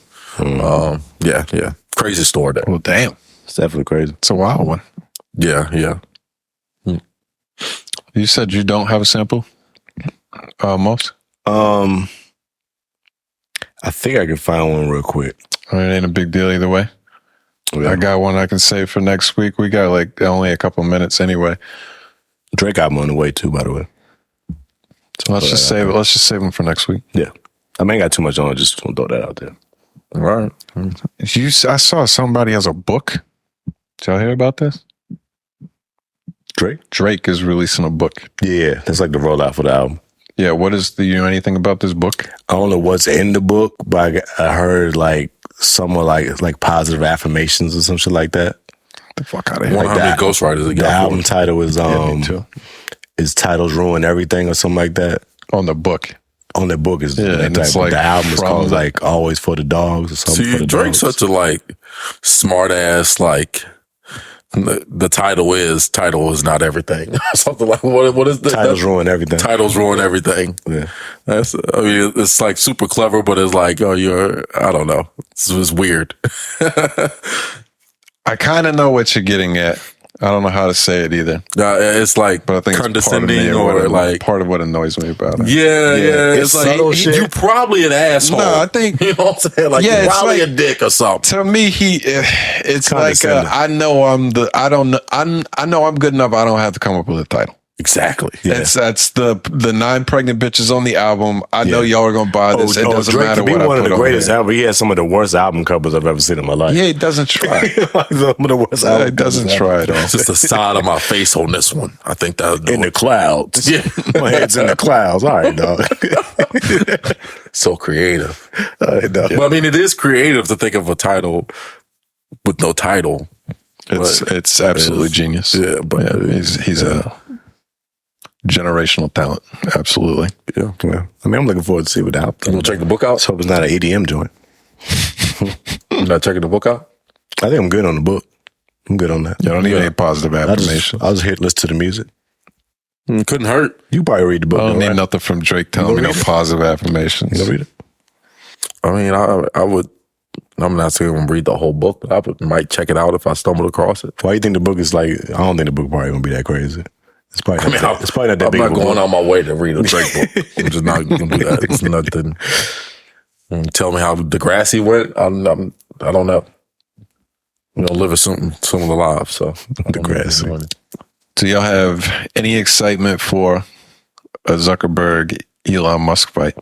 Yeah, crazy story there. Well, damn, it's definitely crazy. It's a wild one. Yeah. You said you don't have a sample, most? I think I can find one real quick. I mean, it ain't a big deal either way. Yeah. I got one I can save for next week. We got like only a couple minutes anyway. Drake got one on the way too, by the way. So let's just save it. Let's just save them for next week. Yeah, I ain't got too much on. Just want to throw that out there. All right. I saw somebody has a book. Did y'all hear about this? Drake is releasing a book. Yeah, that's like the rollout for the album. Yeah, do you know anything about this book? I don't know what's in the book, but I heard like somewhere like positive affirmations or some shit like that. Get the fuck out of here. How many ghostwriters it got? The album title is Titles Ruin Everything or something like that. On the book. On the book is and it's like the album is called like Always for the Dogs or something. See, Drake's such a like smart ass like. The title is not everything. Something like what is the titles ruin everything. Titles ruin everything. Yeah, it's like super clever, but it's like I don't know. It's weird. I kind of know what you're getting at. I don't know how to say it either. It's like, but I think condescending it's or like part of what annoys me about it. Yeah. It's like you probably an asshole. No, I think you know what I'm saying. Like you're probably a dick or something. To me, it's like I know I'm good enough. I don't have to come up with a title. Exactly. Yeah. That's the 9 pregnant bitches on the album. I know y'all are gonna buy this. It doesn't Drake matter could be what one I put of the greatest on albums. He has some of the worst album covers I've ever seen in my life. Yeah, he doesn't try. Like some of the worst album He doesn't try at all. It's just the side of my face on this one. I think that in the clouds. Yeah. My head's in the clouds. All right, dog. So creative. All right, dog. But I mean, it is creative to think of a title with no title. It's absolutely genius. Yeah, but he's a generational talent. Absolutely. Yeah. I mean, I'm looking forward to see what the album. You gonna check the book out? Let's hope it's not an EDM joint. You not checking the book out? I think I'm good on the book. I'm good on that. You don't need any positive affirmations. I'll just hit listen to the music. Couldn't hurt. You probably read the book. I don't need right? nothing from Drake telling me no positive affirmations. You read it? I mean, I would. I'm not saying I'm gonna read the whole book, but I might check it out if I stumble across it. Why do you think the book is like? I don't think the book probably gonna be that crazy. It's probably it's probably not that big. I'm not going on my way to read a Drake book. I'm just not gonna do that. It's nothing. Tell me how Degrassi went. I don't know. You know, living similar lives. So Degrassi. Do y'all have any excitement for a Zuckerberg Elon Musk fight?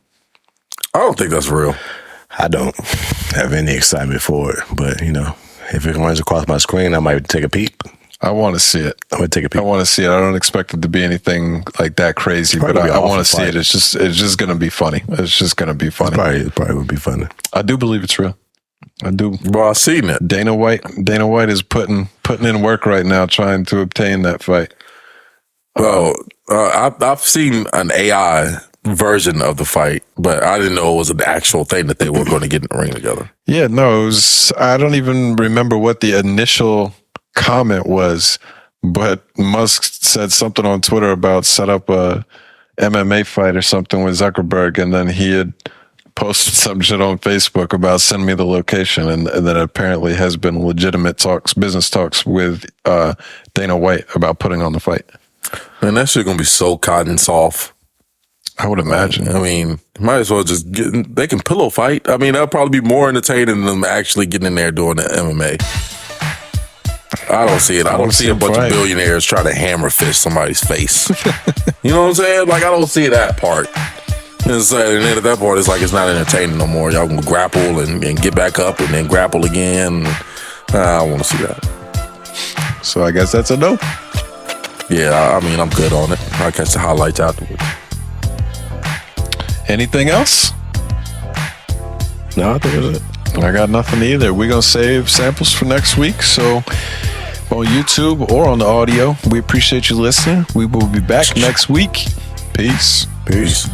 I don't think that's real. I don't have any excitement for it, but you know, if it runs across my screen, I might take a peek. I want to see it. I would take a peek. I want to see it. I don't expect it to be anything like that crazy, but I want to see it. It's just going to be funny. It's just going to be funny. It probably would be funny. I do believe it's real. I do. Bro, I've seen it. Dana White is putting in work right now trying to obtain that fight. Well, I've seen an AI version of the fight, but I didn't know it was an actual thing that they were going to get in the ring together. Yeah, no, I don't even remember what the initial comment was, but Musk said something on Twitter about set up a MMA fight or something with Zuckerberg, and then he had posted some shit on Facebook about send me the location, and then apparently has been legitimate business talks with Dana White about putting on the fight. Man, that shit gonna be so cotton soft. I would imagine. I mean, might as well just they can pillow fight. I mean, that'll probably be more entertaining than them actually getting in there doing the MMA. I don't see it. I don't see a bunch of billionaires trying to hammer fist somebody's face. You know what I'm saying? Like, I don't see that part. And then at that point, it's like it's not entertaining no more. Y'all can grapple and get back up and then grapple again. I don't want to see that. So I guess that's a no. Yeah, I mean, I'm good on it. I'll catch the highlights afterwards. Anything else? No, I think that's it. I got nothing either. We're going to save samples for next week. So on YouTube or on the audio, we appreciate you listening. We will be back next week. Peace. Peace.